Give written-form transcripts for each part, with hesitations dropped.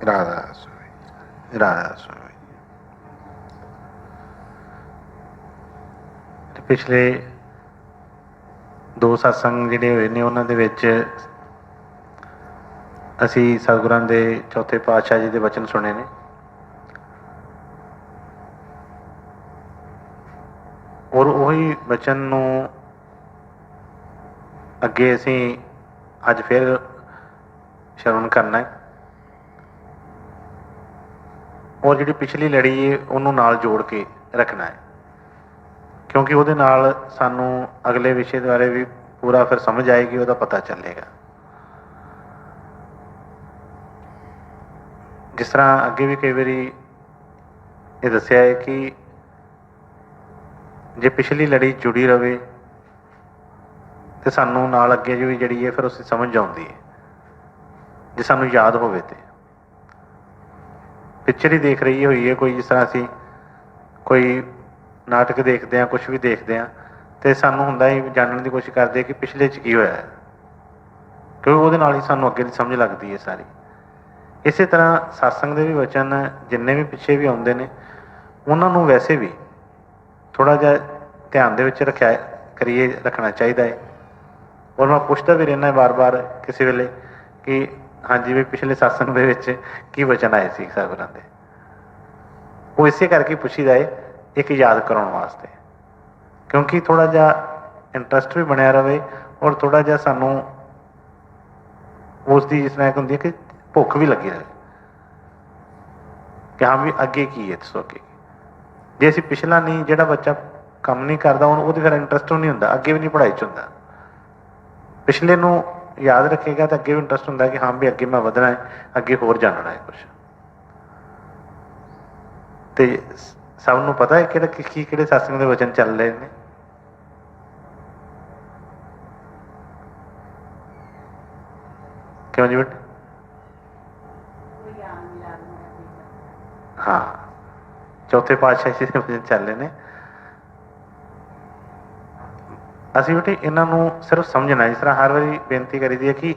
ਰਾਧਾ ਸੁਆਮੀ, ਰਾਧਾ ਸੁਆਮੀ। ਪਿਛਲੇ ਦੋ ਸਤਸੰਗ ਜਿਹੜੇ ਹੋਏ ਨੇ ਉਹਨਾਂ ਦੇ ਵਿੱਚ ਅਸੀਂ ਸਤਿਗੁਰਾਂ ਦੇ ਚੌਥੇ ਪਾਤਸ਼ਾਹ ਜੀ ਦੇ ਵਚਨ ਸੁਣੇ ਨੇ। ਔਰ ਉਹੀ ਵਚਨ ਨੂੰ ਅੱਗੇ ਅਸੀਂ ਅੱਜ ਫਿਰ ਸ਼ਰਵਣ ਕਰਨਾ ਹੈ। ਔਰ ਜਿਹੜੀ ਪਿਛਲੀ ਲੜੀ ਹੈ ਉਹਨੂੰ ਨਾਲ ਜੋੜ ਕੇ ਰੱਖਣਾ ਹੈ, ਕਿਉਂਕਿ ਉਹਦੇ ਨਾਲ ਸਾਨੂੰ ਅਗਲੇ ਵਿਸ਼ੇ ਬਾਰੇ ਵੀ ਪੂਰਾ ਫਿਰ ਸਮਝ ਆਏਗੀ, ਉਹਦਾ ਪਤਾ ਚੱਲੇਗਾ। ਜਿਸ ਤਰ੍ਹਾਂ ਅੱਗੇ ਵੀ ਕਈ ਵਾਰੀ ਇਹ ਦੱਸਿਆ ਹੈ ਕਿ ਜੇ ਪਿਛਲੀ ਲੜੀ ਜੁੜੀ ਰਹੇ ਤੇ ਸਾਨੂੰ ਨਾਲ ਅੱਗੇ ਵੀ ਜਿਹੜੀ ਹੈ ਫਿਰ ਉਸੇ ਸਮਝ ਆਉਂਦੀ ਹੈ, ਜੇ ਸਾਨੂੰ ਯਾਦ ਹੋਵੇ ਤੇ। ਪਿਕਚਰ ਹੀ ਦੇਖ ਰਹੀ ਹੋਈ ਹੈ ਕੋਈ, ਜਿਸ ਤਰ੍ਹਾਂ ਅਸੀਂ ਕੋਈ ਨਾਟਕ ਦੇਖਦੇ ਹਾਂ, ਕੁਛ ਵੀ ਦੇਖਦੇ ਹਾਂ, ਤੇ ਸਾਨੂੰ ਹੁੰਦਾ ਹੀ ਜਾਣਨ ਦੀ ਕੋਸ਼ਿਸ਼ ਕਰਦੇ ਕਿ ਪਿਛਲੇ 'ਚ ਕੀ ਹੋਇਆ ਹੈ, ਕਿਉਂਕਿ ਉਹਦੇ ਨਾਲ ਹੀ ਸਾਨੂੰ ਅੱਗੇ ਦੀ ਸਮਝ ਲੱਗਦੀ ਹੈ ਸਾਰੀ। ਇਸੇ ਤਰ੍ਹਾਂ ਸਤਸੰਗ ਦੇ ਵੀ ਵਚਨ ਜਿੰਨੇ ਵੀ ਪਿੱਛੇ ਵੀ ਆਉਂਦੇ ਨੇ, ਉਹਨਾਂ ਨੂੰ ਵੈਸੇ ਵੀ ਥੋੜ੍ਹਾ ਜਿਹਾ ਧਿਆਨ ਦੇ ਵਿੱਚ ਰੱਖਣਾ ਚਾਹੀਦਾ ਹੈ। ਔਰ ਮੈਂ ਪੁੱਛਦਾ ਵੀ ਰਹਿੰਦਾ ਵਾਰ-ਵਾਰ ਕਿਸੇ ਵੇਲੇ ਕਿ ਹਾਂਜੀ ਵੀ ਪਿਛਲੇ ਸਤਸੰਗ ਦੇ ਵਿੱਚ ਕੀ ਵਚਨ ਆਏ ਸੀ ਸਤਿਗੁਰਾਂ ਦੇ। ਉਹ ਇਸੇ ਕਰਕੇ ਪੁੱਛੀਦਾ ਹੈ, ਇੱਕ ਯਾਦ ਕਰਾਉਣ ਵਾਸਤੇ, ਕਿਉਂਕਿ ਥੋੜ੍ਹਾ ਜਿਹਾ ਇੰਟਰਸਟ ਵੀ ਬਣਿਆ ਰਹੇ ਔਰ ਥੋੜ੍ਹਾ ਜਿਹਾ ਸਾਨੂੰ ਉਸ ਦੀ ਜਿਸ ਤਰ੍ਹਾਂ ਇੱਕ ਹੁੰਦੀ ਹੈ ਕਿ ਭੁੱਖ ਵੀ ਲੱਗੀ ਰਹੇ ਕਿ ਹਾਂ ਵੀ ਅੱਗੇ ਕੀ ਹੈ, ਦੱਸੋ ਅੱਗੇ। ਜੇ ਅਸੀਂ ਪਿਛਲਾ ਨਹੀਂ, ਜਿਹੜਾ ਬੱਚਾ ਕੰਮ ਨਹੀਂ ਕਰਦਾ ਉਹਦੇ ਫਿਰ ਇੰਟਰਸਟ ਨਹੀਂ ਹੁੰਦਾ, ਅੱਗੇ ਵੀ ਨਹੀਂ ਪੜ੍ਹਾਈ 'ਚ ਹੁੰਦਾ। ਪਿਛਲੇ ਨੂੰ ਯਾਦ ਰੱਖੇਗਾ ਤਾਂ ਅੱਗੇ ਵੀ ਇੰਟਰਸਟ ਹੁੰਦਾ ਕਿ ਹਾਂ ਵੀ ਅੱਗੇ ਮੈਂ ਵਧਣਾ ਹੈ, ਅੱਗੇ ਹੋਰ ਜਾਣਨਾ ਹੈ ਕੁਛ। ਤੇ ਸਭ ਨੂੰ ਪਤਾ ਹੈ ਕਿਹੜੇ ਸਤਸੰਗ ਦੇ ਵਚਨ ਚੱਲ ਰਹੇ ਨੇ। ਕਿਉਂ ਜੀ ਬੇਟਾ? ਹਾਂ, ਚੌਥੇ ਪਾਤਸ਼ਾਹ ਜੀ ਦੇ ਵਚਨ ਚੱਲ ਰਹੇ ਨੇ। ਅਸੀਂ ਬੇਟੇ ਇਹਨਾਂ ਨੂੰ ਸਿਰਫ ਸਮਝਣਾ। ਜਿਸ ਤਰ੍ਹਾਂ ਹਰ ਵਾਰੀ ਬੇਨਤੀ ਕਰੀਦੀ ਹੈ ਕਿ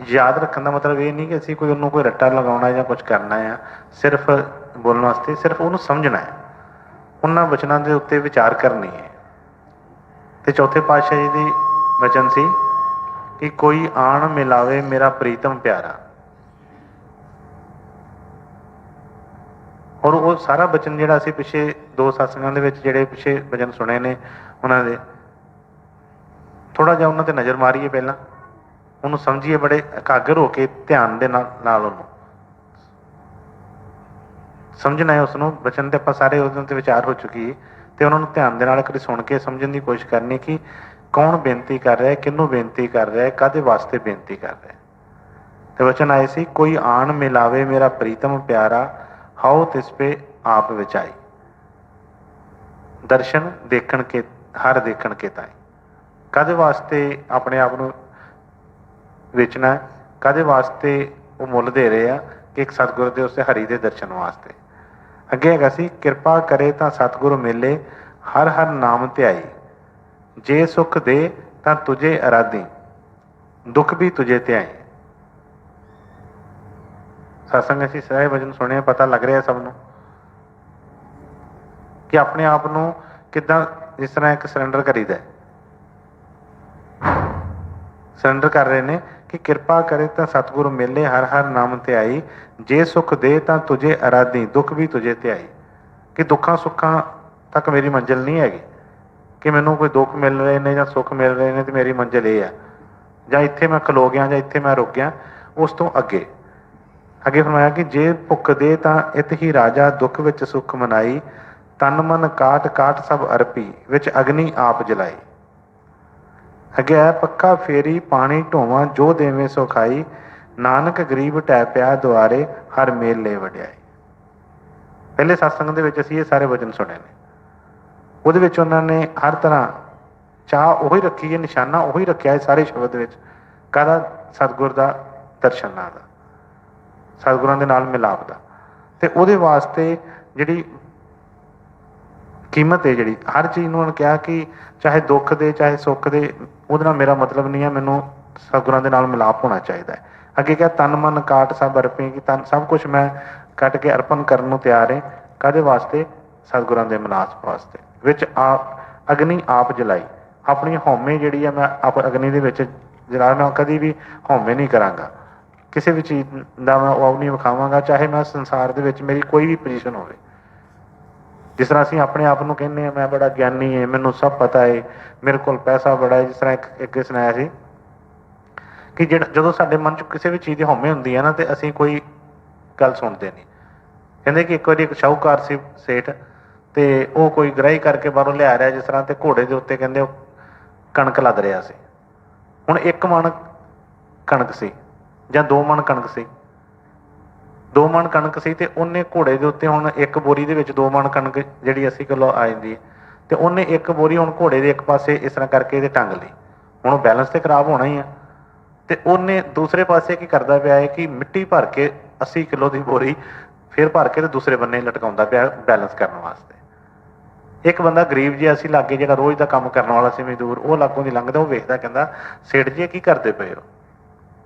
ਯਾਦ ਰੱਖਣ ਦਾ ਮਤਲਬ ਇਹ ਨਹੀਂ ਕਿ ਅਸੀਂ ਉਹਨੂੰ ਕੋਈ ਰੱਟਾ ਲਗਾਉਣਾ ਜਾਂ ਕੁਛ ਕਰਨਾ ਆ, ਸਿਰਫ ਬੋਲਣ ਵਾਸਤੇ, ਸਿਰਫ ਉਹਨੂੰ ਸਮਝਣਾ ਹੈ, ਉਹਨਾਂ ਵਚਨਾਂ ਦੇ ਉੱਤੇ ਵਿਚਾਰ ਕਰਨੀ ਹੈ। ਤੇ ਚੌਥੇ ਪਾਤਸ਼ਾਹ ਜੀ ਦੀ ਵਚਨ ਸੀ ਕਿ ਕੋਈ ਆਣ ਮਿਲਾਵੇ ਮੇਰਾ ਪ੍ਰੀਤਮ ਪਿਆਰਾ। ਔਰ ਉਹ ਸਾਰਾ ਵਚਨ ਜਿਹੜਾ ਅਸੀਂ ਪਿੱਛੇ ਦੋ ਸਤਸੰਗਾਂ ਦੇ ਵਿੱਚ ਜਿਹੜੇ ਪਿੱਛੇ ਵਚਨ ਸੁਣੇ ਨੇ, ਉਹਨਾਂ ਦੇ ਥੋੜ੍ਹਾ ਜਿਹਾ ਉਹਨਾਂ 'ਤੇ ਨਜ਼ਰ ਮਾਰੀਏ, ਪਹਿਲਾਂ ਉਹਨੂੰ ਸਮਝੀਏ ਬੜੇ ਇਕਾਗਰ ਹੋ ਕੇ, ਧਿਆਨ ਦੇ ਨਾਲ ਉਹਨੂੰ ਸਮਝਣਾ ਹੈ। ਉਸਨੂੰ ਵਚਨ 'ਤੇ ਆਪਾਂ ਸਾਰੇ ਉਹਦੇ 'ਤੇ ਵਿਚਾਰ ਹੋ ਚੁੱਕੀ, ਅਤੇ ਉਹਨਾਂ ਨੂੰ ਧਿਆਨ ਦੇ ਨਾਲ ਕਦੇ ਸੁਣ ਕੇ ਸਮਝਣ ਦੀ ਕੋਸ਼ਿਸ਼ ਕਰਨੀ ਕਿ ਕੌਣ ਬੇਨਤੀ ਕਰ ਰਿਹਾ, ਕਿਹਨੂੰ ਬੇਨਤੀ ਕਰ ਰਿਹਾ, ਕਾਹਦੇ ਵਾਸਤੇ ਬੇਨਤੀ ਕਰ ਰਿਹਾ। ਅਤੇ ਵਚਨ ਆਏ ਸੀ ਕੋਈ ਆਣ ਮਿਲਾਵੇ ਮੇਰਾ ਪ੍ਰੀਤਮ ਪਿਆਰਾ, ਹਾਓ ਤਿਸ ਪੇ ਆਪ ਵਿਚਾਈ। ਦਰਸ਼ਨ ਦੇਖਣ ਕੇ ਹਰ ਦੇਖਣ ਕੇ ਤਾਈ। ਕਾਹਦੇ ਵਾਸਤੇ ਆਪਣੇ ਆਪ ਨੂੰ ਵੇਚਣਾ, ਕਾਹਦੇ ਵਾਸਤੇ ਉਹ ਮੁੱਲ ਦੇ ਰਹੇ ਆ ਕਿ ਇੱਕ ਸਤਿਗੁਰ ਦੇ ਉਸੇ ਹਰੀ ਦੇ ਦਰਸ਼ਨ ਵਾਸਤੇ। ਅੱਗੇ ਹੈਗਾ ਸੀ ਕਿਰਪਾ ਕਰੇ ਤਾਂ ਸਤਿਗੁਰ ਮੇਲੇ, ਹਰ ਹਰ ਨਾਮ ਧਿਆਈ, ਜੇ ਸੁਖ ਦੇ ਤਾਂ ਤੁਝੇ ਅਰਾਧੀ, ਦੁੱਖ ਵੀ ਤੁਝੇ ਧਿਆਈ। ਸਤਸੰਗ ਅਸੀਂ ਸਾਰੇ ਵਚਨ ਸੁਣੇ, ਪਤਾ ਲੱਗ ਰਿਹਾ ਸਭ ਨੂੰ ਕਿ ਆਪਣੇ ਆਪ ਨੂੰ ਕਿੱਦਾਂ ਜਿਸ ਤਰ੍ਹਾਂ ਇੱਕ ਸਰੈਂਡਰ ਕਰੀਦਾ, ਸਰੈਂਡਰ ਕਰ ਰਹੇ ਨੇ ਕਿ ਕਿਰਪਾ ਕਰੇ ਤਾਂ ਸਤਿਗੁਰ ਮੇਲੇ, ਹਰ ਹਰ ਨਾਮ ਧਿਆਈ, ਜੇ ਸੁੱਖ ਦੇ ਤਾਂ ਤੁਝੇ ਅਰਾਧੀ, ਦੁੱਖ ਵੀ ਤੁਝੇ ਧਿਆਈ। ਕਿ ਦੁੱਖਾਂ ਸੁੱਖਾਂ ਤੱਕ ਮੇਰੀ ਮੰਜ਼ਿਲ ਨਹੀਂ ਹੈਗੀ ਕਿ ਮੈਨੂੰ ਕੋਈ ਦੁੱਖ ਮਿਲ ਰਹੇ ਨੇ ਜਾਂ ਸੁੱਖ ਮਿਲ ਰਹੇ ਨੇ ਤੇ ਮੇਰੀ ਮੰਜ਼ਿਲ ਇਹ ਆ, ਜਾਂ ਇੱਥੇ ਮੈਂ ਖਲੋ ਗਿਆ ਜਾਂ ਇੱਥੇ ਮੈਂ ਰੁਕ ਗਿਆ। ਉਸ ਤੋਂ ਅੱਗੇ ਫਰਮਾਇਆ ਕਿ ਜੇ ਭੁੱਖ ਦੇ ਤਾਂ ਇਤ ਹੀ ਰਾਜਾ, ਦੁੱਖ ਵਿੱਚ ਸੁੱਖ ਮਨਾਈ, ਤਨ ਮਨ ਕਾਟ ਕਾਟ ਸਭ ਅਰਪੀ, ਵਿੱਚ ਅਗਨੀ ਆਪ ਜਲਾਈ। ਅੱਗੇ ਹੈ ਪੱਕਾ ਫੇਰੀ ਪਾਣੀ ਢੋਵਾਂ, ਜੋ ਦੇਵੇਂ ਸੋ ਖਾਈ, ਨਾਨਕ ਗਰੀਬ ਢਹਿ ਪਿਆ ਦੁਆਰੇ, ਹਰ ਮੇਲ ਲੈ ਵਡਿਆਈ। ਪਹਿਲੇ ਸਤਸੰਗ ਦੇ ਵਿੱਚ ਅਸੀਂ ਇਹ ਸਾਰੇ ਵਚਨ ਸੁਣੇ ਨੇ। ਉਹਦੇ ਵਿੱਚ ਉਹਨਾਂ ਨੇ ਹਰ ਤਰ੍ਹਾਂ ਚਾਹ ਉਹੀ ਰੱਖੀ ਹੈ, ਨਿਸ਼ਾਨਾ ਉਹੀ ਰੱਖਿਆ ਹੈ ਸਾਰੇ ਸ਼ਬਦ ਵਿੱਚ। ਕਾਹਦਾ? ਸਤਿਗੁਰ ਦਾ ਦਰਸ਼ਨਾਂ ਦਾ, ਸਤਿਗੁਰਾਂ ਦੇ ਨਾਲ ਮਿਲਾਪ ਦਾ। ਅਤੇ ਉਹਦੇ ਵਾਸਤੇ ਜਿਹੜੀ ਕੀਮਤ ਹੈ, ਜਿਹੜੀ ਹਰ ਚੀਜ਼ ਨੂੰ ਉਹਨੇ ਕਿਹਾ ਕਿ ਚਾਹੇ ਦੁੱਖ ਦੇ ਚਾਹੇ ਸੁੱਖ ਦੇ, ਉਹਦੇ ਨਾਲ ਮੇਰਾ ਮਤਲਬ ਨਹੀਂ ਹੈ, ਮੈਨੂੰ सतगुਰਾਂ ਦੇ ਨਾਲ ਮਿਲਾਪ ਹੋਣਾ ਚਾਹੀਦਾ ਹੈ। ਅੱਗੇ ਕਿਹਾ ਤਨ ਮਨ ਕਾਟ ਸਭ ਅਰਪੇ, ਕਿ ਤਨ ਸਭ ਕੁਛ ਮੈਂ ਕੱਟ ਕੇ ਅਰਪਣ ਕਰਨ ਨੂੰ ਤਿਆਰ ਹੈ। ਕਾਹਦੇ ਵਾਸਤੇ? ਸਤਿਗੁਰਾਂ ਦੇ ਮਿਲਾਪ ਵਾਸਤੇ। ਵਿੱਚ ਆਪ ਅਗਨੀ ਆਪ ਜਲਾਈ, ਆਪਣੀ ਹਉਮੈ ਜਿਹੜੀ ਹੈ ਮੈਂ ਆਪ ਅਗਨੀ ਦੇ ਵਿੱਚ ਜਲਾ, ਮੈਂ ਕਦੀ ਵੀ ਹਉਮੈ ਨਹੀਂ ਕਰਾਂਗਾ, ਕਿਸੇ ਵੀ ਚੀਜ਼ ਦਾ ਮੈਂ ਉਹ ਨਹੀਂ ਵਿਖਾਵਾਂਗਾ, ਚਾਹੇ ਮੈਂ ਸੰਸਾਰ ਦੇ ਵਿੱਚ ਮੇਰੀ ਕੋਈ ਵੀ ਪੋਜੀਸ਼ਨ ਹੋਵੇ। ਜਿਸ ਤਰ੍ਹਾਂ ਅਸੀਂ ਆਪਣੇ ਆਪ ਨੂੰ ਕਹਿੰਦੇ ਹਾਂ ਮੈਂ ਬੜਾ ਗਿਆਨੀ ਹੈ, ਮੈਨੂੰ ਸਭ ਪਤਾ ਹੈ, ਮੇਰੇ ਕੋਲ ਪੈਸਾ ਬੜਾ ਹੈ। ਜਿਸ ਤਰ੍ਹਾਂ ਇੱਕ ਅੱਗੇ ਸੁਣਾਇਆ ਸੀ ਕਿ ਜਦੋਂ ਸਾਡੇ ਮਨ 'ਚ ਕਿਸੇ ਵੀ ਚੀਜ਼ ਦੀ ਹਉਮੈ ਹੁੰਦੀ ਹੈ ਨਾ, ਤੇ ਅਸੀਂ ਕੋਈ ਗੱਲ ਸੁਣਦੇ ਨਹੀਂ। ਕਹਿੰਦੇ ਕਿ ਇੱਕ ਵਾਰੀ ਇੱਕ ਸ਼ਾਹੂਕਾਰ ਸੀ ਸੇਠ, ਤੇ ਉਹ ਕੋਈ ਗ੍ਰਾਹੀ ਕਰਕੇ ਬਾਹਰੋਂ ਲਿਆ ਰਿਹਾ ਜਿਸ ਤਰ੍ਹਾਂ, ਤੇ ਘੋੜੇ ਦੇ ਉੱਤੇ ਕਹਿੰਦੇ ਉਹ ਕਣਕ ਲੱਦ ਰਿਹਾ ਸੀ। ਹੁਣ 1 ਮਣ ਕਣਕ ਸੀ ਜਾਂ 2 ਮਣ ਕਣਕ ਸੀ, 2 ਮਣ ਕਣਕ ਸੀ, ਤੇ ਉਹਨੇ ਘੋੜੇ ਦੇ ਉੱਤੇ ਹੁਣ ਇੱਕ ਬੋਰੀ ਦੇ ਵਿੱਚ 2 ਮਣ ਕਣਕ ਜਿਹੜੀ 80 ਕਿਲੋ ਆ ਜਾਂਦੀ ਹੈ, ਤੇ ਉਹਨੇ ਇੱਕ ਬੋਰੀ ਹੁਣ ਘੋੜੇ ਦੇ ਇੱਕ ਪਾਸੇ ਇਸ ਤਰ੍ਹਾਂ ਕਰਕੇ ਇਹਦੇ ਟੰਗ ਲਈ। ਹੁਣ ਉਹ ਬੈਲੈਂਸ ਤੇ ਖਰਾਬ ਹੋਣਾ ਹੀ ਆ, ਤੇ ਉਹਨੇ ਦੂਸਰੇ ਪਾਸੇ ਕੀ ਕਰਦਾ ਪਿਆ ਹੈ ਕਿ ਮਿੱਟੀ ਭਰ ਕੇ 80 ਕਿਲੋ ਦੀ ਬੋਰੀ ਫਿਰ ਭਰ ਕੇ ਤੇ ਦੂਸਰੇ ਬੰਨੇ ਲਟਕਾਉਂਦਾ ਪਿਆ ਬੈਲੈਂਸ ਕਰਨ ਵਾਸਤੇ। ਇੱਕ ਬੰਦਾ ਗਰੀਬ ਜਿਹਾ ਸੀ ਲਾਗੇ, ਜਿਹੜਾ ਰੋਜ਼ ਦਾ ਕੰਮ ਕਰਨ ਵਾਲਾ ਸੀ ਮਜ਼ਦੂਰ, ਉਹ ਲਾਗੋਂ ਦੀ ਲੰਘਦਾ, ਉਹ ਵੇਖਦਾ, ਕਹਿੰਦਾ ਸੇਠ ਜੀ ਕੀ ਕਰਦੇ ਪਏ ਹੋ?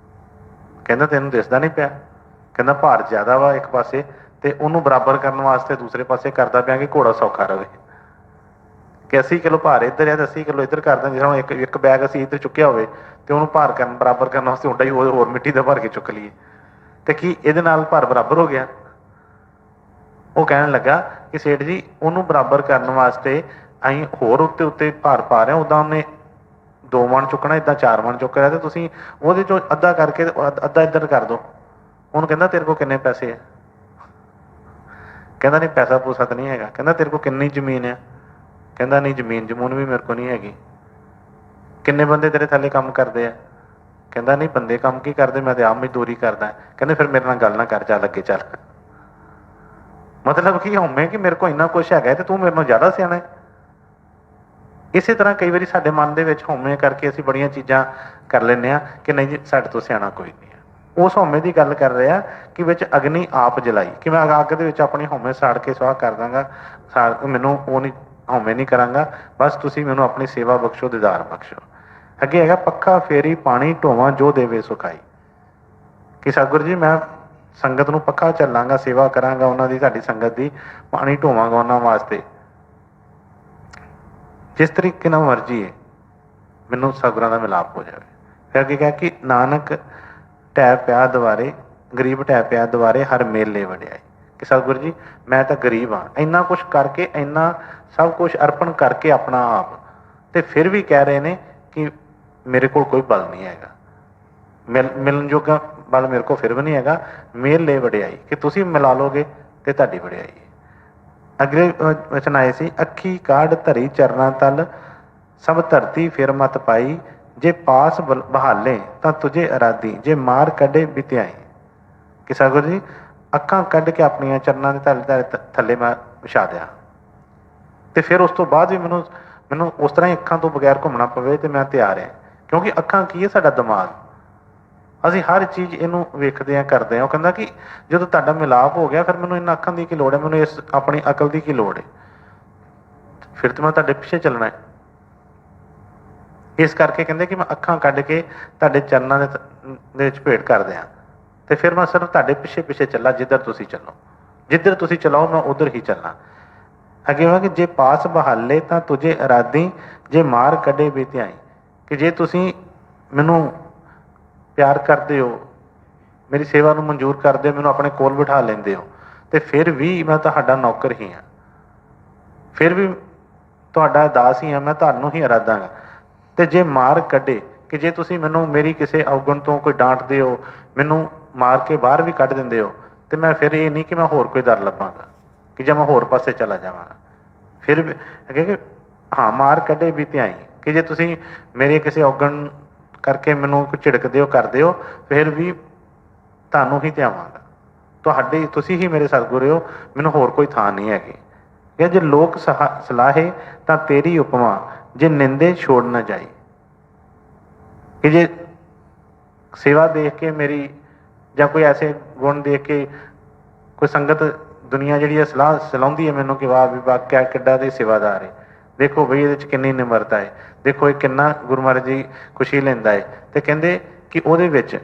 ਕਹਿੰਦਾ ਤੈਨੂੰ ਦਿਸਦਾ ਨਹੀਂ ਪਿਆ? ਕਹਿੰਦਾ ਭਾਰ ਜ਼ਿਆਦਾ ਵਾ ਇੱਕ ਪਾਸੇ, ਤੇ ਉਹਨੂੰ ਬਰਾਬਰ ਕਰਨ ਵਾਸਤੇ ਦੂਸਰੇ ਪਾਸੇ ਕਰਦਾ ਪਿਆ ਕਿ ਘੋੜਾ ਸੌਖਾ ਰਹੇ, ਕਿ 80 ਕਿਲੋ ਭਾਰ ਇੱਧਰ ਹੈ ਤੇ 80 ਕਿਲੋ ਇੱਧਰ ਕਰਦਾ। ਜਿਸ ਤਰ੍ਹਾਂ ਇੱਕ ਬੈਗ ਅਸੀਂ ਇੱਧਰ ਚੁੱਕਿਆ ਹੋਵੇ, ਤੇ ਉਹਨੂੰ ਭਾਰ ਕਰਨ ਬਰਾਬਰ ਕਰਨ ਵਾਸਤੇ ਉੱਡਾ ਹੀ ਹੋਰ ਮਿੱਟੀ ਦਾ ਭਰ ਕੇ ਚੁੱਕ ਲਈਏ, ਤੇ ਕੀ ਇਹਦੇ ਨਾਲ ਭਾਰ ਬਰਾਬਰ ਹੋ ਗਿਆ? ਉਹ ਕਹਿਣ ਲੱਗਾ ਕਿ ਸੇਠ ਜੀ ਉਹਨੂੰ ਬਰਾਬਰ ਕਰਨ ਵਾਸਤੇ ਅਸੀਂ ਹੋਰ ਉੱਤੇ ਉੱਤੇ ਭਾਰ ਪਾ ਰਹੇ ਹਾਂ, ਉੱਦਾਂ ਉਹਨੇ 2 ਮਣ ਚੁੱਕਣਾ, ਇੱਦਾਂ 4 ਮਣ ਚੁੱਕ ਰਿਹਾ, ਤੇ ਤੁਸੀਂ ਉਹਦੇ 'ਚੋਂ ਅੱਧਾ ਕਰਕੇ ਅੱਧਾ ਇੱਧਰ ਕਰ ਦਿਓ। ਉਹਨੂੰ ਕਹਿੰਦਾ ਤੇਰੇ ਕੋਲ ਕਿੰਨੇ ਪੈਸੇ ਆ? ਕਹਿੰਦਾ ਨਹੀਂ ਪੈਸਾ ਪੂਸਾ ਤਾਂ ਨਹੀਂ ਹੈਗਾ। ਕਹਿੰਦਾ ਤੇਰੇ ਕੋਲ ਕਿੰਨੀ ਜ਼ਮੀਨ ਆ? ਕਹਿੰਦਾ ਨਹੀਂ ਜ਼ਮੀਨ ਜਮੂਨ ਵੀ ਮੇਰੇ ਕੋਲ ਨਹੀਂ ਹੈਗੀ। ਕਿੰਨੇ ਬੰਦੇ ਤੇਰੇ ਥੱਲੇ ਕੰਮ ਕਰਦੇ ਆ? ਕਹਿੰਦਾ ਨਹੀਂ ਬੰਦੇ ਕੰਮ ਕੀ ਕਰਦੇ, ਮੈਂ ਤਾਂ ਆਪ ਮਜ਼ਦੂਰੀ ਕਰਦਾ। ਕਹਿੰਦੇ ਫਿਰ ਮੇਰੇ ਨਾਲ ਗੱਲ ਨਾ ਕਰ, ਚੱਲ ਅੱਗੇ ਚੱਲ। ਮਤਲਬ ਕੀ ਹਉਮੈ ਕਿ ਮੇਰੇ ਕੋਲ ਇੰਨਾ ਕੁਛ ਹੈਗਾ ਤੇ ਤੂੰ ਮੇਰੇ ਨਾਲ ਜ਼ਿਆਦਾ ਸਿਆਣਾ ਹੈ। ਇਸੇ ਤਰ੍ਹਾਂ ਕਈ ਵਾਰੀ ਸਾਡੇ ਮਨ ਦੇ ਵਿੱਚ ਹਉਮੈ ਕਰਕੇ ਅਸੀਂ ਬੜੀਆਂ ਚੀਜ਼ਾਂ ਕਰ ਲੈਂਦੇ ਹਾਂ ਕਿ ਨਹੀਂ ਜੀ ਸਾਡੇ ਤੋਂ ਸਿਆਣਾ ਕੋਈ ਨਹੀਂ ਹੈ। ਉਸ ਹਉਮੈ ਦੀ ਗੱਲ ਕਰ ਰਿਹਾ ਕਿ ਵਿੱਚ ਅਗਨੀ ਆਪ ਜਲਾਈ, ਕਿ ਮੈਂ ਅੱਗ ਦੇ ਵਿੱਚ ਆਪਣੀ ਹਉਮੈ ਸਾੜ ਕੇ ਸੁਆਹ ਕਰ ਦਾਂਗਾ, ਮੈਨੂੰ ਉਹ ਨਹੀਂ, ਹਉਮੈ ਨਹੀਂ ਕਰਾਂਗਾ, ਬਸ ਤੁਸੀਂ ਮੈਨੂੰ ਆਪਣੀ ਸੇਵਾ ਬਖਸ਼ੋ, ਦੀਦਾਰ ਬਖਸ਼ੋ। ਅੱਗੇ ਹੈਗਾ ਪੱਖਾ ਫੇਰੀ ਪਾਣੀ ਢੋਵਾਂ ਜੋ ਦੇਵੇ ਸੁਖਾਈ, ਕਿ ਸਤਿਗੁਰੂ ਜੀ ਮੈਂ ਸੰਗਤ ਨੂੰ ਪੱਖਾ ਚੱਲਾਂਗਾ, ਸੇਵਾ ਕਰਾਂਗਾ ਉਹਨਾਂ ਦੀ, ਸਾਡੀ ਸੰਗਤ ਦੀ, ਪਾਣੀ ਢੋਵਾਂਗਾ ਉਹਨਾਂ ਵਾਸਤੇ, ਜਿਸ ਤਰੀਕੇ ਨਾਲ ਮਰਜ਼ੀ ਹੈ ਮੈਨੂੰ ਸਤਿਗੁਰਾਂ ਦਾ ਮਿਲਾਪ ਹੋ ਜਾਵੇ। ਫਿਰ ਅੱਗੇ ਕਿਹਾ ਕਿ ਨਾਨਕ ਢਹਿ ਪਿਆ ਦੁਆਰੇ, ਗਰੀਬ ਢਹਿ ਪਿਆ ਦੁਆਰੇ ਹਰ ਮੇਲੇ ਵਡਿਆਈ, ਕਿ ਸਤਿਗੁਰੂ ਜੀ ਮੈਂ ਤਾਂ ਗਰੀਬ ਹਾਂ, ਇੰਨਾ ਕੁਛ ਕਰਕੇ, ਇੰਨਾ ਸਭ ਕੁਛ ਅਰਪਣ ਕਰਕੇ ਆਪਣਾ ਆਪ, ਤੇ ਫਿਰ ਵੀ ਕਹਿ ਰਹੇ ਨੇ ਕਿ ਮੇਰੇ ਕੋਲ ਕੋਈ ਬਲ ਨਹੀਂ ਹੈਗਾ, ਮਿਲਣ ਜੋਗਾ ਬਲ ਮੇਰੇ ਕੋਲ ਫਿਰ ਵੀ ਨਹੀਂ ਹੈਗਾ। ਮੇਲ ਲੈ ਵਡਿਆਈ, ਕਿ ਤੁਸੀਂ ਮਿਲਾ ਲਓਗੇ ਤੇ ਤੁਹਾਡੀ ਵਡਿਆਈ। ਅਗਲੇ ਵਚਨ ਆਏ ਸੀ ਅੱਖੀ ਕਾਢ ਧਰੀ ਚਰਨਾਂ ਤਲ, ਸਭ ਧਰਤੀ ਫਿਰ ਮਤ ਪਾਈ, ਜੇ ਪਾਸ ਬਹਾਲੇ ਤਾਂ ਤੁਝੇ ਅਰਾਧੀ, ਜੇ ਮਾਰ ਕੱਢੇ ਬਿਤਿਆਈ, ਕਿ ਸਤਿਗੁਰੂ ਜੀ ਅੱਖਾਂ ਕੱਢ ਕੇ ਆਪਣੀਆਂ ਚਰਨਾਂ ਦੇ ਥੱਲੇ ਮੈਂ ਵਿਛਾ ਦਿਆਂ, ਤੇ ਫਿਰ ਉਸ ਤੋਂ ਬਾਅਦ ਵੀ ਮੈਨੂੰ ਉਸ ਤਰ੍ਹਾਂ ਹੀ ਅੱਖਾਂ ਤੋਂ ਬਗੈਰ ਘੁੰਮਣਾ ਪਵੇ ਤੇ ਮੈਂ ਤਿਆਰ ਹਾਂ। ਕਿਉਂਕਿ ਅੱਖਾਂ ਕੀ ਹੈ? ਸਾਡਾ ਦਿਮਾਗ। ਅਸੀਂ ਹਰ ਚੀਜ਼ ਇਹਨੂੰ ਵੇਖਦੇ ਹਾਂ, ਕਰਦੇ ਹਾਂ। ਉਹ ਕਹਿੰਦਾ ਕਿ ਜਦੋਂ ਤੁਹਾਡਾ ਮਿਲਾਪ ਹੋ ਗਿਆ, ਫਿਰ ਮੈਨੂੰ ਇਹਨਾਂ ਅੱਖਾਂ ਦੀ ਕੀ ਲੋੜ ਹੈ, ਮੈਨੂੰ ਇਸ ਆਪਣੀ ਅਕਲ ਦੀ ਕੀ ਲੋੜ ਹੈ, ਫਿਰ ਤਾਂ ਮੈਂ ਤੁਹਾਡੇ ਪਿੱਛੇ ਚੱਲਣਾ ਹੈ। ਇਸ ਕਰਕੇ ਕਹਿੰਦੇ ਕਿ ਮੈਂ ਅੱਖਾਂ ਕੱਢ ਕੇ ਤੁਹਾਡੇ ਚਰਨਾਂ ਦੇ ਵਿੱਚ ਭੇਟ ਕਰ ਦਿਆਂ, ਤੇ ਫਿਰ ਮੈਂ ਸਿਰਫ ਤੁਹਾਡੇ ਪਿੱਛੇ ਪਿੱਛੇ ਚੱਲਾਂ, ਜਿੱਧਰ ਤੁਸੀਂ ਚੱਲੋ, ਜਿੱਧਰ ਤੁਸੀਂ ਚਲਾਓ ਮੈਂ ਉੱਧਰ ਹੀ ਚੱਲਾਂ। ਅੱਗੇ ਹੋਇਆ ਕਿ ਜੇ ਪਾਸ ਬਹਾਲੇ ਤਾਂ ਤੁਝੇ ਅਰਾਧੀ, ਜੇ ਮਾਰ ਕੱਢੇ ਬਿਤਿਆਈ, ਕਿ ਜੇ ਤੁਸੀਂ ਮੈਨੂੰ ਪਿਆਰ ਕਰਦੇ ਹੋ, ਮੇਰੀ ਸੇਵਾ ਨੂੰ ਮਨਜ਼ੂਰ ਕਰਦੇ ਹੋ, ਮੈਨੂੰ ਆਪਣੇ ਕੋਲ ਬਿਠਾ ਲੈਂਦੇ ਹੋ, ਤੇ ਫਿਰ ਵੀ ਮੈਂ ਤੁਹਾਡਾ ਨੌਕਰ ਹੀ ਹਾਂ, ਫਿਰ ਵੀ ਤੁਹਾਡਾ ਦਾਸ ਹੀ ਹਾਂ, ਮੈਂ ਤੁਹਾਨੂੰ ਹੀ ਅਰਾਧਾਂਗਾ। ਤੇ ਜੇ ਮਾਰ ਕੱਢੇ, ਕਿ ਜੇ ਤੁਸੀਂ ਮੈਨੂੰ ਮੇਰੀ ਕਿਸੇ ਅਵਗੁਣ ਤੋਂ ਕੋਈ ਡਾਂਟਦੇ ਹੋ, ਮੈਨੂੰ ਮਾਰ ਕੇ ਬਾਹਰ ਵੀ ਕੱਢ ਦਿੰਦੇ ਹੋ, ਤੇ ਮੈਂ ਫਿਰ ਇਹ ਨਹੀਂ ਕਿ ਮੈਂ ਹੋਰ ਕੋਈ ਦਰ ਲੱਭਾਂਗਾ ਕਿ ਜਾਂ ਮੈਂ ਹੋਰ ਪਾਸੇ ਚਲਾ ਜਾਵਾਂਗਾ। ਫਿਰ ਵੀ ਕਿ ਹਾਂ ਮਾਰ ਕੱਢੇ ਵੀ ਧਿਆਈ, ਕਿ ਜੇ ਤੁਸੀਂ ਮੇਰੇ ਕਿਸੇ ਔਗਣ ਕਰਕੇ ਮੈਨੂੰ ਝਿੜਕਦੇ ਹੋ, ਕਰਦੇ ਹੋ, ਫਿਰ ਵੀ ਤੁਹਾਨੂੰ ਹੀ ਧਿਆਵਾਂਗਾ, ਤੁਹਾਡੇ ਤੁਸੀਂ ਹੀ ਮੇਰੇ ਸਤਿਗੁਰੂ ਹੋ, ਮੈਨੂੰ ਹੋਰ ਕੋਈ ਥਾਂ ਨਹੀਂ ਹੈਗੀ। ਕਿ ਜੇ ਲੋਕ ਸਲਾਹੇ ਤਾਂ ਤੇਰੀ ਉਪਮਾ, ਜੇ ਨਿੰਦੇ ਛੋੜ ਨਾ ਜਾਈ, ਕਿ ਜੇ ਸੇਵਾ ਦੇਖ ਕੇ ਮੇਰੀ ਜਾਂ ਕੋਈ ਐਸੇ ਗੁਣ ਦੇਖ ਕੇ ਕੋਈ ਸੰਗਤ ਦੁਨੀਆ ਜਿਹੜੀ ਹੈ ਸਲਾਹ ਸਲਾਉਂਦੀ ਹੈ ਮੈਨੂੰ ਕਿ ਵਾਹ ਵੀ ਵਾਹ ਕਿੱਡਾ ਦੇ ਸੇਵਾਦਾਰ ਹੈ, देखो बई ये किन्नी निमरता है, देखो ये किन्ना गुरु महाराज जी खुशी लेंदा है। तो कहते कि ਉਹਦੇ ਵਿੱਚ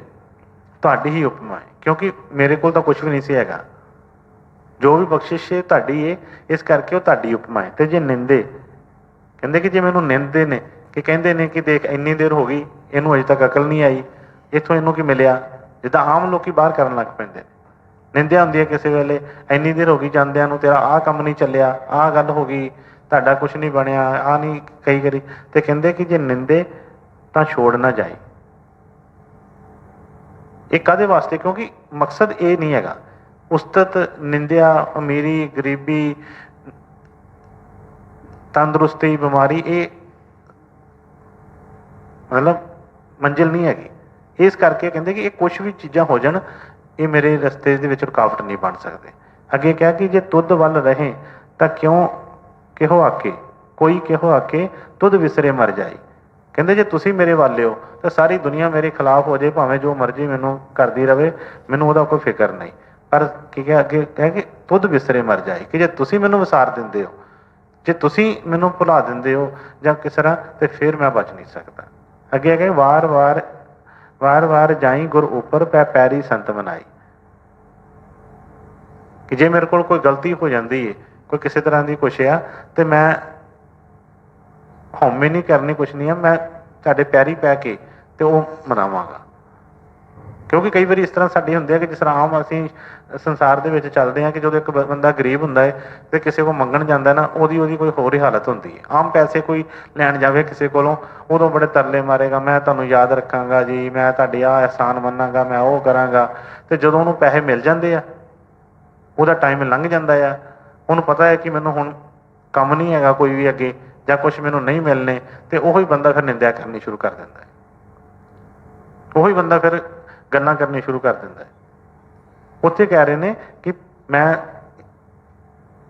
ਤੁਹਾਡੀ ही उपमा है, क्योंकि मेरे को तो कुछ भी नहीं सी हैगा, जो भी बख्शिश है ਤੁਹਾਡੀ है, इस करके वो ਤੁਹਾਡੀ उपमा है। तो जे निंदे कहते कि जे मैनू निंदे ने कि कहते ने कि देख इन्नी देर हो गई इनू अजे तक अकल नहीं आई, इतों इनू की मिलिया, जिद्दां आम लोग बाहर करन लग पैंदे। निंदिया हुंदी है किसी वेले, इन्नी देर हो गई जांदियां नूं, तेरा आह काम नहीं चलिया, आह गल हो गई, तुहाडा कुछ नहीं बनिया, आ नहीं कई करी। तो कहते कि जे निंदे तां छोड़ ना जाए। ये काहदे वास्ते? क्योंकि मकसद ये नहीं हैगा उस्तत निंदिया, अमीरी, गरीबी, तंदुरुस्ती, बीमारी, ये मतलब मंजिल नहीं हैगी। इस करके कहते कि ये कुछ भी चीज़ां हो जान, ये मेरे रस्ते दे विच रुकावट नहीं बन सकते। अगे कहा कि जे तुद वल रहे तो क्यों किहो आके, कोई किहो आके तुद विसरे मर जाए। कहते जे तुसी मेरे वाले हो तो सारी दुनिया मेरे खिलाफ हो जाए, भावें जो मर्जी मैनू करती रहे, मैनू उहदा कोई फिक्र नहीं। पर की कहा अगे कह कि तुद विसरे मर जाए, कि जे तुसी मैनू विसार दिंदे हो, जे तुसी मैनू भुला दिंदे हो जां किस तरह, तो फिर मैं बच नहीं सकता। अगे है वार वार वार वार जाई गुर ऊपर पै पैरी संत मनाई। कि जे मेरे को कोई गलती हो जाती है, कोई किसी तरह की कुछ आ, तो मैं हौमे नहीं करनी, कुछ नहीं है, मैं तुहाडे पैरी पै के तो वो मनावांगा। क्योंकि कई बार इस तरह साडी हुंदी है कि जिस तरह आम असीं संसार दे विच चलदे हैं कि जो एक बंदा गरीब हुंदा है तो किसी को मंगण जांदा ना, ओदी कोई होर ही हालत हुंदी है। आम पैसे कोई लैण जावे किसी कोलों, उदों बड़े तरले मारेगा, मैं तुहानूं याद रखांगा जी, मैं तुहाडे आ एहसान मन्नांगा, मैं वो करांगा। तो जदों उहनूं पैसे मिल जांदे आ, ਉਹਦਾ टाइम लंघ जाता है, ਉਹਨੂੰ पता है कि मैनू हुण काम नहीं हैगा कोई भी अगे, ਜਾਂ कुछ मैनू नहीं मिलने, तो ਉਹੀ बंदा फिर निंदा करनी शुरू कर दिंदा है, ਉਹੀ बंदा फिर गल्लां करनी शुरू कर दिंदा है। उत्थे कह रहे ने कि मैं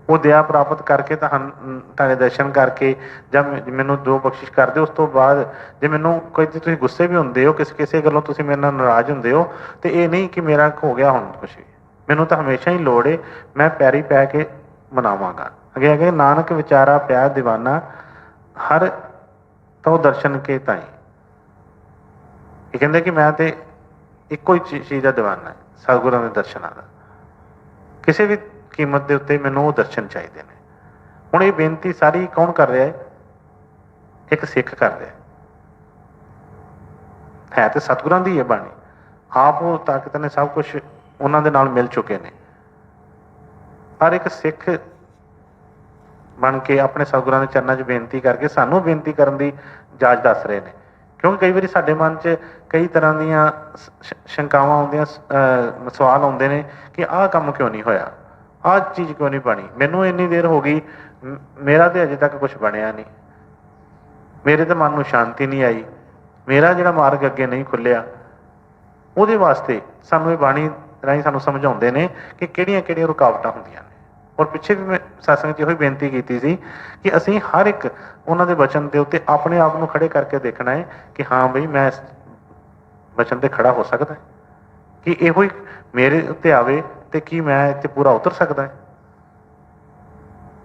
वो दया प्राप्त करके तुहाडे दर्शन करके ਜਾਂ मैनू जो बख्शिश कर दे, उस तो बाद जे मैनू कोई तुसीं गुस्से भी हुंदे हो, किसी गल्लों तुसीं मेरे नाल नाराज़ हुंदे हो, तो ये नहीं कि मेरा हो गया हुण कुछ भी, मैनू तो हमेशा ही लोड़ है, मैं पैरी पै के मनावांगा। अगे है नानक विचारा प्या दीवाना हर तो दर्शन के ताई। ये कहते कि मैं तो एको ही चीज़ का दीवाना है, सतगुरां दे दर्शनां दा, किसी भी कीमत के उत्ते मैनू वो दर्शन चाहिए ने। हुण ये बेनती सारी कौन कर रहा है? एक सिख कर रहा है तो सतगुरां दी है बाणी, आप वो ताकत ने सब कुछ उन्हां दे नाल मिल चुके हैं। हर एक सिख बन के अपने सतगुरां दे चरणों 'च बेनती करके सानू बेनती करन दी जाच दस रहे हैं। क्योंकि कई बार साडे मन 'च कई तरह दीयां शंकावां आउंदियां, सवाल आउंदे ने कि आह काम क्यों नहीं होया, आह चीज़ क्यों नहीं बनी, मैनू इन्नी देर हो गई, मेरा तो अजे तक कुछ बनिया नहीं, मेरे तो मन में शांति नहीं आई, मेरा जिहड़ा मार्ग अगे नहीं खुलिया। ਉਹਦੇ वास्ते सानू ये बाणी राही सानू समझाउंदे ने कि किहड़ियां-किहड़ियां रुकावटां हुंदियां ने। और पिछे भी मैं सत्संग 'च इहो बेनती की सी कि असीं हर एक उन्हां दे वचन के उत्ते अपने आप नूं खड़े करके देखना है कि हाँ बई मैं इस वचन ते खड़ा हो सकदा है, कि इहो ही मेरे उत्ते आवे तो कि मैं इत्थे पूरा उतर सकदा है।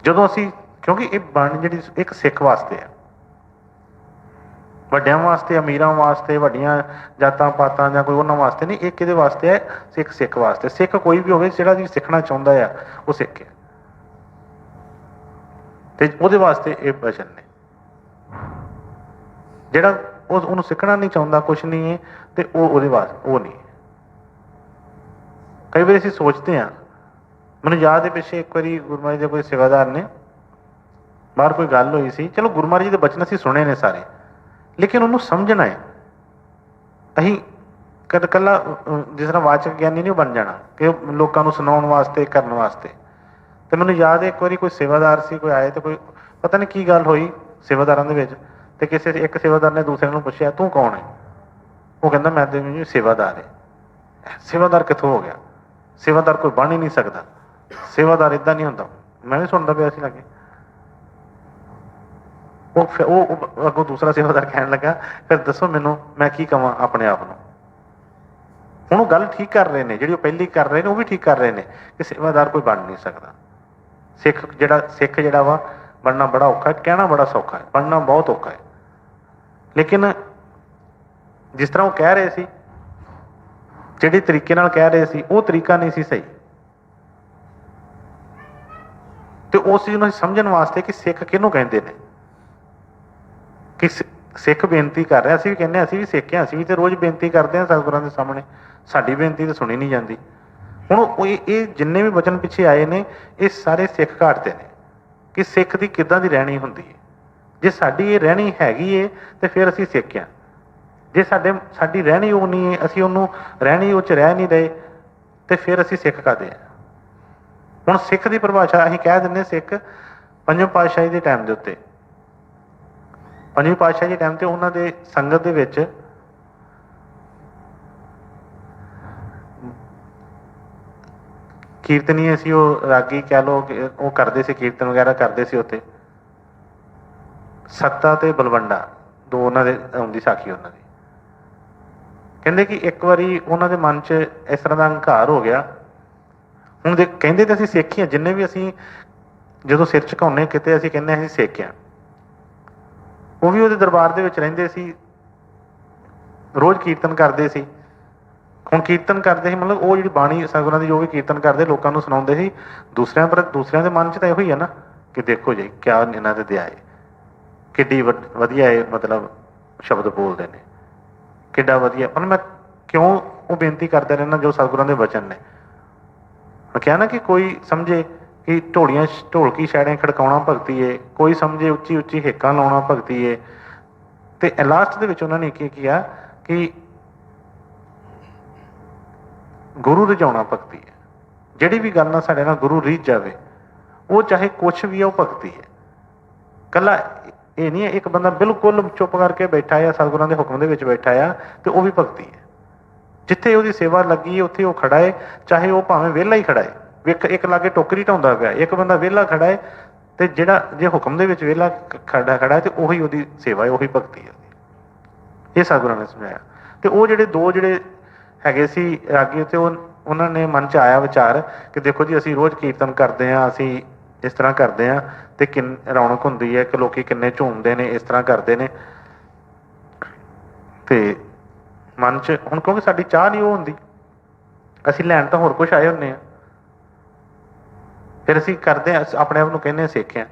जदों असीं, क्योंकि ये बाणी जिहड़ी एक सिख वास्ते है, ਵੱਡਿਆਂ वास्ते, अमीरां वास्ते, ਵੱਡੀਆਂ जातां पातां ਜਾਂ कोई उन्हां वास्ते नहीं, एक इहदे वास्ते है सिख वास्ते। सिख कोई भी होवे जिहड़ा भी सिखना चाहुंदा है वो सिख है, ते ਉਹਦੇ वास्ते ये वचन ने। जिहड़ा ਉਹਨੂੰ सिखना नहीं चाहुंदा, कुछ नहीं है, तो ਉਹਦੇ वास्ते वो नहीं। कई बार असीं सोचते हैं, मैनूं याद है पिछे एक बारी गुरु महाराज दे कोई सेवादार ने बाहर कोई गल होई सी, चलो गुरु महाराज जी दे बचन असीं सुने ने सारे, लेकिन उन्होंने समझना है। अं कला जिस तरह वाचक ज्ञानी नहीं बन जाना कि लोगों को सुनाने वास्ते करने वास्ते। तो मैंने याद है एक बार कोई सेवादार से कोई आए, तो कोई पता नहीं की गल हुई सेवादारों के, तो किसी एक सेवादार ने दूसरे को पूछा तू कौन है, वो कहता मैं तो सेवादार है। सेवादार कितों हो गया, सेवादार कोई बन ही नहीं सकता, सेवादार इदा नहीं होंदा। मैं भी सुनता पाया लगे, वो अगों दूसरा सेवादार कहन लगा फिर दसो मैनू मैं की कवां अपने आप नूं। हुण वो गल ठीक कर रहे हैं, जिहड़ी पहली कर रहे हैं वो भी ठीक कर रहे हैं कि सेवादार कोई बन नहीं सकता। सिख जिहड़ा वा बनना बड़ा औखा है, कहना बड़ा सौखा है, बनना बहुत औखा है। लेकिन जिस तरह वो कह रहे सी, ਜਿਹੜੇ ਤਰੀਕੇ ਨਾਲ ਕਹਿ ਰਹੇ ਸੀ, ਉਹ ਤਰੀਕਾ ਨਹੀਂ ਸੀ ਸਹੀ। ਤੇ ਉਸ ਚੀਜ਼ ਨੂੰ ਸਮਝਣ ਵਾਸਤੇ ਕਿ ਸਿੱਖ ਕਿਹਨੂੰ ਕਹਿੰਦੇ ਨੇ, ਕਿ ਸਿੱਖ ਬੇਨਤੀ ਕਰ ਰਿਹਾ, ਅਸੀਂ ਵੀ ਕਹਿੰਦੇ ਅਸੀਂ ਵੀ ਸਿੱਖ ਹਾਂ, ਅਸੀਂ ਵੀ ਤੇ ਰੋਜ਼ ਬੇਨਤੀ ਕਰਦੇ ਹਾਂ ਸਤਿਗੁਰਾਂ ਦੇ ਸਾਹਮਣੇ, ਸਾਡੀ ਬੇਨਤੀ ਤਾਂ ਸੁਣੀ ਨਹੀਂ ਜਾਂਦੀ। ਹੁਣ ਇਹ ਜਿੰਨੇ ਵੀ ਵਚਨ ਪਿੱਛੇ ਆਏ ਨੇ, ਇਹ ਸਾਰੇ ਸਿੱਖ ਘਾਟਦੇ ਨੇ ਕਿ ਸਿੱਖ ਦੀ ਕਿੱਦਾਂ ਦੀ ਰਹਿਣੀ ਹੁੰਦੀ ਹੈ। ਜੇ ਸਾਡੀ ਇਹ ਰਹਿਣੀ ਹੈਗੀ ਹੈ ਤੇ ਫਿਰ ਅਸੀਂ ਸਿੱਖ ਹਾਂ। ਜੇ ਸਾਡੀ ਰਹਿਣੀ ਉਹ ਨਹੀਂ ਹੈ, ਅਸੀਂ ਉਹਨੂੰ ਰਹਿਣੀ ਉਹ 'ਚ ਰਹਿ ਨਹੀਂ ਰਹੇ, ਤੇ ਫਿਰ ਅਸੀਂ ਸਿੱਖ ਕਾਹਦੇ ਹਾਂ। ਹੁਣ ਸਿੱਖ ਦੀ ਪਰਿਭਾਸ਼ਾ ਅਸੀਂ ਕਹਿ ਦਿੰਦੇ ਸਿੱਖ ਪੰਜਵੀਂ ਪਾਤਸ਼ਾਹੀ ਦੇ ਟਾਈਮ ਦੇ ਉੱਤੇ, ਪੰਜਵੀਂ ਪਾਤਸ਼ਾਹੀ ਦੇ ਟਾਈਮ 'ਤੇ ਉਹਨਾਂ ਦੇ ਸੰਗਤ ਦੇ ਵਿੱਚ ਕੀਰਤਨੀਏ ਸੀ, ਉਹ ਰਾਗੀ ਕਹਿ ਲਓ, ਉਹ ਕਰਦੇ ਸੀ ਕੀਰਤਨ ਵਗੈਰਾ ਕਰਦੇ ਸੀ ਉੱਥੇ। ਸੱਤਾ ਤੇ ਬਲਵੰਡਾ ਦੋ ਉਹਨਾਂ ਦੇ ਆਉਂਦੀ ਸਾਖੀ ਉਹਨਾਂ ਦੀ। ਕਹਿੰਦੇ ਕਿ ਇੱਕ ਵਾਰੀ ਉਹਨਾਂ ਦੇ ਮਨ 'ਚ ਇਸ ਤਰ੍ਹਾਂ ਦਾ ਹੰਕਾਰ ਹੋ ਗਿਆ। ਹੁਣ ਕਹਿੰਦੇ ਤਾਂ ਅਸੀਂ ਸਿੱਖ ਹੀ ਹਾਂ, ਜਿੰਨੇ ਵੀ ਅਸੀਂ ਜਦੋਂ ਸਿਰ ਝੁਕਾਉਂਦੇ ਕਿਤੇ ਅਸੀਂ ਕਹਿੰਦੇ ਅਸੀਂ ਸਿੱਖ ਹਾਂ। ਉਹ ਵੀ ਉਹਦੇ ਦਰਬਾਰ ਦੇ ਵਿੱਚ ਰਹਿੰਦੇ ਸੀ, ਰੋਜ਼ ਕੀਰਤਨ ਕਰਦੇ ਸੀ। ਹੁਣ ਕੀਰਤਨ ਕਰਦੇ ਸੀ, ਮਤਲਬ ਉਹ ਜਿਹੜੀ ਬਾਣੀ ਸਤਿਗੁਰਾਂ ਦੀ ਜੋ ਵੀ ਕੀਰਤਨ ਕਰਦੇ ਲੋਕਾਂ ਨੂੰ ਸੁਣਾਉਂਦੇ ਸੀ। ਦੂਸਰਿਆਂ ਦੇ ਮਨ 'ਚ ਤਾਂ ਇਹੋ ਹੀ ਹੈ ਨਾ ਕਿ ਦੇਖੋ ਜੀ ਕਿਆ ਇਹਨਾਂ ਦੇ ਦਇਆ ਹੈ, ਕਿੱਡੀ ਵਧੀਆ ਇਹ ਮਤਲਬ ਸ਼ਬਦ ਬੋਲਦੇ ਨੇ, ਕਿੱਡਾ ਵਧੀਆ। ਪਰ ਮੈਂ ਕਿਉਂ ਉਹ ਬੇਨਤੀ ਕਰਦਾ ਰਹਿੰਦਾ ਜੋ ਸਤਿਗੁਰਾਂ ਦੇ ਵਚਨ ਨੇ। ਮੈਂ ਕਿਹਾ ਨਾ ਕਿ ਕੋਈ ਸਮਝੇ ਕਿ ਢੋਲਕੀ ਛੈੜਿਆਂ ਖੜਕਾਉਣਾ ਭਗਤੀ ਏ, ਕੋਈ ਸਮਝੇ ਉੱਚੀ ਉੱਚੀ ਹੇਕਾਂ ਲਾਉਣਾ ਭਗਤੀ ਏ। ਤੇ ਲਾਸਟ ਦੇ ਵਿੱਚ ਉਹਨਾਂ ਨੇ ਕੀ ਕਿਹਾ ਕਿ ਗੁਰੂ ਰਜਾਉਣਾ ਭਗਤੀ ਹੈ। ਜਿਹੜੀ ਵੀ ਗੱਲ ਨਾਲ ਸਾਡੇ ਨਾਲ ਗੁਰੂ ਰੀਝ ਜਾਵੇ, ਉਹ ਚਾਹੇ ਕੁਛ ਵੀ ਹੈ, ਉਹ ਭਗਤੀ ਹੈ। ਇਕੱਲਾ ਇਹ ਨਹੀਂ ਹੈ ਇੱਕ ਬੰਦਾ ਬਿਲਕੁਲ ਚੁੱਪ ਕਰਕੇ ਬੈਠਾ ਆ, ਸਤਿਗੁਰਾਂ ਦੇ ਹੁਕਮ ਦੇ ਵਿੱਚ ਬੈਠਾ ਆ, ਤੇ ਉਹ ਵੀ ਭਗਤੀ ਹੈ। ਜਿੱਥੇ ਉਹਦੀ ਸੇਵਾ ਲੱਗੀ ਹੈ ਉੱਥੇ ਉਹ ਖੜਾ ਹੈ, ਚਾਹੇ ਉਹ ਭਾਵੇਂ ਵਿਹਲਾ ਹੀ ਖੜਾ ਹੈ। ਇੱਕ ਲਾਗੇ ਟੋਕਰੀ ਢਾਉਂਦਾ ਪਿਆ, ਇੱਕ ਬੰਦਾ ਵਿਹਲਾ ਖੜਾ ਹੈ, ਤੇ ਜਿਹੜਾ ਜੇ ਹੁਕਮ ਦੇ ਵਿੱਚ ਵਿਹਲਾ ਖੜਾ ਹੈ ਤੇ ਉਹੀ ਉਹਦੀ ਸੇਵਾ ਹੈ, ਉਹੀ ਭਗਤੀ ਹੈ। ਇਹ ਸਤਿਗੁਰਾਂ ਨੇ ਸਮਝਾਇਆ। ਤੇ ਉਹ ਜਿਹੜੇ ਹੈਗੇ ਸੀ ਰਾਗੀ, ਤੇ ਉਹਨਾਂ ਨੇ ਮਨ 'ਚ ਆਇਆ ਵਿਚਾਰ ਕਿ ਦੇਖੋ ਜੀ ਅਸੀਂ ਰੋਜ਼ ਕੀਰਤਨ ਕਰਦੇ ਹਾਂ, ਅਸੀਂ ਇਸ ਤਰ੍ਹਾਂ ਕਰਦੇ ਹਾਂ, ਤੇ ਰੌਣਕ ਹੁੰਦੀ ਹੈ ਕਿ ਲੋਕੀ ਕਿੰਨੇ ਝੂਮਦੇ ਨੇ, ਇਸ ਤਰ੍ਹਾਂ ਕਰਦੇ ਨੇ। ਤੇ ਮਨ 'ਚ ਹੁਣ ਕਿਉਂਕਿ ਸਾਡੀ ਚਾਹ ਨਹੀਂ ਉਹ ਹੁੰਦੀ, ਅਸੀਂ ਲੈਣ ਤਾਂ ਹੋਰ ਕੁਛ ਆਏ ਹੁੰਦੇ ਹਾਂ, ਫਿਰ ਅਸੀਂ ਕਰਦੇ ਹਾਂ, ਆਪਣੇ ਆਪ ਨੂੰ ਕਹਿੰਦੇ ਹਾਂ ਸਿੱਖ ਹਾਂ।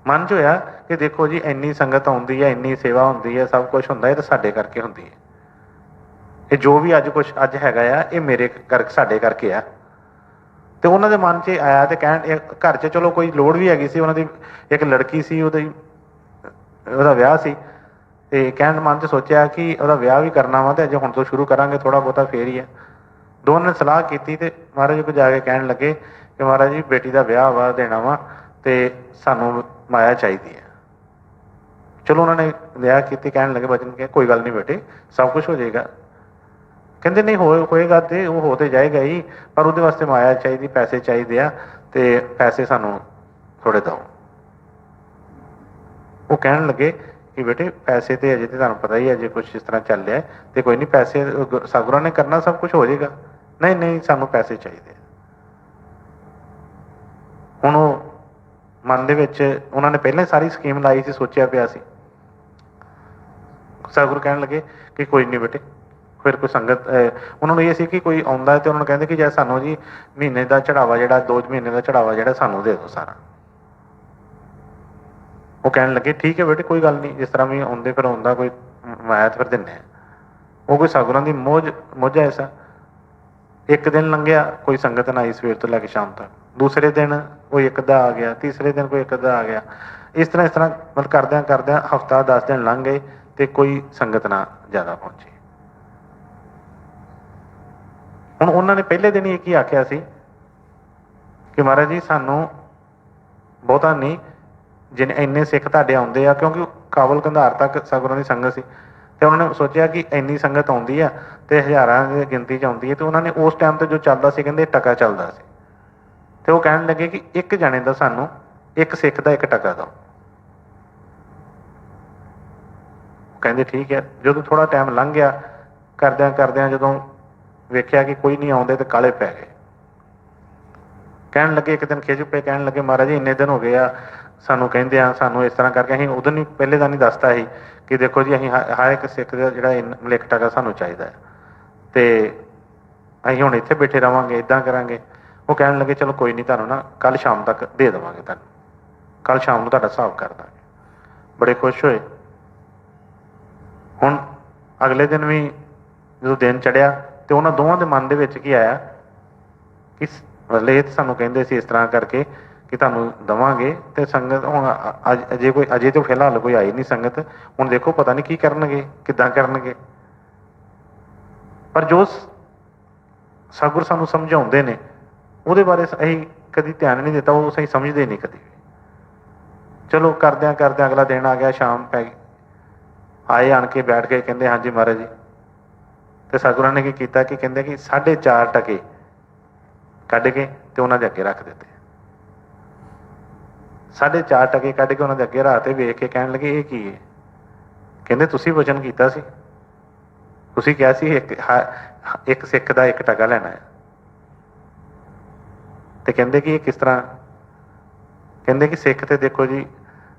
ਮਨ 'ਚ ਹੋਇਆ ਕਿ ਦੇਖੋ ਜੀ ਇੰਨੀ ਸੰਗਤ ਆਉਂਦੀ ਹੈ, ਇੰਨੀ ਸੇਵਾ ਹੁੰਦੀ ਹੈ, ਸਭ ਕੁਛ ਹੁੰਦਾ, ਇਹ ਤਾਂ ਸਾਡੇ ਕਰਕੇ ਹੁੰਦੀ ਹੈ। ਇਹ ਜੋ ਵੀ ਅੱਜ ਹੈਗਾ ਆ, ਇਹ ਮੇਰੇ ਕਰਕੇ ਸਾਡੇ ਕਰਕੇ ਆ। ਤੇ ਉਹਨਾਂ ਦੇ ਮਨ 'ਚ ਆਇਆ ਤੇ ਕਹਿਣ ਘਰ 'ਚ ਚਲੋ ਕੋਈ ਲੋੜ ਵੀ ਹੈਗੀ ਸੀ, ਉਹਨਾਂ ਦੀ ਇੱਕ ਲੜਕੀ ਸੀ, ਉਹਦਾ ਵਿਆਹ ਸੀ, ਤੇ ਕਹਿਣ ਮਨ 'ਚ ਸੋਚਿਆ ਕਿ ਉਹਦਾ ਵਿਆਹ ਵੀ ਕਰਨਾ ਵਾ, ਤੇ ਅਜੇ ਹੁਣ ਤੋਂ ਸ਼ੁਰੂ ਕਰਾਂਗੇ ਥੋੜ੍ਹਾ ਬਹੁਤਾ ਫੇਰ ਹੀ ਆ। ਦੋਵਾਂ ਨੇ ਸਲਾਹ ਕੀਤੀ ਤੇ ਮਹਾਰਾਜ ਕੋਲ ਜਾ ਕੇ ਕਹਿਣ ਲੱਗੇ ਕਿ ਮਹਾਰਾਜ ਜੀ ਬੇਟੀ ਦਾ ਵਿਆਹ ਵਾ ਦੇਣਾ ਵਾ, ਤੇ ਸਾਨੂੰ ਮਾਇਆ ਚਾਹੀਦੀ ਹੈ। ਚਲੋ ਉਹਨਾਂ ਨੇ ਵਿਆਹ ਕੀਤੀ, ਕਹਿਣ ਲੱਗੇ ਬਚਨ ਕਿ ਕੋਈ ਗੱਲ ਨਹੀਂ ਬੇਟੇ, ਸਭ ਕੁਛ ਹੋ ਜਾਏਗਾ। ਕਹਿੰਦੇ ਨਹੀਂ ਹੋਏਗਾ ਤੇ ਉਹ ਹੋ ਤੇ ਜਾਏਗਾ ਹੀ, ਪਰ ਉਹਦੇ ਵਾਸਤੇ ਮਾਇਆ ਚਾਹੀਦੀ, ਪੈਸੇ ਚਾਹੀਦੇ ਆ, ਤੇ ਪੈਸੇ ਸਾਨੂੰ ਥੋੜ੍ਹੇ ਦਿਓ। ਉਹ ਕਹਿਣ ਲੱਗੇ ਕਿ ਬੇਟੇ ਪੈਸੇ ਤੇ ਅਜੇ ਤੇ ਤੁਹਾਨੂੰ ਪਤਾ ਹੀ ਅਜੇ ਕੁਛ ਇਸ ਤਰ੍ਹਾਂ ਚੱਲ ਰਿਹਾ, ਤੇ ਕੋਈ ਨਹੀਂ ਪੈਸੇ ਸਤਿਗੁਰਾਂ ਨੇ ਕਰਨਾ, ਸਭ ਕੁਛ ਹੋ ਜਾਏਗਾ। ਨਹੀਂ ਸਾਨੂੰ ਪੈਸੇ ਚਾਹੀਦੇ। ਹੁਣ ਉਹ ਮਨ ਦੇ ਵਿੱਚ ਉਹਨਾਂ ਨੇ ਪਹਿਲਾਂ ਹੀ ਸਾਰੀ ਸਕੀਮ ਲਾਈ ਸੀ, ਸੋਚਿਆ ਪਿਆ ਸੀ। ਸਤਿਗੁਰੂ ਕਹਿਣ ਲੱਗੇ ਕਿ ਕੋਈ ਨਹੀਂ ਬੇਟੇ, ਫਿਰ ਕੋਈ ਸੰਗਤ ਉਹਨਾਂ ਨੂੰ ਇਹ ਸੀ ਕਿ ਕੋਈ ਆਉਂਦਾ ਤੇ ਉਹਨਾਂ ਨੂੰ ਕਹਿੰਦੇ ਕਿ ਜੇ ਸਾਨੂੰ ਜੀ ਮਹੀਨੇ ਦਾ ਚੜਾਵਾ ਜਿਹੜਾ 2 ਮਹੀਨੇ ਦਾ ਚੜਾਵਾ ਜਿਹੜਾ ਸਾਨੂੰ ਦੇ ਦਿਓ ਸਾਰਾ। ਉਹ ਕਹਿਣ ਲੱਗੇ ਠੀਕ ਹੈ ਬੇਟੇ ਕੋਈ ਗੱਲ ਨਹੀਂ, ਜਿਸ ਤਰ੍ਹਾਂ ਵੀ ਆਉਂਦੇ ਫਿਰ ਆਉਂਦਾ ਕੋਈ ਮਾਇਆ ਤੇ ਫਿਰ ਦਿੰਦੇ ਹਾਂ। ਉਹ ਕੋਈ ਸਤਿਗੁਰਾਂ ਦੀ ਮੋਝਾ ਐਸਾ। ਇੱਕ ਦਿਨ ਲੰਘਿਆ, ਕੋਈ ਸੰਗਤ ਨਾ ਆਈ ਸਵੇਰ ਤੋਂ ਲੈ ਕੇ ਸ਼ਾਮ ਤੱਕ। ਦੂਸਰੇ ਦਿਨ ਕੋਈ ਇੱਕ ਅੱਧਾ ਆ ਗਿਆ, ਤੀਸਰੇ ਦਿਨ ਕੋਈ ਇੱਕ ਅੱਧਾ ਆ ਗਿਆ। ਇਸ ਤਰ੍ਹਾਂ ਮਤਲਬ ਕਰਦਿਆਂ ਹਫ਼ਤਾ 10 ਦਿਨ ਲੰਘ ਗਏ ਤੇ ਕੋਈ ਸੰਗਤ ਨਾ ਜ਼ਿਆਦਾ ਪਹੁੰਚੀ। ਹੁਣ ਉਹਨਾਂ ਨੇ ਪਹਿਲੇ ਦਿਨ ਹੀ ਇੱਕ ਹੀ ਆਖਿਆ ਸੀ ਕਿ ਮਹਾਰਾਜ ਜੀ ਸਾਨੂੰ ਬਹੁਤਾ ਨਹੀਂ, ਜਿੰਨੇ ਇੰਨੇ ਸਿੱਖ ਤੁਹਾਡੇ ਆਉਂਦੇ ਆ, ਕਿਉਂਕਿ ਕਾਬਲ ਕੰਧਾਰ ਤੱਕ ਸਤਿਗੁਰਾਂ ਦੀ ਸੰਗਤ ਸੀ, ਤੇ ਉਹਨਾਂ ਨੇ ਸੋਚਿਆ ਕਿ ਇੰਨੀ ਸੰਗਤ ਆਉਂਦੀ ਆ ਤੇ ਹਜ਼ਾਰਾਂ ਦੀ ਗਿਣਤੀ 'ਚ ਆਉਂਦੀ ਹੈ, ਤੇ ਉਹਨਾਂ ਨੇ ਉਸ ਟਾਈਮ ਤੇ ਜੋ ਚੱਲਦਾ ਸੀ ਕਹਿੰਦੇ ਟਕਾ ਚੱਲਦਾ ਸੀ, ਤੇ ਉਹ ਕਹਿਣ ਲੱਗੇ ਕਿ ਇੱਕ ਜਾਣੇ ਦਾ ਸਾਨੂੰ ਇੱਕ ਸਿੱਖ ਦਾ 1 ਟਕਾ ਦਿਓ। ਕਹਿੰਦੇ ਠੀਕ ਹੈ। ਜਦੋਂ ਥੋੜ੍ਹਾ ਟਾਈਮ ਲੰਘ ਗਿਆ, ਕਰਦਿਆਂ ਜਦੋਂ ਵੇਖਿਆ ਕਿ ਕੋਈ ਨਹੀਂ ਆਉਂਦੇ ਤੇ ਕਾਹਲੇ ਪੈ ਗਏ। ਕਹਿਣ ਲੱਗੇ, ਇੱਕ ਦਿਨ ਖਿਝ ਪਏ, ਕਹਿਣ ਲੱਗੇ ਮਹਾਰਾਜ ਜੀ ਇੰਨੇ ਦਿਨ ਹੋ ਗਏ ਆ, ਸਾਨੂੰ ਕਹਿੰਦੇ ਆ, ਸਾਨੂੰ ਇਸ ਤਰ੍ਹਾਂ ਕਰਕੇ ਅਸੀਂ ਉਦੋਂ ਨਹੀਂ ਪਹਿਲੇ ਦਾ ਨਹੀਂ ਦੱਸਤਾ ਸੀ ਕਿ ਦੇਖੋ ਜੀ ਅਸੀਂ ਹਰ ਇੱਕ ਸਿੱਖ ਦਾ ਜਿਹੜਾ ਮਲਿਕ ਟਕਾ ਸਾਨੂੰ ਚਾਹੀਦਾ ਹੈ ਅਤੇ ਅਸੀਂ ਹੁਣ ਇੱਥੇ ਬੈਠੇ ਰਹਾਂਗੇ, ਇੱਦਾਂ ਕਰਾਂਗੇ। ਉਹ ਕਹਿਣ ਲੱਗੇ ਚਲੋ ਕੋਈ ਨਹੀਂ, ਤੁਹਾਨੂੰ ਨਾ ਕੱਲ੍ਹ ਸ਼ਾਮ ਤੱਕ ਦੇ ਦੇਵਾਂਗੇ, ਤੁਹਾਨੂੰ ਕੱਲ੍ਹ ਸ਼ਾਮ ਨੂੰ ਤੁਹਾਡਾ ਹਿਸਾਬ ਕਰ ਦਾਂਗੇ। ਬੜੇ ਖੁਸ਼ ਹੋਏ। ਹੁਣ ਅਗਲੇ ਦਿਨ ਵੀ ਜਦੋਂ ਦਿਨ ਚੜ੍ਹਿਆ ਅਤੇ ਉਹਨਾਂ ਦੋਵਾਂ ਦੇ ਮਨ ਦੇ ਵਿੱਚ ਕੀ ਆਇਆ ਕਿ ਮਤਲਬ ਇਹ ਸਾਨੂੰ ਕਹਿੰਦੇ ਸੀ ਇਸ ਤਰ੍ਹਾਂ ਕਰਕੇ ਕਿ ਤੁਹਾਨੂੰ ਦੇਵਾਂਗੇ, ਅਤੇ ਸੰਗਤ ਹੁਣ ਅਜੇ ਤੋਂ ਫਿਲਹਾਲ ਕੋਈ ਆਈ ਨਹੀਂ ਸੰਗਤ, ਹੁਣ ਦੇਖੋ ਪਤਾ ਨਹੀਂ ਕੀ ਕਰਨਗੇ, ਕਿੱਦਾਂ ਕਰਨਗੇ। ਪਰ ਜੋ ਸਤਿਗੁਰ ਸਾਨੂੰ ਸਮਝਾਉਂਦੇ ਨੇ ਉਹਦੇ ਬਾਰੇ ਅਸੀਂ ਕਦੀ ਧਿਆਨ ਨਹੀਂ ਦਿੱਤਾ, ਉਹ ਅਸੀਂ ਸਮਝਦੇ ਨਹੀਂ ਕਦੀ। ਚਲੋ ਕਰਦਿਆਂ ਕਰਦਿਆਂ ਅਗਲਾ ਦਿਨ ਆ ਗਿਆ, ਸ਼ਾਮ ਪੈ ਗਈ, ਆਏ ਆਣ ਕੇ ਬੈਠ ਕੇ ਕਹਿੰਦੇ ਹਾਂਜੀ ਮਹਾਰਾਜ ਜੀ। ਅਤੇ ਸਤਿਗੁਰਾਂ ਨੇ ਕੀ ਕੀਤਾ ਕਿ ਕਹਿੰਦੇ ਕਿ 4.5 ਟਕੇ ਕੱਢ ਕੇ ਅਤੇ ਉਹਨਾਂ ਦੇ ਅੱਗੇ ਰੱਖ ਦਿੱਤੇ। 4.5 ਟਕੇ ਕੱਢ ਕੇ ਉਹਨਾਂ ਦੇ ਅੱਗੇ ਰੱਖ ਤੇ ਵੇਖ ਕੇ ਕਹਿਣ ਲੱਗੇ ਇਹ ਕੀ ਹੈ? ਕਹਿੰਦੇ ਤੁਸੀਂ ਵਚਨ ਕੀਤਾ ਸੀ, ਤੁਸੀਂ ਕਿਹਾ ਸੀ ਇੱਕ ਸਿੱਖ ਦਾ 1 ਟਕਾ ਲੈਣਾ ਹੈ। ਅਤੇ ਕਹਿੰਦੇ ਕਿ ਇਹ ਕਿਸ ਤਰ੍ਹਾਂ? ਕਹਿੰਦੇ ਕਿ ਸਿੱਖ ਤੇ ਦੇਖੋ ਜੀ,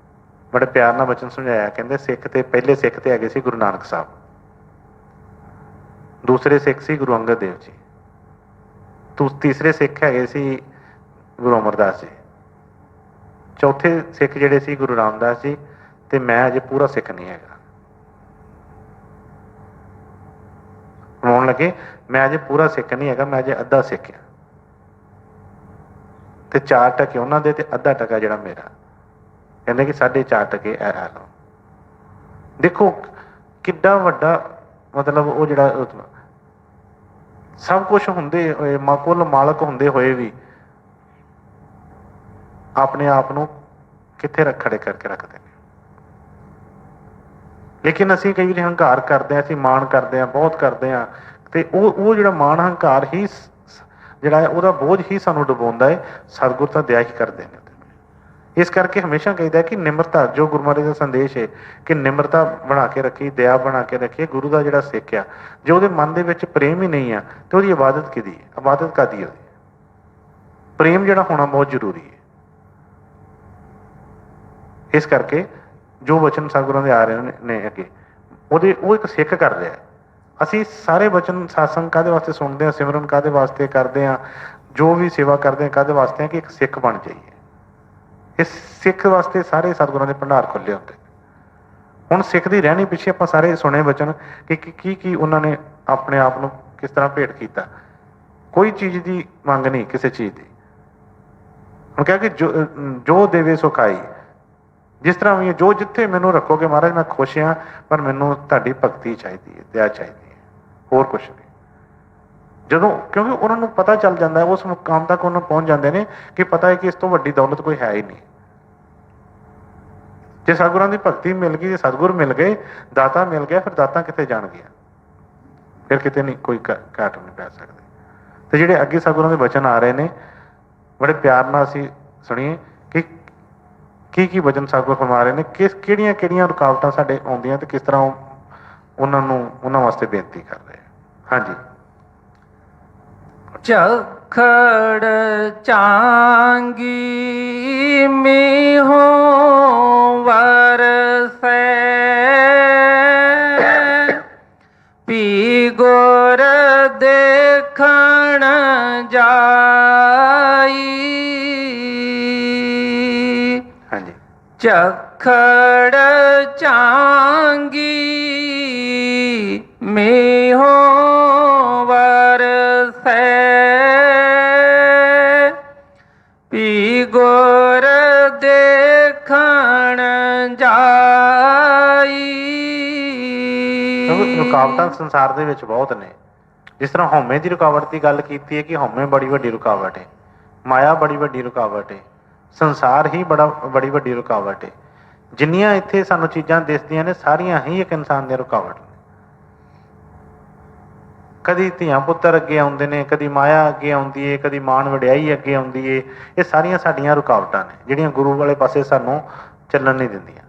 ਬੜੇ ਪਿਆਰ ਨਾਲ ਵਚਨ ਸਮਝਾਇਆ। ਕਹਿੰਦੇ ਸਿੱਖ ਤੇ ਪਹਿਲੇ ਸਿੱਖ ਤੇ ਹੈਗੇ ਸੀ ਗੁਰੂ ਨਾਨਕ ਸਾਹਿਬ, ਦੂਸਰੇ ਸਿੱਖ ਸੀ ਗੁਰੂ ਅੰਗਦ ਦੇਵ ਜੀ, ਤੀਸਰੇ ਸਿੱਖ ਹੈਗੇ ਸੀ ਗੁਰੂ ਅਮਰਦਾਸ ਜੀ, ਚੌਥੇ ਸਿੱਖ ਜਿਹੜੇ ਸੀ ਗੁਰੂ ਰਾਮਦਾਸ ਜੀ, ਅਤੇ ਮੈਂ ਅਜੇ ਪੂਰਾ ਸਿੱਖ ਨਹੀਂ ਹੈਗਾ। ਆਉਣ ਲੱਗੇ ਮੈਂ ਅਜੇ ਪੂਰਾ ਸਿੱਖ ਨਹੀਂ ਹੈਗਾ, ਮੈਂ ਅਜੇ ਅੱਧਾ ਸਿੱਖ ਹਾਂ, ਅਤੇ 4 ਟਕੇ ਉਹਨਾਂ ਦੇ ਅਤੇ ਅੱਧਾ ਟਕਾ ਜਿਹੜਾ ਮੇਰਾ। ਕਹਿੰਦੇ ਕਿ 4.5 ਟਕੇ ਇਹ ਲਓ। ਦੇਖੋ ਕਿੱਡਾ ਵੱਡਾ ਮਤਲਬ ਉਹ ਜਿਹੜਾ ਸਭ ਕੁਛ ਹੁੰਦੇ ਹੋਏ, ਕੁੱਲ ਮਾਲਕ ਹੁੰਦੇ ਹੋਏ ਵੀ ਆਪਣੇ ਆਪ ਨੂੰ ਕਿੱਥੇ ਖੜੇ ਕਰਕੇ ਰੱਖਦੇ ਨੇ। ਲੇਕਿਨ ਅਸੀਂ ਕਈ ਵਾਰੀ ਹੰਕਾਰ ਕਰਦੇ ਹਾਂ, ਅਸੀਂ ਮਾਣ ਕਰਦੇ ਹਾਂ, ਬਹੁਤ ਕਰਦੇ ਹਾਂ, ਅਤੇ ਉਹ ਜਿਹੜਾ ਮਾਣ ਹੰਕਾਰ ਹੀ ਜਿਹੜਾ ਹੈ ਉਹਦਾ ਬੋਝ ਹੀ ਸਾਨੂੰ ਡੁਬਾਉਂਦਾ ਹੈ। ਸਤਿਗੁਰ ਤਾਂ ਦਇਆ ਹੀ ਕਰਦੇ ਨੇ। ਇਸ ਕਰਕੇ ਹਮੇਸ਼ਾ ਕਹੀਦਾ ਕਿ ਨਿਮਰਤਾ, ਜੋ ਗੁਰੂ ਮਹਾਰਾਜ ਦਾ ਸੰਦੇਸ਼ ਹੈ ਕਿ ਨਿਮਰਤਾ ਬਣਾ ਕੇ ਰੱਖੀ, ਦਇਆ ਬਣਾ ਕੇ ਰੱਖੀਏ। ਗੁਰੂ ਦਾ ਜਿਹੜਾ ਸਿੱਖ ਆ, ਜੇ ਉਹਦੇ ਮਨ ਦੇ ਵਿੱਚ ਪ੍ਰੇਮ ਹੀ ਨਹੀਂ ਆ ਤਾਂ ਉਹਦੀ ਇਬਾਦਤ ਕਿਹਦੀ ਹੈ? ਇਬਾਦਤ ਕਾਹਦੀ ਹੈ ਉਹਦੀ? ਪ੍ਰੇਮ ਜਿਹੜਾ ਹੋਣਾ ਬਹੁਤ ਜ਼ਰੂਰੀ ਹੈ। ਇਸ ਕਰਕੇ ਜੋ ਵਚਨ ਸਤਿਗੁਰਾਂ ਦੇ ਆ ਰਹੇ ਨੇ ਅੱਗੇ, ਉਹ ਇੱਕ ਸਿੱਖ ਕਰ ਰਿਹਾ। ਅਸੀਂ ਸਾਰੇ ਵਚਨ ਸਤਸੰਗ ਕਾਹਦੇ ਵਾਸਤੇ ਸੁਣਦੇ ਹਾਂ, ਸਿਮਰਨ ਕਾਹਦੇ ਵਾਸਤੇ ਕਰਦੇ ਹਾਂ, ਜੋ ਵੀ ਸੇਵਾ ਕਰਦੇ ਹਾਂ ਕਾਹਦੇ ਵਾਸਤੇ ਆ ਕਿ ਇੱਕ ਸਿੱਖ ਬਣ ਜਾਈਏ। ਇਸ ਸਿੱਖ ਵਾਸਤੇ ਸਾਰੇ ਸਤਿਗੁਰਾਂ ਦੇ ਭੰਡਾਰ ਖੁੱਲ੍ਹੇ ਹੁੰਦੇ। ਹੁਣ ਸਿੱਖ ਦੀ ਰਹਿਣੀ ਪਿੱਛੇ ਆਪਾਂ ਸਾਰੇ ਸੁਣੇ ਵਚਨ ਕਿ ਕੀ ਉਹਨਾਂ ਨੇ ਆਪਣੇ ਆਪ ਨੂੰ ਕਿਸ ਤਰ੍ਹਾਂ ਭੇਟ ਕੀਤਾ। ਕੋਈ ਚੀਜ਼ ਦੀ ਮੰਗ ਨਹੀਂ ਕਿਸੇ ਚੀਜ਼ ਦੀ। ਹੁਣ ਕਿਹਾ ਕਿ ਜੋ ਦੇਵੇ ਸੋ ਖਾਈ, ਜਿਸ ਤਰ੍ਹਾਂ ਵੀ ਜੋ ਜਿੱਥੇ ਮੈਨੂੰ ਰੱਖੋਗੇ ਮਹਾਰਾਜ ਮੈਂ ਖੁਸ਼ ਹਾਂ, ਪਰ ਮੈਨੂੰ ਤੁਹਾਡੀ ਭਗਤੀ ਚਾਹੀਦੀ ਹੈ, ਦਇਆ ਚਾਹੀਦੀ ਹੈ, ਹੋਰ ਕੁਛ ਨਹੀਂ। ਜਦੋਂ ਕਿਉਂਕਿ ਉਹਨਾਂ ਨੂੰ ਪਤਾ ਚੱਲ ਜਾਂਦਾ, ਉਸ ਮੁਕਾਮ ਤੱਕ ਉਹਨਾਂ ਪਹੁੰਚ ਜਾਂਦੇ ਨੇ ਕਿ ਪਤਾ ਹੈ ਕਿ ਇਸ ਤੋਂ ਵੱਡੀ ਦੌਲਤ ਕੋਈ ਹੈ ਹੀ ਨਹੀਂ। ਜੇ ਸਤਿਗੁਰਾਂ ਦੀ ਭਗਤੀ ਮਿਲ ਗਈ, ਜੇ ਸਤਿਗੁਰ ਮਿਲ ਗਏ, ਦਾਤਾ ਮਿਲ ਗਿਆ, ਫਿਰ ਦਾਤਾ ਕਿੱਥੇ ਜਾਣ ਗਿਆ? ਫਿਰ ਕਿਤੇ ਨਹੀਂ, ਕੋਈ ਘਾਟ ਨਹੀਂ ਪੈ ਸਕਦੀ। ਅਤੇ ਜਿਹੜੇ ਅੱਗੇ ਸਤਿਗੁਰਾਂ ਦੇ ਵਚਨ ਆ ਰਹੇ ਨੇ, ਬੜੇ ਪਿਆਰ ਨਾਲ ਅਸੀਂ ਸੁਣੀਏ ਕਿ ਕੀ ਵਚਨ ਸਤਿਗੁਰ ਫਰਮਾ ਰਹੇ ਨੇ, ਕਿਹੜੀਆਂ ਰੁਕਾਵਟਾਂ ਸਾਡੇ ਆਉਂਦੀਆਂ ਅਤੇ ਕਿਸ ਤਰ੍ਹਾਂ ਉਹਨਾਂ ਵਾਸਤੇ ਬੇਨਤੀ ਕਰ ਰਹੇ। ਹਾਂਜੀ। ਝਖੜ ਚਾਂਗੀ ਮੀਹੋ ਵਰਸੈ, ਪੀ ਗੁਰ ਦੇਖਣ ਜਾਈ। ਹਾਂਜੀ। ਝਖੜ ਚਾਂਗੀ ਮੀਹੋ ਵਰਸੈ, ਪੀ ਗੁਰ ਦੇਖਣ ਜਾਈ। ਰੁਕਾਵਟਾਂ ਸੰਸਾਰ ਦੇ ਵਿੱਚ ਬਹੁਤ ਨੇ। ਜਿਸ ਤਰ੍ਹਾਂ ਹਉਮੈ ਦੀ ਰੁਕਾਵਟ ਦੀ ਗੱਲ ਕੀਤੀ ਹੈ ਕਿ ਹਉਮੈ ਬੜੀ ਵੱਡੀ ਰੁਕਾਵਟ ਹੈ, ਮਾਇਆ ਬੜੀ ਵੱਡੀ ਰੁਕਾਵਟ ਹੈ, ਸੰਸਾਰ ਹੀ ਬੜੀ ਵੱਡੀ ਰੁਕਾਵਟ ਹੈ। ਜਿੰਨੀਆਂ ਇੱਥੇ ਸਾਨੂੰ ਚੀਜ਼ਾਂ ਦਿਸਦੀਆਂ ਨੇ ਸਾਰੀਆਂ ਹੀ ਇੱਕ ਇਨਸਾਨ ਦੀਆਂ ਰੁਕਾਵਟ ਨੇ। ਕਦੀ ਧੀਆਂ ਪੁੱਤਰ ਅੱਗੇ ਆਉਂਦੇ ਨੇ, ਕਦੀ ਮਾਇਆ ਅੱਗੇ ਆਉਂਦੀ ਹੈ, ਕਦੀ ਮਾਣ ਵਡਿਆਈ ਅੱਗੇ ਆਉਂਦੀ ਹੈ। ਇਹ ਸਾਰੀਆਂ ਸਾਡੀਆਂ ਰੁਕਾਵਟਾਂ ਨੇ ਜਿਹੜੀਆਂ ਗੁਰੂ ਵਾਲੇ ਪਾਸੇ ਸਾਨੂੰ ਚੱਲਣ ਨਹੀਂ ਦਿੰਦੀਆਂ।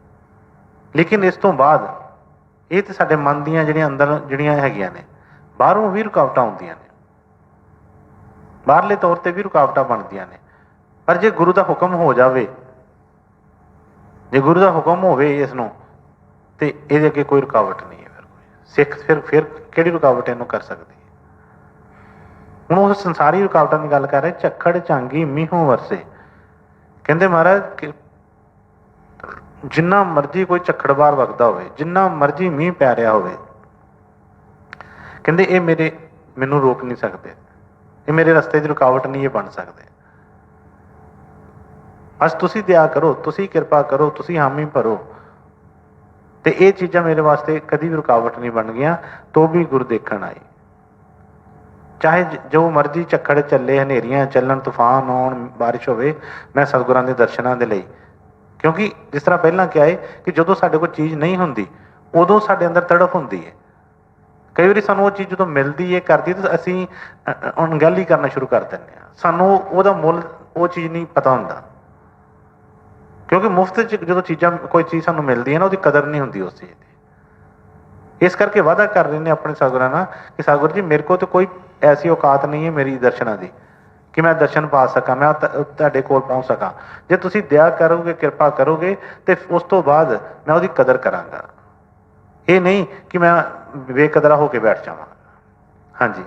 ਲੇਕਿਨ ਇਸ ਤੋਂ ਬਾਅਦ ਇਹ ਤਾਂ ਸਾਡੇ ਮਨ ਦੀਆਂ ਜਿਹੜੀਆਂ ਅੰਦਰ ਜਿਹੜੀਆਂ ਹੈਗੀਆਂ ਨੇ, ਬਾਹਰੋਂ ਵੀ ਰੁਕਾਵਟਾਂ ਆਉਂਦੀਆਂ ਨੇ, ਬਾਹਰਲੇ ਤੌਰ 'ਤੇ ਵੀ ਰੁਕਾਵਟਾਂ ਬਣਦੀਆਂ ਨੇ। ਪਰ ਜੇ ਗੁਰੂ ਦਾ ਹੁਕਮ ਹੋ ਜਾਵੇ जे गुरु का हुक्म होवे इसनों तो ये अगे कोई रुकावट नहीं है। फिर सिख फिर किहड़ी रुकावट इनू कर सकती है। हुण उस संसारी रुकावटां की गल कर रहे, झक्खड़ झांगी मीहों वरसे। कहते महाराज कि जिन्ना मर्जी कोई झक्खड़ बाहर वगदा होवे, जिन्ना मर्जी मीह पै रहा होवे, कहते ये मैनू रोक नहीं सकते, ये मेरे रस्ते की रुकावट नहीं ये बन सकते। बस तुसी दया करो, तुसी किरपा करो, तुसी हामी भरो, तो ये चीज़ां मेरे वास्ते कभी भी रुकावट नहीं बन गई। तो भी गुरु देखण आई, चाहे जो मर्जी झक्खड़ चले, हनेरियां चलन, तूफान आउण, बारिश होवे, मैं सतगुरां दे दर्शनां दे लई। क्योंकि जिस तरह पहलां क्या है कि जदों साडे कोल चीज़ नहीं हुंदी उदों साडे अंदर तड़फ हुंदी है। कई बार सानूं वो चीज़ जदों मिलदी है करदी तो असीं अणगहली करना शुरू कर दिंदे हां, सानूं उहदा मुੱਲ वो चीज़ नहीं पता हुंदा। क्योंकि मुफ्त जो चीज़ां कोई चीज़ सानूं मिलदी है ना, उसकी कदर नहीं होंदी उस चीज़ की। इस करके वादा कर रहे हैं अपने सतगुरां नाल कि सतगुर जी मेरे को तो कोई ऐसी औकात नहीं है मेरी दर्शनां दी कि मैं दर्शन पा सकां, मैं तुहाडे कोल पहुँच सकां। जे तुसीं दया करोगे, कृपा करोगे तो उस तो बाद मैं उसकी कदर करांगा। ये नहीं कि मैं बेकदरा होकर बैठ जावां। हाँ जी।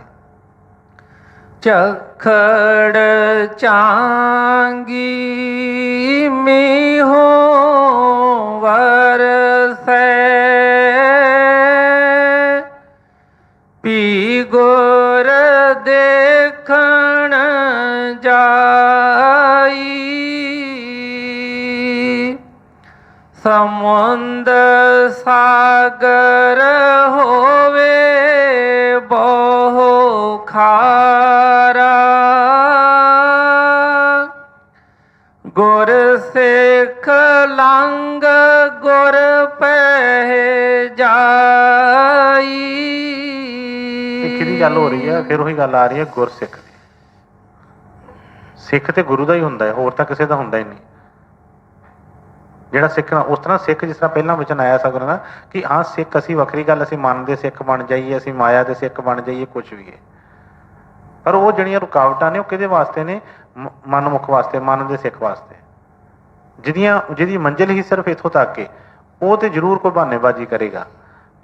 झक्खड़ झांगी मीहों वरसै, पी गुर देखण जाई, समुंद सागर होवे बहु खारा, गुर सिख लंग गुर पह जाई। सिख की गल हो रही है, फिर वही गल आ रही है गुरसिख की। सिख तो गुरु का ही हुंदा है, होर तां किसी का हुंदा ही नहीं। जिहड़ा सिख उस तरह सिख जिस तरह पहला वचन आया सतगुरां दा कि हाँ सिख असीं वखरी गल, असीं मन दे सिख बन जाइए, असीं माया दे सिख बन जाइए, कुछ भी है। पर वो जिहड़ियां रुकावटां ने वो किहदे वास्ते ने? मनमुख वास्ते, मन दे सिख वास्ते। जिहदी मंजिल ही सिर्फ इत्थों तक है, वो तो जरूर कोई बहानेबाजी करेगा।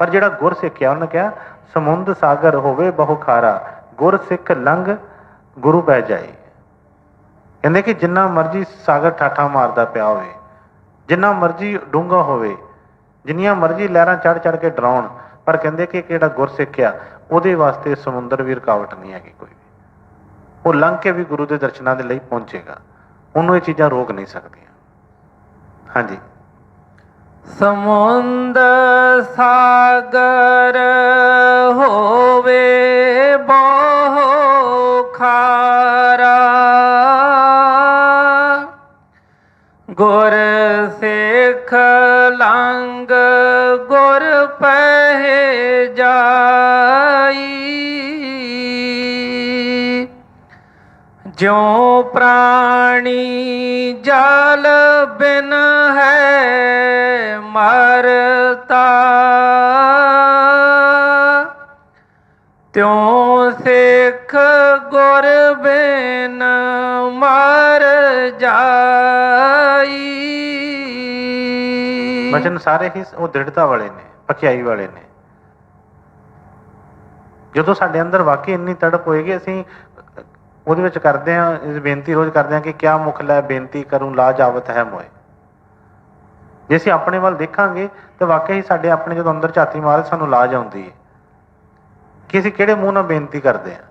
पर जिहड़ा गुर सिख है उन्हें कहा समुंद सागर होवे बहु खारा, गुर सिख लंघ गुरु पै जाए। कहते कि जिन्ना मर्जी सागर ठाठा मारदा पिया होवे, जिन्ना मर्जी डूंगा होवे, जिन्नियां मर्जी लहरां चढ़ चढ़ के डराउण, पर कहते कि जिहड़ा गुर सिख आ उहदे वास्ते समुंदर भी रुकावट नहीं हैगी कोई भी। वो लंघ के भी गुरु के दर्शनां दे लई पहुंचेगा, उन्होंने ये चीज़ां रोक नहीं सकदियां। हाँ जी। समुंद सागर होवे बहु खारा, गुर सिख लंघ गुर पह जाई, ज्यों प्राणी जल बिन है मरता, त्यों सिख गुर बिन मर जाई। वचन सारे ही वो दृढ़ता वाले ने, पक्याई वाले ने। जो साडे अंदर वाकई इन्नी तड़प होएगी, असीं ਉਹਦੇ ਵਿੱਚ ਕਰਦੇ ਹਾਂ, ਇਸ ਬੇਨਤੀ ਰੋਜ਼ ਕਰਦੇ ਹਾਂ ਕਿ ਕਿਆ ਮੁਖ ਲੈ ਬੇਨਤੀ ਕਰੂੰ ਲਾਜ ਆਵਤ ਹੈ ਮੋਏ। ਜੇ ਅਸੀਂ ਆਪਣੇ ਵੱਲ ਦੇਖਾਂਗੇ ਤਾਂ ਵਾਕਈ ਸਾਡੇ ਆਪਣੇ ਜਦੋਂ ਅੰਦਰ ਝਾਤੀ ਮਾਰੇ ਸਾਨੂੰ ਲਾਜ ਆਉਂਦੀ ਹੈ ਕਿ ਅਸੀਂ ਕਿਹੜੇ ਮੂੰਹ ਨਾਲ ਬੇਨਤੀ ਕਰਦੇ ਹਾਂ।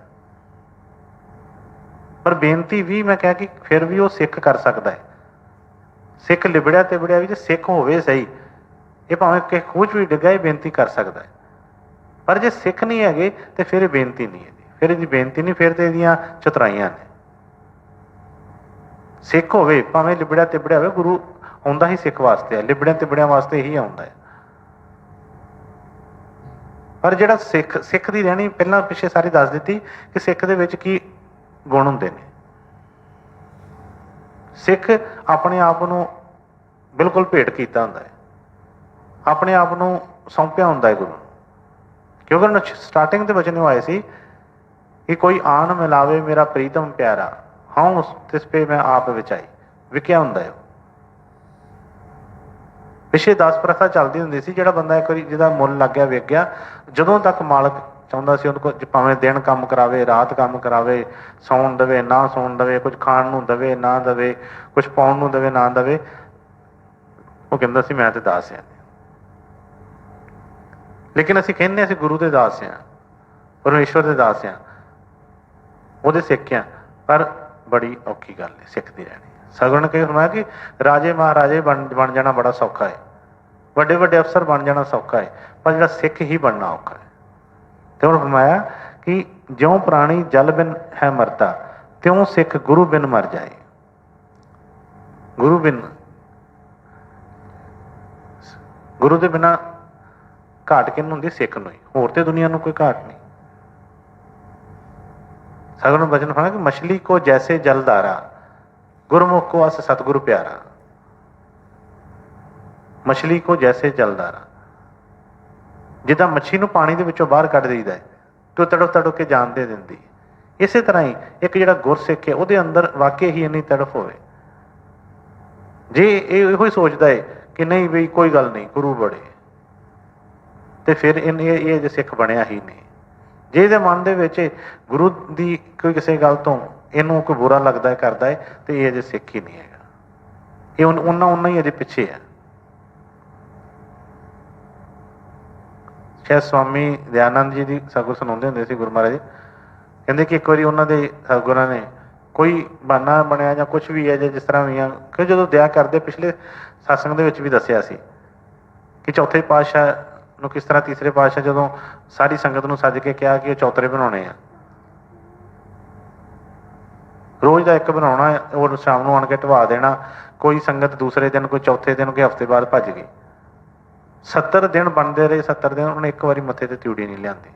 ਪਰ ਬੇਨਤੀ ਵੀ ਮੈਂ ਕਿਹਾ ਕਿ ਫਿਰ ਵੀ ਉਹ ਸਿੱਖ ਕਰ ਸਕਦਾ ਹੈ। ਸਿੱਖ ਲਿਬੜਿਆ ਤੇ ਬੜਿਆ ਵੀ ਜੇ ਸਿੱਖ ਹੋਵੇ ਸਹੀ, ਇਹ ਭਾਵੇਂ ਕਿ ਖੂਹ 'ਚ ਵੀ ਡਿੱਗਾ ਇਹ ਬੇਨਤੀ ਕਰ ਸਕਦਾ ਹੈ। ਪਰ ਜੇ ਸਿੱਖ ਨਹੀਂ ਹੈਗੇ ਤਾਂ ਫਿਰ ਇਹ ਬੇਨਤੀ ਨਹੀਂ ਹੈ, फिर इसकी बेनती नहीं, फिर तो यदियाँ चतुराइयां ने। सिख होवे भावें लिबड़िया तिबड़िया होवे, गुरु आउंदा ही सिख वास्ते है, लिबड़िया तिबड़िया वास्ते ही आउंदा है। पर जिहड़ा सिख की रहनी पहलां पिछे सारी दस दी कि सिख दे विच की गुण हुंदे ने। सिख अपने आप नूं बिल्कुल भेट कीता हुंदा है, अपने आप नूं सौंपिया हुंदा है गुरु। क्योंकि उन्होंने स्टार्टिंग के वचन आए सी कि कोई आन मिलावे मेरा प्रीतम प्यारा, हाँ तिस पे मैं आप विचाई, विकिया हुंदा है। ਪਿੱਛੇ 10 ਪ੍ਰਥਾ ਚੱਲਦੀ ਹੁੰਦੀ ਸੀ, ਜਿਹੜਾ ਬੰਦਾ ਇੱਕ ਵਾਰੀ ਜਿਹਦਾ ਮੁੱਲ ਲੱਗ ਗਿਆ, ਵਿਕ ਗਿਆ, ਜਦੋਂ ਤੱਕ ਮਾਲਕ ਚਾਹੁੰਦਾ ਸੀ ਉਹਨੂੰ ਕੋਲ ਭਾਵੇਂ ਦਿਨ ਕੰਮ ਕਰਾਵੇ, ਰਾਤ ਕੰਮ ਕਰਾਵੇ, ਸੌਣ ਦੇਵੇ ਨਾ ਸੌਣ ਦੇਵੇ, ਕੁਝ ਖਾਣ ਨੂੰ ਦੇਵੇ ਨਾ ਦੇਵੇ, ਕੁਝ ਪਾਉਣ ਨੂੰ ਦੇਵੇ ਨਾ ਦੇਵੇ, ਉਹ ਕਹਿੰਦਾ ਸੀ ਮੈਂ ਤੇ ਦਾਸ ਹਾਂ। ਲੇਕਿਨ ਅਸੀਂ ਕਹਿੰਦੇ ਅਸੀਂ ਗੁਰੂ ਦੇ ਦਾਸ ਹਾਂ, ਪਰਮੇਸ਼ਵਰ ਦੇ ਦਾਸ ਹਾਂ, ਉਹਦੇ ਸਿੱਖ ਹਾਂ, ਪਰ ਬੜੀ ਔਖੀ ਗੱਲ ਹੈ ਸਿੱਖ ਦੀ ਰਹਿਣੀ। ਸਗੁਣ ਕਹੀ ਸੁਣਾ ਕਿ ਰਾਜੇ ਮਹਾਰਾਜੇ ਬਣ ਜਾਣਾ ਬੜਾ ਸੌਖਾ ਹੈ, ਵੱਡੇ ਵੱਡੇ ਅਫਸਰ ਬਣ ਜਾਣਾ ਸੌਖਾ ਹੈ, ਪਰ ਜਿਹੜਾ ਸਿੱਖ ਹੀ ਬਣਨਾ ਔਖਾ ਹੈ। ਤੇ ਹੁਣ ਫਰਮਾਇਆ ਕਿ ਜਿਉਂ ਪ੍ਰਾਣੀ ਜਲ ਬਿਨ ਹੈ ਮਰਦਾ, ਤਿਉਂ ਸਿੱਖ ਗੁਰੂ ਬਿਨ ਮਰ ਜਾਏ। ਗੁਰੂ ਬਿਨ, ਗੁਰੂ ਦੇ ਬਿਨਾਂ ਘਾਟ ਕਿਹਨੂੰ ਹੁੰਦੀ? ਸਿੱਖ ਨੂੰ ਹੀ, ਹੋਰ ਤੇ ਦੁਨੀਆ ਨੂੰ ਕੋਈ ਘਾਟ ਨਹੀਂ। ਸਗੁਣ ਬਚਨ ਹੋਣਾ ਕਿ ਮਛਲੀ ਕੋ ਜੈਸੇ ਜਲਦਾਰਾ, ਗੁਰਮੁਖ ਕੋ ਅਸ ਸਤਿਗੁਰੂ ਪਿਆਰਾ। ਮਛਲੀ ਕੋ ਜੈਸੇ ਜਲਦਾਰਾ, ਜਿੱਦਾਂ ਮੱਛੀ ਨੂੰ ਪਾਣੀ ਦੇ ਵਿੱਚੋਂ ਬਾਹਰ ਕੱਢ ਦਈਦਾ ਹੈ ਤੇ ਉਹ ਤੜਫ ਤੜਫ ਕੇ ਜਾਨ ਦੇ ਦਿੰਦੀ, ਇਸੇ ਤਰ੍ਹਾਂ ਹੀ ਇੱਕ ਜਿਹੜਾ ਗੁਰਸਿੱਖ ਹੈ ਉਹਦੇ ਅੰਦਰ ਵਾਕਈ ਹੀ ਇੰਨੀ ਤੜਫ ਹੋਵੇ, ਜੇ ਇਹ ਇਹੋ ਹੀ ਸੋਚਦਾ ਹੈ ਕਿ ਨਹੀਂ ਬਈ ਕੋਈ ਗੱਲ ਨਹੀਂ ਗੁਰੂ ਬੜੇ, ਤੇ ਫਿਰ ਇਹ ਜੇ ਸਿੱਖ ਬਣਿਆ ਹੀ ਨਹੀਂ। ਜੇ ਇਹਦੇ ਮਨ ਦੇ ਵਿੱਚ ਗੁਰੂ ਦੀ ਕੋਈ ਕਿਸੇ ਗੱਲ ਤੋਂ ਇਹਨੂੰ ਕੋਈ ਬੁਰਾ ਲੱਗਦਾ ਹੈ, ਕਰਦਾ ਹੈ, ਤੇ ਇਹ ਅਜੇ ਸਿੱਖ ਹੀ ਨਹੀਂ ਹੈਗਾ, ਇਹ ਉਹਨਾਂ ਹੀ ਅਜੇ ਪਿੱਛੇ ਹੈ। ਸ਼ਾਇਦ ਸਵਾਮੀ ਦਇਆਨੰਦ ਜੀ ਦੀ ਸਤਿਗੁਰ ਸੁਣਾਉਂਦੇ ਹੁੰਦੇ ਸੀ ਗੁਰੂ ਮਹਾਰਾਜ ਜੀ, ਕਹਿੰਦੇ ਕਿ ਇੱਕ ਵਾਰੀ ਉਹਨਾਂ ਦੇ ਸਤਿਗੁਰਾਂ ਨੇ ਕੋਈ ਬਹਾਨਾ ਬਣਿਆ ਜਾਂ ਕੁਛ ਵੀ ਹੈ ਜਾਂ ਜਿਸ ਤਰ੍ਹਾਂ ਵੀ ਆ, ਕਿ ਜਦੋਂ ਦਇਆ ਕਰਦੇ, ਪਿਛਲੇ ਸਤਸੰਗ ਦੇ ਵਿੱਚ ਵੀ ਦੱਸਿਆ ਸੀ ਕਿ ਚੌਥੇ ਪਾਤਸ਼ਾਹ ਨੂੰ ਕਿਸ ਤਰ੍ਹਾਂ ਤੀਸਰੇ ਪਾਤਸ਼ਾਹ ਜਦੋਂ ਸਾਰੀ ਸੰਗਤ ਨੂੰ ਸੱਜ ਕੇ ਕਿਹਾ ਕਿ ਉਹ ਚੌਤਰੇ ਬਣਾਉਣੇ ਆ, ਰੋਜ਼ ਦਾ ਇੱਕ ਬਣਾਉਣਾ, ਉਹ ਸ਼ਾਮ ਨੂੰ ਆਣ ਕੇ ਢਵਾ ਦੇਣਾ, ਕੋਈ ਸੰਗਤ ਦੂਸਰੇ ਦਿਨ, ਕੋਈ ਚੌਥੇ ਦਿਨ, ਕੋਈ ਹਫ਼ਤੇ ਬਾਅਦ ਭੱਜ ਗਈ। 70 ਦਿਨ ਬਣਦੇ ਰਹੇ, 70 ਦਿਨ ਉਹਨੇ ਇੱਕ ਵਾਰੀ ਮੱਥੇ ਤੇ ਤਿਉੜੀ ਨਹੀਂ ਲਿਆਂਦੀ,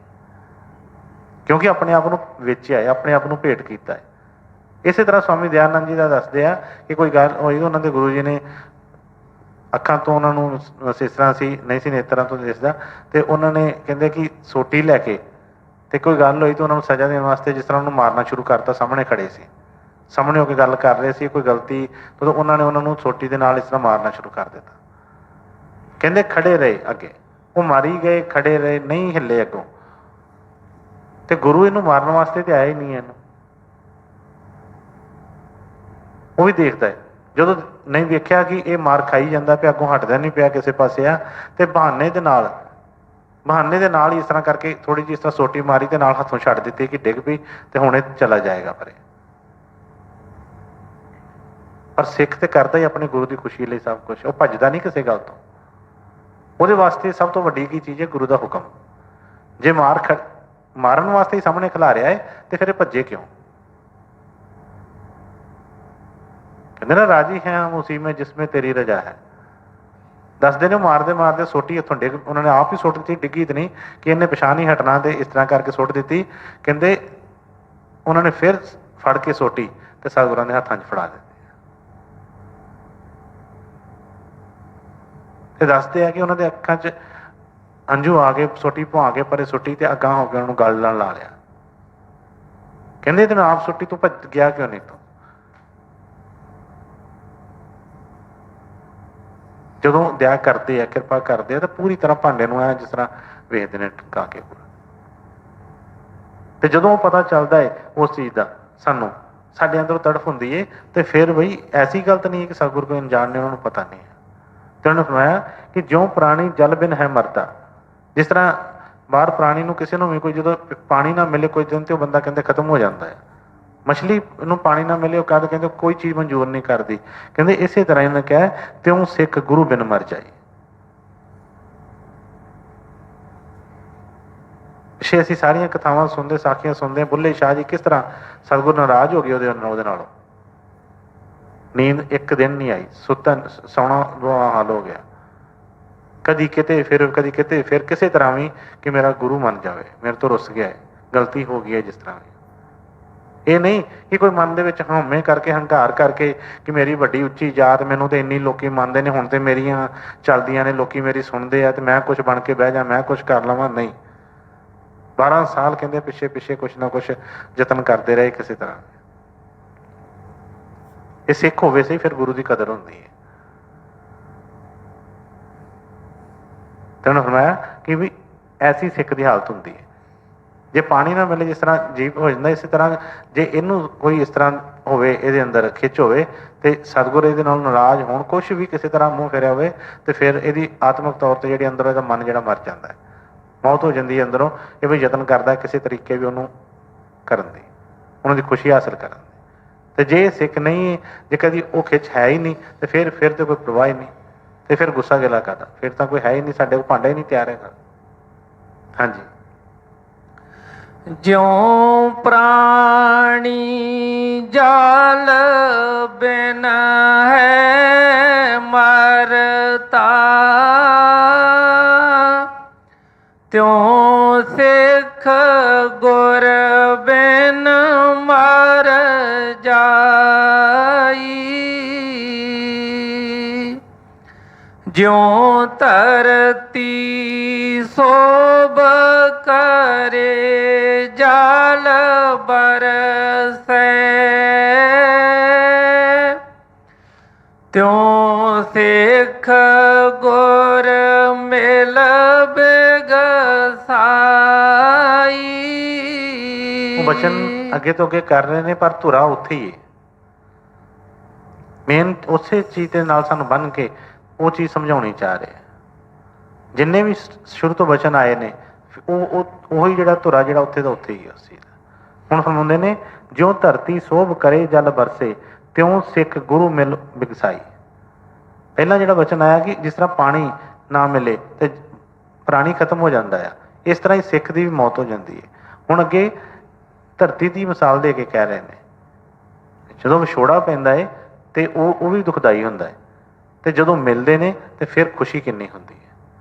ਕਿਉਂਕਿ ਆਪਣੇ ਆਪ ਨੂੰ ਵੇਚਿਆ ਹੈ, ਆਪਣੇ ਆਪ ਨੂੰ ਭੇਟ ਕੀਤਾ ਹੈ। ਇਸੇ ਤਰ੍ਹਾਂ ਸਵਾਮੀ ਦਇਆਨੰਦ ਜੀ ਦਾ ਦੱਸਦੇ ਆ ਕਿ ਕੋਈ ਗੱਲ ਹੋਈ, ਉਹਨਾਂ ਦੇ ਗੁਰੂ ਜੀ ਨੇ ਅੱਖਾਂ ਤੋਂ ਉਹਨਾਂ ਨੂੰ ਇਸ ਤਰ੍ਹਾਂ ਸੀ, ਨਹੀਂ ਸੀ ਨੇਤਰਾਂ ਤੋਂ ਦਿਸਦਾ, ਤੇ ਉਹਨਾਂ ਨੇ ਕਹਿੰਦੇ ਕਿ ਸੋਟੀ ਲੈ ਕੇ ਤੇ ਕੋਈ ਗੱਲ ਹੋਈ ਤੇ ਉਹਨਾਂ ਨੂੰ ਸਜ਼ਾ ਦੇਣ ਵਾਸਤੇ ਜਿਸ ਤਰ੍ਹਾਂ ਉਹਨੂੰ ਮਾਰਨਾ ਸ਼ੁਰੂ ਕਰਤਾ, ਸਾਹਮਣੇ ਖੜੇ ਸੀ, ਸਾਹਮਣੇ ਹੋ ਕੇ ਗੱਲ ਕਰ ਰਹੇ ਸੀ, ਕੋਈ ਗਲਤੀ, ਤਾਂ ਉਹਨਾਂ ਨੇ ਉਹਨਾਂ ਨੂੰ ਸੋਟੀ ਦੇ ਨਾਲ ਇਸ ਤਰ੍ਹਾਂ ਮਾਰਨਾ ਸ਼ੁਰੂ ਕਰ ਦਿੱਤਾ। ਕਹਿੰਦੇ ਖੜੇ ਰਹੇ, ਅੱਗੇ ਉਹ ਮਾਰੀ ਗਏ, ਖੜੇ ਰਹੇ, ਨਹੀਂ ਹਿੱਲੇ ਅੱਗੋਂ, ਤੇ ਗੁਰੂ ਇਹਨੂੰ ਮਾਰਨ ਵਾਸਤੇ ਤੇ ਆਇਆ ਹੀ ਨਹੀਂ, ਇਹਨੂੰ ਉਹ ਵੀ ਦੇਖਦਾ ਹੈ। ਜਦੋਂ ਨਹੀਂ ਵੇਖਿਆ ਕਿ ਇਹ ਮਾਰ ਖਾਈ ਜਾਂਦਾ ਪਿਆ, ਅੱਗੋਂ ਹਟਦਾ ਨਹੀਂ ਪਿਆ ਕਿਸੇ ਪਾਸੇ ਆ, ਤੇ ਬਹਾਨੇ ਦੇ ਨਾਲ ਹੀ ਇਸ ਤਰ੍ਹਾਂ ਕਰਕੇ ਥੋੜੀ ਜਿਹੀ ਇਸ ਤਰ੍ਹਾਂ ਸੋਟੀ ਮਾਰੀ ਤੇ ਨਾਲ ਹੱਥੋਂ ਛੱਡ ਦਿੱਤੀ ਕਿ ਡਿੱਗ ਪਈ ਤੇ ਹੁਣ ਇਹ ਚਲਾ ਜਾਏਗਾ ਪਰੇ। ਪਰ ਸਿੱਖ ਤੇ ਕਰਦਾ ਹੀ ਆਪਣੇ ਗੁਰੂ ਦੀ ਖੁਸ਼ੀ ਲਈ ਸਭ ਕੁਛ, ਉਹ ਭੱਜਦਾ ਨਹੀਂ ਕਿਸੇ ਗੱਲ ਤੋਂ। ਉਹਦੇ ਵਾਸਤੇ ਸਭ ਤੋਂ ਵੱਡੀ ਕੀ ਚੀਜ਼ ਹੈ? ਗੁਰੂ ਦਾ ਹੁਕਮ। ਜੇ ਮਾਰਨ ਵਾਸਤੇ ਹੀ ਸਾਹਮਣੇ ਖਿਲਾ ਰਿਹਾ ਹੈ ਤੇ ਫਿਰ ਇਹ ਭੱਜੇ ਕਿਉਂ? ਕਹਿੰਦੇ ਨਾ ਰਾਜੀ ਹੈ ਹਮ ਉਸੀ ਮੇਂ ਜਿਸमें ਤੇਰੀ ਰਜਾ ਹੈ। ਦੱਸਦੇ ਨੇ ਮਾਰਦੇ ਮਾਰਦੇ ਸੋਟੀ ਇੱਥੋਂ ਡਿੱਗ, ਉਹਨਾਂ ਨੇ ਆਪ ਹੀ ਸੁੱਟ ਦਿੱਤੀ, ਡਿੱਗੀ ਤੇ ਨਹੀਂ ਕਿ ਇਹਨੇ ਪਛਾਣ ਨਹੀਂ ਹਟਣਾ, ਤੇ ਇਸ ਤਰ੍ਹਾਂ ਕਰਕੇ ਸੁੱਟ ਦਿੱਤੀ। ਕਹਿੰਦੇ ਉਹਨਾਂ ਨੇ ਫਿਰ ਫੜ ਕੇ ਸੋਟੀ ਤੇ ਸਤਿਗੁਰਾਂ ਦੇ ਹੱਥਾਂ 'ਚ ਫੜਾ ਦਿੱਤੀ। ਤੇ ਦੱਸਦੇ ਆ ਕਿ ਉਹਨਾਂ ਦੇ ਅੱਖਾਂ 'ਚ ਹੰਝੂ ਆ ਕੇ ਸੋਟੀ ਭੁਆ ਕੇ ਪਰੇ ਸੁੱਟੀ ਤੇ ਅਗਾਂਹ ਹੋ ਕੇ ਉਹਨੂੰ ਗਲ ਨਾਲ ਲਾ ਲਿਆ। ਕਹਿੰਦੇ ਤੈਨੂੰ ਆਪ ਸੁੱਟੀ, ਤੂੰ ਭੱਜ ਗਿਆ ਕਿਉਂ ਨਹੀਂ? ਤੂੰ ਜਦੋਂ ਦਇਆ ਕਰਦੇ ਆ, ਕਿਰਪਾ ਕਰਦੇ ਆ, ਤਾਂ ਪੂਰੀ ਤਰ੍ਹਾਂ ਭਾਂਡੇ ਨੂੰ ਐ ਜਿਸ ਤਰ੍ਹਾਂ ਵੇਖਦੇ ਨੇ ਟਕਾ ਕੇ ਪੂਰਾ। ਤੇ ਜਦੋਂ ਪਤਾ ਚੱਲਦਾ ਹੈ ਉਸ ਚੀਜ਼ ਦਾ, ਸਾਨੂੰ ਸਾਡੇ ਅੰਦਰੋਂ ਤੜਫ ਹੁੰਦੀ ਹੈ, ਤੇ ਫਿਰ ਬਈ ਐਸੀ ਗਲਤ ਨਹੀਂ ਹੈ ਕਿ ਸਤਿਗੁਰ ਕੋਈ ਅਣਜਾਣ ਨੇ, ਉਹਨਾਂ ਨੂੰ ਪਤਾ ਨਹੀਂ ਹੈ। ਤੇ ਉਹਨੇ ਫਰਮਾਇਆ ਕਿ ਜਿਉਂ ਪ੍ਰਾਣੀ ਜਲ ਬਿਨ ਹੈ ਮਰਦਾ, ਜਿਸ ਤਰ੍ਹਾਂ ਬਾਹਰ ਪ੍ਰਾਣੀ ਨੂੰ ਕਿਸੇ ਨੂੰ ਵੀ ਕੋਈ ਜਦੋਂ ਪਾਣੀ ਨਾ ਮਿਲੇ ਕੋਈ ਦਿਨ, ਤੇ ਉਹ ਬੰਦਾ ਕਹਿੰਦੇ ਖਤਮ ਹੋ ਜਾਂਦਾ ਹੈ। ਮਛਲੀ ਨੂੰ ਪਾਣੀ ਨਾ ਮਿਲੇ, ਉਹ ਕਹਿੰਦੇ ਕੋਈ ਚੀਜ਼ ਮਨਜ਼ੂਰ ਨਹੀਂ ਕਰਦੀ। ਕਹਿੰਦੇ ਇਸੇ ਤਰ੍ਹਾਂ ਇਹਨੇ ਕਿਹਾ ਤਿਉਂ ਸਿੱਖ ਗੁਰੂ ਬਿਨ ਮਰ ਜਾਏ। ਪਿੱਛੇ ਅਸੀਂ ਸਾਰੀਆਂ ਕਥਾਵਾਂ ਸੁਣਦੇ, ਸਾਖੀਆਂ ਸੁਣਦੇ, ਬੁੱਲੇ ਸ਼ਾਹ ਜੀ ਕਿਸ ਤਰ੍ਹਾਂ ਸਤਿਗੁਰ ਨਾਰਾਜ਼ ਹੋ ਗਏ ਉਹਦੇ ਨਾਲੋਂ, ਨੀਂਦ ਇੱਕ ਦਿਨ ਨਹੀਂ ਆਈ, ਸੌਣਾ ਹਾਲ ਹੋ ਗਿਆ, ਕਦੀ ਕਿਤੇ ਕਦੀ ਕਿਤੇ, ਫਿਰ ਕਿਸੇ ਤਰ੍ਹਾਂ ਵੀ ਕਿ ਮੇਰਾ ਗੁਰੂ ਮੰਨ ਜਾਵੇ, ਮੇਰੇ ਤੋਂ ਰੁੱਸ ਗਿਆ ਹੈ, ਗਲਤੀ ਹੋ ਗਈ ਹੈ ਜਿਸ ਤਰ੍ਹਾਂ ਵੀ। ਇਹ ਨਹੀਂ ਕਿ ਕੋਈ ਮਨ ਦੇ ਵਿੱਚ ਹਉਮੈ ਕਰਕੇ, ਹੰਕਾਰ ਕਰਕੇ ਕਿ ਮੇਰੀ ਵੱਡੀ ਉੱਚੀ ਜਾਤ, ਮੈਨੂੰ ਤੇ ਇੰਨੀ ਲੋਕੀ ਮੰਨਦੇ ਨੇ, ਹੁਣ ਤੇ ਮੇਰੀਆਂ ਚੱਲਦੀਆਂ ਨੇ, ਲੋਕੀ ਮੇਰੀ ਸੁਣਦੇ ਆ, ਤੇ ਮੈਂ ਕੁਛ ਬਣ ਕੇ ਬਹਿ ਜਾ, ਮੈਂ ਕੁਛ ਕਰ ਲਵਾਂ। ਨਹੀਂ, 12 ਸਾਲ ਕਹਿੰਦੇ ਪਿੱਛੇ ਪਿੱਛੇ ਕੁਛ ਨਾ ਕੁਛ ਯਤਨ ਕਰਦੇ ਰਹੇ ਕਿਸੇ ਤਰ੍ਹਾਂ। ਇਹ ਸਿੱਖ ਹੋਵੇ ਸਹੀ, ਫਿਰ ਗੁਰੂ ਦੀ ਕਦਰ ਹੁੰਦੀ ਹੈ। ਤੇ ਉਹਨੇ ਫਰਮਾਇਆ ਕਿ ਵੀ ਐਸੀ ਸਿੱਖ ਦੀ ਹਾਲਤ ਹੁੰਦੀ ਹੈ। ਜੇ ਪਾਣੀ ਨਾ ਮਿਲੇ ਜਿਸ ਤਰ੍ਹਾਂ ਜੀਵ ਹੋ ਜਾਂਦਾ, ਇਸੇ ਤਰ੍ਹਾਂ ਜੇ ਇਹਨੂੰ ਕੋਈ ਇਸ ਤਰ੍ਹਾਂ ਹੋਵੇ, ਇਹਦੇ ਅੰਦਰ ਖਿੱਚ ਹੋਵੇ ਤੇ ਸਤਿਗੁਰ ਇਹਦੇ ਨਾਲ ਨਾਰਾਜ਼ ਹੋਣ, ਕੁਛ ਵੀ ਕਿਸੇ ਤਰ੍ਹਾਂ ਮੂੰਹ ਫੇਰਿਆ ਹੋਵੇ, ਤੇ ਫਿਰ ਇਹਦੀ ਆਤਮਿਕ ਤੌਰ ਤੇ ਜਿਹੜੀ ਅੰਦਰੋਂ ਇਹਦਾ ਮਨ ਜਿਹੜਾ ਮਰ ਜਾਂਦਾ ਹੈ, ਮੌਤ ਹੋ ਜਾਂਦੀ ਹੈ ਅੰਦਰੋਂ। ਇਹ ਵੀ ਯਤਨ ਕਰਦਾ ਕਿਸੇ ਤਰੀਕੇ ਵੀ ਉਹਨੂੰ ਕਰਨ ਦੀ, ਉਹਨਾਂ ਦੀ ਖੁਸ਼ੀ ਹਾਸਲ ਕਰਨ ਦੀ। ਤੇ ਜੇ ਸਿੱਖ ਨਹੀਂ, ਜੇ ਕਦੀ ਉਹ ਖਿੱਚ ਹੈ ਹੀ ਨਹੀਂ, ਤੇ ਫਿਰ ਤੇ ਕੋਈ ਪ੍ਰਵਾਹ ਹੀ ਨਹੀਂ, ਤੇ ਫਿਰ ਗੁੱਸਾ ਗਿਲਾ ਕਰਦਾ, ਫਿਰ ਤਾਂ ਕੋਈ ਹੈ ਹੀ ਨਹੀਂ, ਸਾਡੇ ਕੋਲ ਭਾਂਡਾ ਹੀ ਨਹੀਂ ਤਿਆਰ ਹੈਗਾ। ਹਾਂਜੀ। ਜਿਉ ਪ੍ਰਾਣੀ ਜਲ ਬਿਨ ਹੈ ਮਰਤਾ, ਤਿਉ ਸਿੱਖ ਗੁਰ ਬਿਨ ਮਰ ਜਾਈ। ਜਿਉ ਧਰਤੀ ਸੋਭ ਕਰੇ ਜਲ ਬਰਸੈ, ਤਿਉ ਸਿੱਖ ਗੁਰ ਮਿਲ ਬਿਗਸਾਈ। ਉਹ ਬਚਨ ਅੱਗੇ ਤੋਂ ਅੱਗੇ ਕਰ ਰਹੇ ਨੇ, ਪਰ ਧੁਰਾ ਉੱਥੇ ਹੀ ਹੈ। ਮੇਨ ਉਸੇ ਚੀਜ਼ ਦੇ ਨਾਲ ਸਾਨੂੰ ਬੰਨ੍ਹ ਕੇ ਉਹ ਚੀਜ਼ ਸਮਝਾਉਣੀ ਚਾਹ ਰਹੇ। ਜਿੰਨੇ ਵੀ ਸ਼ੁਰੂ ਤੋਂ ਬਚਨ ਆਏ ਨੇ, ਉਹੀ ਜਿਹੜਾ ਧੁਰਾ ਜਿਹੜਾ ਉੱਥੇ ਦਾ ਉੱਥੇ ਹੀ ਹੈ ਉਸ ਚੀਜ਼ ਦਾ। ਹੁਣ ਫਰਮਾਉਂਦੇ ਨੇ, ਜਿਉਂ ਧਰਤੀ ਸੋਭ ਕਰੇ ਜਲ ਬਰਸੇ, ਤਿਉਂ ਸਿੱਖ ਗੁਰੂ ਮਿਲ ਬਿਗਸਾਈ। ਪਹਿਲਾਂ ਜਿਹੜਾ ਬਚਨ ਆਇਆ ਕਿ ਜਿਸ ਤਰ੍ਹਾਂ ਪਾਣੀ ਨਾ ਮਿਲੇ ਤੇ ਪ੍ਰਾਣੀ ਖਤਮ ਹੋ ਜਾਂਦਾ ਆ, ਇਸ ਤਰ੍ਹਾਂ ਹੀ ਸਿੱਖ ਦੀ ਵੀ ਮੌਤ ਹੋ ਜਾਂਦੀ ਹੈ। ਹੁਣ ਅੱਗੇ ਧਰਤੀ ਦੀ ਮਿਸਾਲ ਦੇ ਕੇ ਕਹਿ ਰਹੇ ਨੇ, ਜਦੋਂ ਵਿਛੋੜਾ ਪੈਂਦਾ ਹੈ ਤੇ ਉਹ ਵੀ ਦੁਖਦਾਈ ਹੁੰਦਾ ਹੈ, ਤੇ ਜਦੋਂ ਮਿਲਦੇ ਨੇ ਤੇ ਫਿਰ ਖੁਸ਼ੀ ਕਿੰਨੀ ਹੁੰਦੀ ਹੈ।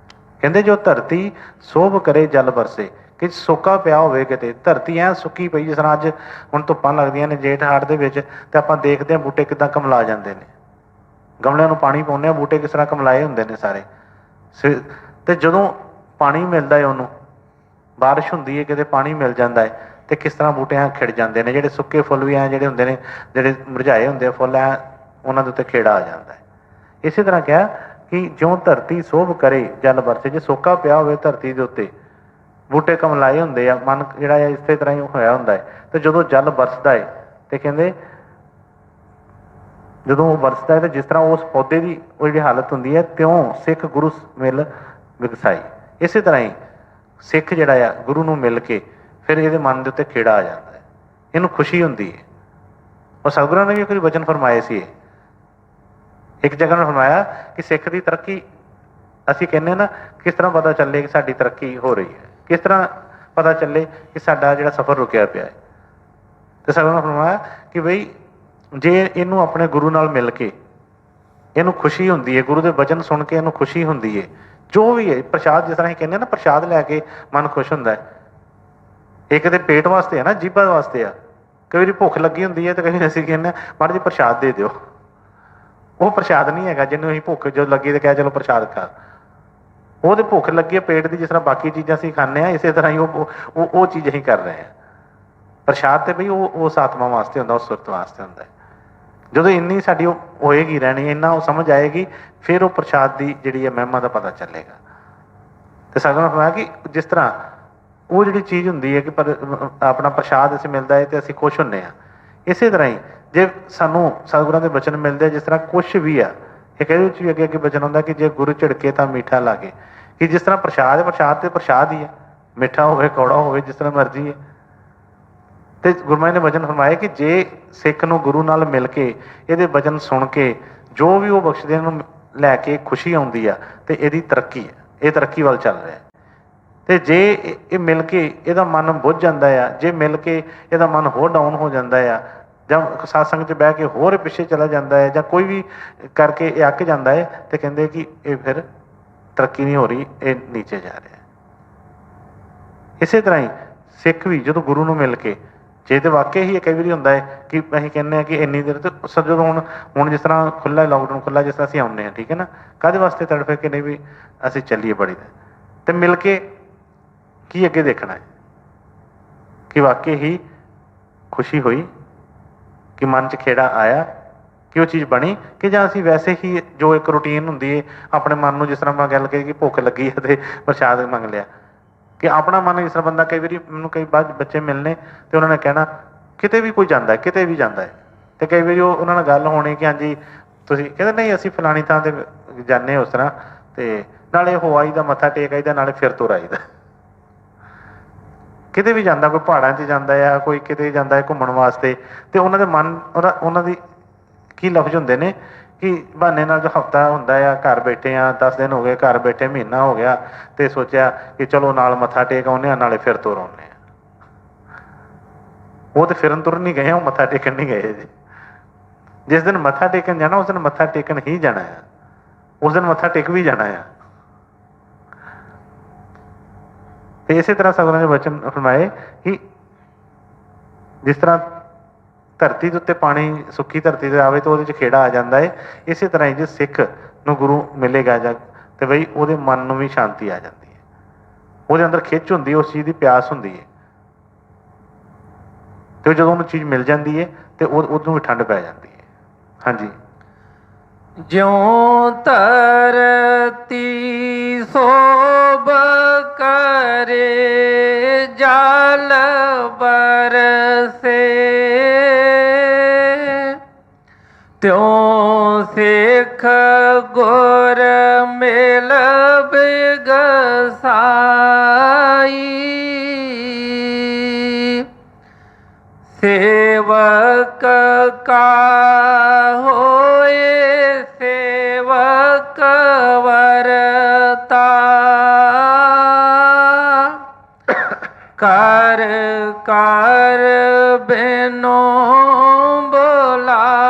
ਕਹਿੰਦੇ ਜੋ ਧਰਤੀ ਸੋਭ ਕਰੇ ਜਲ ਬਰਸੇ, ਕਿ ਸੁੱਕਾ ਪਿਆ ਹੋਵੇ ਕਿਤੇ, ਧਰਤੀ ਐਂ ਸੁੱਕੀ ਪਈ, ਜਿਸ ਤਰ੍ਹਾਂ ਅੱਜ ਹੁਣ ਧੁੱਪਾਂ ਲੱਗਦੀਆਂ ਨੇ ਜੇਠ ਹਾੜ ਦੇ ਵਿੱਚ, ਤੇ ਆਪਾਂ ਦੇਖਦੇ ਹਾਂ ਬੂਟੇ ਕਿੱਦਾਂ ਕਮਲਾ ਜਾਂਦੇ ਨੇ, ਗਮਲਿਆਂ ਨੂੰ ਪਾਣੀ ਪਾਉਂਦੇ ਹਾਂ, ਬੂਟੇ ਕਿਸ ਤਰ੍ਹਾਂ ਕਮਲਾਏ ਹੁੰਦੇ ਨੇ ਸਾਰੇ। ਤੇ ਜਦੋਂ ਪਾਣੀ ਮਿਲਦਾ ਹੈ, ਉਹਨੂੰ ਬਾਰਿਸ਼ ਹੁੰਦੀ ਹੈ ਕਿਤੇ, ਪਾਣੀ ਮਿਲ ਜਾਂਦਾ ਹੈ, ਤੇ ਕਿਸ ਤਰ੍ਹਾਂ ਬੂਟੇ ਐਂ ਖਿੜ ਜਾਂਦੇ ਨੇ। ਜਿਹੜੇ ਸੁੱਕੇ ਫੁੱਲ ਵੀ ਐਂ ਜਿਹੜੇ ਹੁੰਦੇ ਨੇ, ਜਿਹੜੇ ਮੁਰਝਾਏ ਹੁੰਦੇ ਆ ਫੁੱਲ, ਐਂ ਉਹਨਾਂ ਦੇ ਉੱਤੇ ਖੇੜਾ ਆ ਜਾਂਦਾ ਹੈ। ਇਸੇ ਤਰ੍ਹਾਂ ਕਿਹਾ ਕਿ ਜਿਉਂ ਧਰਤੀ ਸੋਭ ਕਰੇ ਜਲ ਬਰਸੇ, ਜੇ ਸੋਕਾ ਪਿਆ ਹੋਵੇ ਧਰਤੀ ਦੇ ਉੱਤੇ, ਬੂਟੇ ਕਮਲਾਏ ਹੁੰਦੇ ਆ, ਮਨ ਜਿਹੜਾ ਹੈ ਇਸੇ ਤਰ੍ਹਾਂ ਹੀ ਹੋਇਆ ਹੁੰਦਾ ਹੈ। ਤੇ ਜਦੋਂ ਜਲ ਬਰਸਦਾ ਹੈ, ਤੇ ਕਹਿੰਦੇ ਜਦੋਂ ਉਹ ਬਰਸਦਾ ਹੈ, ਤੇ ਜਿਸ ਤਰ੍ਹਾਂ ਉਸ ਪੌਦੇ ਦੀ ਉਹ ਜਿਹੜੀ ਹਾਲਤ ਹੁੰਦੀ ਹੈ, ਤਿਉਂ ਸਿੱਖ ਗੁਰੂ ਮਿਲ ਵਿਗਸਾਈ। ਇਸੇ ਤਰ੍ਹਾਂ ਹੀ ਸਿੱਖ ਜਿਹੜਾ ਆ ਗੁਰੂ ਨੂੰ ਮਿਲ ਕੇ ਫਿਰ ਇਹਦੇ ਮਨ ਦੇ ਉੱਤੇ ਖੇੜਾ ਆ ਜਾਂਦਾ ਹੈ, ਇਹਨੂੰ ਖੁਸ਼ੀ ਹੁੰਦੀ ਹੈ। ਉਹ ਸਤਿਗੁਰਾਂ ਨੇ ਵੀ ਕੋਈ ਵਚਨ ਫਰਮਾਏ ਸੀ। ਇੱਕ ਜਗ੍ਹਾ ਨੂੰ ਫਰਮਾਇਆ ਕਿ ਸਿੱਖ ਦੀ ਤਰੱਕੀ ਅਸੀਂ ਕਹਿੰਦੇ ਨਾ, ਕਿਸ ਤਰ੍ਹਾਂ ਪਤਾ ਚੱਲੇ ਕਿ ਸਾਡੀ ਤਰੱਕੀ ਹੋ ਰਹੀ ਹੈ, ਕਿਸ ਤਰ੍ਹਾਂ ਪਤਾ ਚੱਲੇ ਕਿ ਸਾਡਾ ਜਿਹੜਾ ਸਫ਼ਰ ਰੁਕਿਆ ਪਿਆ ਹੈ। ਤੇ ਸਤਿਗੁਰਾਂ ਨੇ ਫਰਮਾਇਆ ਕਿ ਬਈ ਜੇ ਇਹਨੂੰ ਆਪਣੇ ਗੁਰੂ ਨਾਲ ਮਿਲ ਕੇ ਇਹਨੂੰ ਖੁਸ਼ੀ ਹੁੰਦੀ ਹੈ, ਗੁਰੂ ਦੇ ਵਚਨ ਸੁਣ ਕੇ ਇਹਨੂੰ ਖੁਸ਼ੀ ਹੁੰਦੀ ਹੈ, ਜੋ ਵੀ ਹੈ ਪ੍ਰਸ਼ਾਦ, ਜਿਸ ਤਰ੍ਹਾਂ ਅਸੀਂ ਕਹਿੰਦੇ ਨਾ ਪ੍ਰਸ਼ਾਦ ਲੈ ਕੇ ਮਨ ਖੁਸ਼ ਹੁੰਦਾ ਹੈ। ਇੱਕ ਤੇ ਪੇਟ ਵਾਸਤੇ ਹੈ ਨਾ, ਜੀਭਾਂ ਵਾਸਤੇ ਆ। ਕਈ ਵਾਰੀ ਭੁੱਖ ਲੱਗੀ ਹੁੰਦੀ ਹੈ, ਤੇ ਕਈ ਵਾਰੀ ਅਸੀਂ ਕਹਿੰਦੇ ਮਾੜਾ ਜੀ ਪ੍ਰਸ਼ਾਦ ਦੇ ਦਿਓ। ਉਹ ਪ੍ਰਸ਼ਾਦ ਨਹੀਂ ਹੈਗਾ ਜਿਹਨੂੰ ਅਸੀਂ ਭੁੱਖ ਜਦੋਂ ਲੱਗੀ ਤੇ ਕਹਿ ਚਲੋ ਪ੍ਰਸ਼ਾਦ ਖਾ। ਉਹ ਤੇ ਭੁੱਖ ਲੱਗੀ ਹੈ ਪੇਟ ਦੀ, ਜਿਸ ਤਰ੍ਹਾਂ ਬਾਕੀ ਚੀਜ਼ਾਂ ਅਸੀਂ ਖਾਂਦੇ ਹਾਂ, ਇਸੇ ਤਰ੍ਹਾਂ ਹੀ ਉਹ ਚੀਜ਼ ਅਸੀਂ ਕਰ ਰਹੇ ਹਾਂ। ਪ੍ਰਸ਼ਾਦ ਤੇ ਬਈ ਉਹ ਉਸ ਆਤਮਾ ਵਾਸਤੇ ਹੁੰਦਾ, ਉਸ ਸੁਰਤ ਵਾਸਤੇ ਹੁੰਦਾ ਹੈ। ਜਦੋਂ ਇੰਨੀ ਸਾਡੀ ਉਹ ਹੋਏਗੀ ਰਹਿਣੀ, ਇੰਨਾ ਉਹ ਸਮਝ ਆਏਗੀ, ਫਿਰ ਉਹ ਪ੍ਰਸ਼ਾਦ ਦੀ ਜਿਹੜੀ ਹੈ ਮਹਿਮਾ ਦਾ ਪਤਾ ਚੱਲੇਗਾ। ਤੇ ਸਾਨੂੰ ਫਰਮਾਇਆ ਕਿ ਜਿਸ ਤਰ੍ਹਾਂ ਉਹ ਜਿਹੜੀ ਚੀਜ਼ ਹੁੰਦੀ ਹੈ ਕਿ ਆਪਣਾ ਪ੍ਰਸ਼ਾਦ ਅਸੀਂ ਮਿਲਦਾ ਹੈ ਤੇ ਅਸੀਂ ਖੁਸ਼ ਹੁੰਦੇ ਹਾਂ, ਇਸੇ ਤਰ੍ਹਾਂ ਹੀ ਜੇ ਸਾਨੂੰ ਸਤਿਗੁਰਾਂ ਦੇ ਬਚਨ ਮਿਲਦੇ, ਜਿਸ ਤਰ੍ਹਾਂ ਕੁਛ ਵੀ ਆ, ਇੱਕ ਇਹਦੇ ਵਿੱਚ ਵੀ ਅੱਗੇ ਅੱਗੇ ਬਚਨ ਹੁੰਦਾ ਕਿ ਜੇ ਗੁਰੂ ਝਿੜਕੇ ਤਾਂ ਮੀਠਾ ਲਾਗੇ, ਕਿ ਜਿਸ ਤਰ੍ਹਾਂ ਪ੍ਰਸ਼ਾਦ ਹੈ, ਪ੍ਰਸ਼ਾਦ ਤੇ ਪ੍ਰਸ਼ਾਦ ਹੀ ਹੈ, ਮਿੱਠਾ ਹੋਵੇ ਕੌੜਾ ਹੋਵੇ, ਜਿਸ ਤਰ੍ਹਾਂ ਮਰਜ਼ੀ ਹੈ। ਤੇ ਗੁਰੂ ਨੇ ਬਚਨ ਫਰਮਾਏ ਕਿ ਜੇ ਸਿੱਖ ਨੂੰ ਗੁਰੂ ਨਾਲ ਮਿਲ ਕੇ ਇਹਦੇ ਬਚਨ ਸੁਣ ਕੇ ਜੋ ਵੀ ਉਹ ਬਖਸ਼ਦੇ ਨੂੰ ਲੈ ਕੇ ਖੁਸ਼ੀ ਆਉਂਦੀ ਆ, ਤੇ ਇਹਦੀ ਤਰੱਕੀ ਹੈ, ਇਹ ਤਰੱਕੀ ਵੱਲ ਚੱਲ ਰਿਹਾ। ਤੇ ਜੇ ਇਹ ਮਿਲ ਕੇ ਇਹਦਾ ਮਨ ਬੁੱਝ ਜਾਂਦਾ ਆ, ਜੇ ਮਿਲ ਕੇ ਇਹਦਾ ਮਨ ਹੋਰ ਡਾਊਨ ਹੋ ਜਾਂਦਾ ਆ, ਜਾਂ ਸਤਸੰਗ 'ਚ ਬਹਿ ਕੇ ਹੋਰ ਪਿੱਛੇ ਚਲਾ ਜਾਂਦਾ ਹੈ, ਜਾਂ ਕੋਈ ਵੀ ਕਰਕੇ ਇਹ ਅੱਕ ਜਾਂਦਾ ਹੈ, ਤੇ ਕਹਿੰਦੇ ਕਿ ਇਹ ਫਿਰ ਤਰੱਕੀ ਨਹੀਂ ਹੋ ਰਹੀ, ਇਹ ਨੀਚੇ ਜਾ ਰਿਹਾ। ਇਸੇ ਤਰ੍ਹਾਂ ਹੀ ਸਿੱਖ ਵੀ ਜਦੋਂ ਗੁਰੂ ਨੂੰ ਮਿਲ ਕੇ, ਜੇ ਤੇ ਵਾਕਿਆ ਹੀ ਕਈ ਵਾਰੀ ਹੁੰਦਾ ਹੈ ਕਿ ਅਸੀਂ ਕਹਿੰਦੇ ਹਾਂ ਕਿ ਇੰਨੀ ਦੇਰ ਤੇ ਜਦੋਂ ਹੁਣ ਜਿਸ ਤਰ੍ਹਾਂ ਖੁੱਲ੍ਹਾ ਲਾਕਡਾਊਨ ਖੁੱਲ੍ਹਾ, ਜਿਸ ਤਰ੍ਹਾਂ ਅਸੀਂ ਆਉਂਦੇ ਹਾਂ, ਠੀਕ ਹੈ ਨਾ, ਕਾਹਦੇ ਵਾਸਤੇ ਤੜਫੇ ਕਿ ਨਹੀਂ ਵੀ ਅਸੀਂ ਚੱਲੀਏ ਬੜੀ ਦੇ, ਤੇ ਮਿਲ ਕੇ ਕੀ ਅੱਗੇ ਦੇਖਣਾ ਹੈ ਕਿ ਵਾਕਿਆ ਹੀ ਖੁਸ਼ੀ ਹੋਈ, ਕਿ ਮਨ 'ਚ ਖੇੜਾ ਆਇਆ कि वो चीज़ बनी कि ਜਾਂ ਅਸੀਂ ਵੈਸੇ ਹੀ ਜੋ ਇੱਕ ਰੂਟੀਨ ਹੁੰਦੀ ਹੈ ਆਪਣੇ ਮਨ ਨੂੰ, ਜਿਸ ਤਰ੍ਹਾਂ ਮੈਂ ਗੱਲ ਕਰੀ ਕਿ ਭੁੱਖ ਲੱਗੀ ਹੈ ਤੇ ਪ੍ਰਸ਼ਾਦ ਮੰਗ ਲਿਆ, ਕਿ ਆਪਣਾ ਮਨ ਜਿਸ ਤਰ੍ਹਾਂ ਬੰਦਾ ਕਈ ਵਾਰੀ ਮੈਨੂੰ ਕਈ ਬਾਅਦ ਬੱਚੇ ਮਿਲਣੇ ਤੇ ਉਹਨਾਂ ਨੇ ਕਹਿਣਾ ਕਿਤੇ ਵੀ ਕੋਈ ਜਾਂਦਾ, ਕਿਤੇ ਵੀ ਜਾਂਦਾ ਹੈ, ਤੇ ਕਈ ਵਾਰੀ ਉਹ ਉਹਨਾਂ ਨਾਲ ਗੱਲ ਹੋਣੀ ਕਿ ਹਾਂਜੀ ਤੁਸੀਂ ਕਹਿੰਦੇ ਨਹੀਂ ਅਸੀਂ ਫਲਾਣੀ ਥਾਂ ਤੇ ਜਾਂਦੇ ਉਸ ਤਰ੍ਹਾਂ, ਤੇ ਨਾਲੇ ਹੋ ਆਈਦਾ, ਮੱਥਾ ਟੇਕ ਆਈਦਾ, ਨਾਲੇ ਫਿਰ ਤੁਰ ਆਈਦਾ। ਕਿਤੇ ਵੀ ਜਾਂਦਾ, ਕੋਈ ਪਹਾੜਾਂ 'ਚ ਜਾਂਦਾ ਆ, ਕੋਈ ਕਿਤੇ ਜਾਂਦਾ ਹੈ ਘੁੰਮਣ ਵਾਸਤੇ, ਤੇ ਉਹਨਾਂ ਦੇ ਮਨ ਉਹਨਾਂ ਦੀ ਕੀ ਲਫ਼ਜ਼ ਹੁੰਦੇ ਨੇ ਕਿ ਬਹਾਨੇ ਨਾਲ ਜੋ ਹਫ਼ਤਾ ਹੁੰਦਾ ਆ, ਘਰ ਬੈਠੇ ਆ, 10 ਦਿਨ ਹੋ ਗਏ ਘਰ ਬੈਠੇ, ਮਹੀਨਾ ਹੋ ਗਿਆ, ਤੇ ਸੋਚਿਆ ਕਿ ਚਲੋ ਨਾਲ ਮੱਥਾ ਟੇਕ ਆਉਂਦੇ ਆ, ਨਾਲੇ ਫਿਰ ਤੁਰ ਆਉਂਦੇ ਆ। ਉਹ ਤੇ ਫਿਰਨ ਤੁਰਨ ਨਹੀਂ ਗਏ, ਉਹ ਮੱਥਾ ਟੇਕਣ ਨਹੀਂ ਗਏ ਜੀ। ਜਿਸ ਦਿਨ ਮੱਥਾ ਟੇਕਣ ਜਾਣਾ ਉਸ ਦਿਨ ਮੱਥਾ ਟੇਕਣ ਹੀ ਜਾਣਾ ਆ, ਉਸ ਦਿਨ ਮੱਥਾ ਟੇਕ ਵੀ ਜਾਣਾ ਆ। ਤੇ ਇਸੇ ਤਰ੍ਹਾਂ ਸਤਿਗੁਰਾਂ ਨੇ ਵਚਨ ਫਰਮਾਏ ਕਿ ਜਿਸ ਤਰ੍ਹਾਂ ਧਰਤੀ ਦੇ ਉੱਤੇ ਪਾਣੀ ਸੁੱਕੀ ਧਰਤੀ 'ਤੇ ਆਵੇ ਤਾਂ ਉਹਦੇ 'ਚ ਖੇੜਾ ਆ ਜਾਂਦਾ ਹੈ, ਇਸੇ ਤਰ੍ਹਾਂ ਹੀ ਜੇ ਸਿੱਖ ਨੂੰ ਗੁਰੂ ਮਿਲੇਗਾ ਜਾਂ ਤੇ ਬਈ ਉਹਦੇ ਮਨ ਨੂੰ ਵੀ ਸ਼ਾਂਤੀ ਆ ਜਾਂਦੀ ਹੈ, ਉਹਦੇ ਅੰਦਰ ਖਿੱਚ ਹੁੰਦੀ ਹੈ, ਉਸ ਚੀਜ਼ ਦੀ ਪਿਆਸ ਹੁੰਦੀ ਹੈ, ਤੇ ਜਦੋਂ ਉਹਨੂੰ ਚੀਜ਼ ਮਿਲ ਜਾਂਦੀ ਹੈ ਤੇ ਉਹਨੂੰ ਵੀ ਠੰਡ ਪੈ ਜਾਂਦੀ ਹੈ। ਹਾਂਜੀ। ਜਿਉ ਧਰਤੀ ਸੋਭ ਕਰੇ ਜਲ ਬਰਸੇ, ਤਿਉ ਸਿੱਖ ਗੁਰ ਮਿਲ ਬਿਗਸਾਈ, ਸੇਵਕ ਕਾ ਹੋਏ ਸੇਵਕ ਵਰਤਾ, ਕਰ ਕਰ ਬਿਨੋ ਬੁਲਾਈ।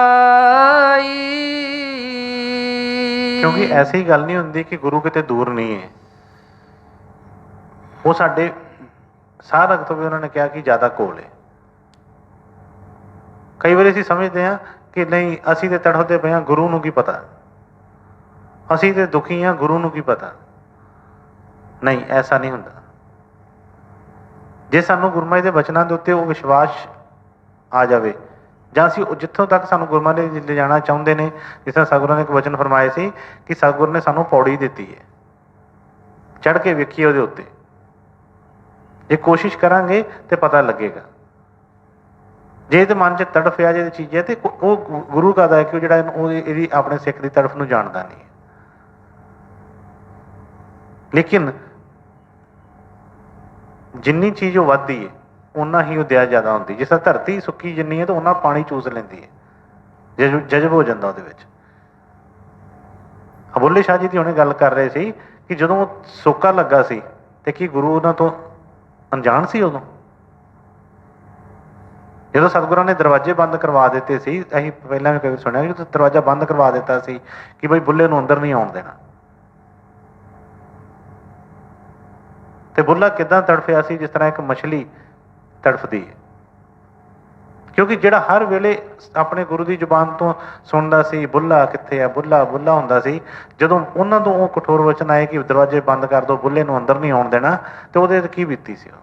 ਕਿਉਂਕਿ ਐਸੀ ਗੱਲ ਨਹੀਂ ਹੁੰਦੀ ਕਿ ਗੁਰੂ ਕਿਤੇ ਦੂਰ ਨਹੀਂ ਹੈ, ਉਹ ਸਾਡੇ ਸਾਹ ਰਗ ਤੋਂ ਵੀ ਉਹਨਾਂ ਨੇ ਕਿਹਾ ਕਿ ਜ਼ਿਆਦਾ ਕੋਲ ਹੈ। ਕਈ ਵਾਰੀ ਅਸੀਂ ਸਮਝਦੇ ਹਾਂ ਕਿ ਨਹੀਂ ਅਸੀਂ ਤੇ ਤੜਫਦੇ ਪਏ ਹਾਂ, ਗੁਰੂ ਨੂੰ ਕੀ ਪਤਾ, ਅਸੀਂ ਤੇ ਦੁਖੀ ਹਾਂ, ਗੁਰੂ ਨੂੰ ਕੀ ਪਤਾ। ਨਹੀਂ, ਐਸਾ ਨਹੀਂ ਹੁੰਦਾ। ਜੇ ਸਾਨੂੰ ਗੁਰਮਤਿ ਦੇ ਬਚਨਾਂ ਦੇ ਉੱਤੇ ਉਹ ਵਿਸ਼ਵਾਸ ਆ ਜਾਵੇ, ਜਾਂ ਅਸੀਂ ਜਿੱਥੋਂ ਤੱਕ ਸਾਨੂੰ ਗੁਰਮਤਿ ਨੇ ਲਿਜਾਣਾ ਚਾਹੁੰਦੇ ਨੇ, ਜਿਸ ਤਰ੍ਹਾਂ ਸਤਿਗੁਰਾਂ ਨੇ ਇੱਕ ਵਚਨ ਫਰਮਾਏ ਸੀ ਕਿ ਸਤਿਗੁਰ ਨੇ ਸਾਨੂੰ ਪੌੜੀ ਦਿੱਤੀ ਹੈ, ਚੜ੍ਹ ਕੇ ਵੇਖੀਏ ਉਹਦੇ ਉੱਤੇ, ਜੇ ਕੋਸ਼ਿਸ਼ ਕਰਾਂਗੇ ਤੇ ਪਤਾ ਲੱਗੇਗਾ। ਜੇ ਇਹਦੇ ਮਨ 'ਚ ਤੜਫ ਆ, ਜੇ ਚੀਜ਼ ਹੈ, ਤੇ ਉਹ ਗੁਰੂ ਕਾਹਦਾ ਹੈ ਕਿ ਉਹ ਜਿਹੜਾ ਇਹਦੀ ਆਪਣੇ ਸਿੱਖ ਦੀ ਤੜਫ ਨੂੰ ਜਾਣਦਾ ਨਹੀਂ। ਲੇਕਿਨ ਜਿੰਨੀ ਚੀਜ਼ ਉਹ ਵੱਧਦੀ ਹੈ ਓਨਾ ਹੀ ਉਹ ਦਇਆ ਜ਼ਿਆਦਾ ਹੁੰਦੀ। ਜਿਸ ਤਰ੍ਹਾਂ ਧਰਤੀ ਸੁੱਕੀ ਜਿੰਨੀ ਹੈ ਤਾਂ ਉਹਨਾਂ ਪਾਣੀ ਚੂਸ ਲੈਂਦੀ ਹੈ, ਜਜ਼ਬ ਹੋ ਜਾਂਦਾ ਉਹਦੇ ਵਿੱਚ। ਬੁੱਲੇ ਸ਼ਾਹ ਜੀ ਦੀ ਹੁਣੇ ਗੱਲ ਕਰ ਰਹੇ ਸੀ ਕਿ ਜਦੋਂ ਸੋਕਾ ਲੱਗਾ ਸੀ ਤੇ ਕੀ ਗੁਰੂ ਉਹਨਾਂ ਤੋਂ ਅਣਜਾਣ ਸੀ? ਉਦੋਂ ਜਦੋਂ ਸਤਿਗੁਰਾਂ ਨੇ ਦਰਵਾਜ਼ੇ ਬੰਦ ਕਰਵਾ ਦਿੱਤੇ ਸੀ, ਅਸੀਂ ਪਹਿਲਾਂ ਵੀ ਕਦੇ ਸੁਣਿਆ ਕਿ ਦਰਵਾਜ਼ਾ ਬੰਦ ਕਰਵਾ ਦਿੱਤਾ ਸੀ ਕਿ ਬਈ ਬੁੱਲੇ ਨੂੰ ਅੰਦਰ ਨਹੀਂ ਆਉਣ ਦੇਣਾ, ਤੇ ਬੁੱਲਾ ਕਿੱਦਾਂ ਤੜਫਿਆ ਸੀ? ਜਿਸ ਤਰ੍ਹਾਂ ਇੱਕ ਮਛਲੀ ਤੜਫਦੀ ਹੈ। ਕਿਉਂਕਿ ਜਿਹੜਾ ਹਰ ਵੇਲੇ ਆਪਣੇ ਗੁਰੂ ਦੀ ਜ਼ੁਬਾਨ ਤੋਂ ਸੁਣਦਾ ਸੀ ਬੁੱਲਾ ਕਿੱਥੇ ਆ, ਬੁੱਲਾ ਬੁੱਲਾ ਹੁੰਦਾ ਸੀ, ਜਦੋਂ ਉਹਨਾਂ ਤੋਂ ਉਹ ਕਠੋਰ ਵਚਨ ਆਏ ਕਿ ਦਰਵਾਜ਼ੇ ਬੰਦ ਕਰ ਦਿਓ, ਬੁੱਲੇ ਨੂੰ ਅੰਦਰ ਨਹੀਂ ਆਉਣ ਦੇਣਾ, ਤੇ ਉਹਦੇ ਤੇ ਕੀ ਬੀਤੀ ਸੀ? ਉਹ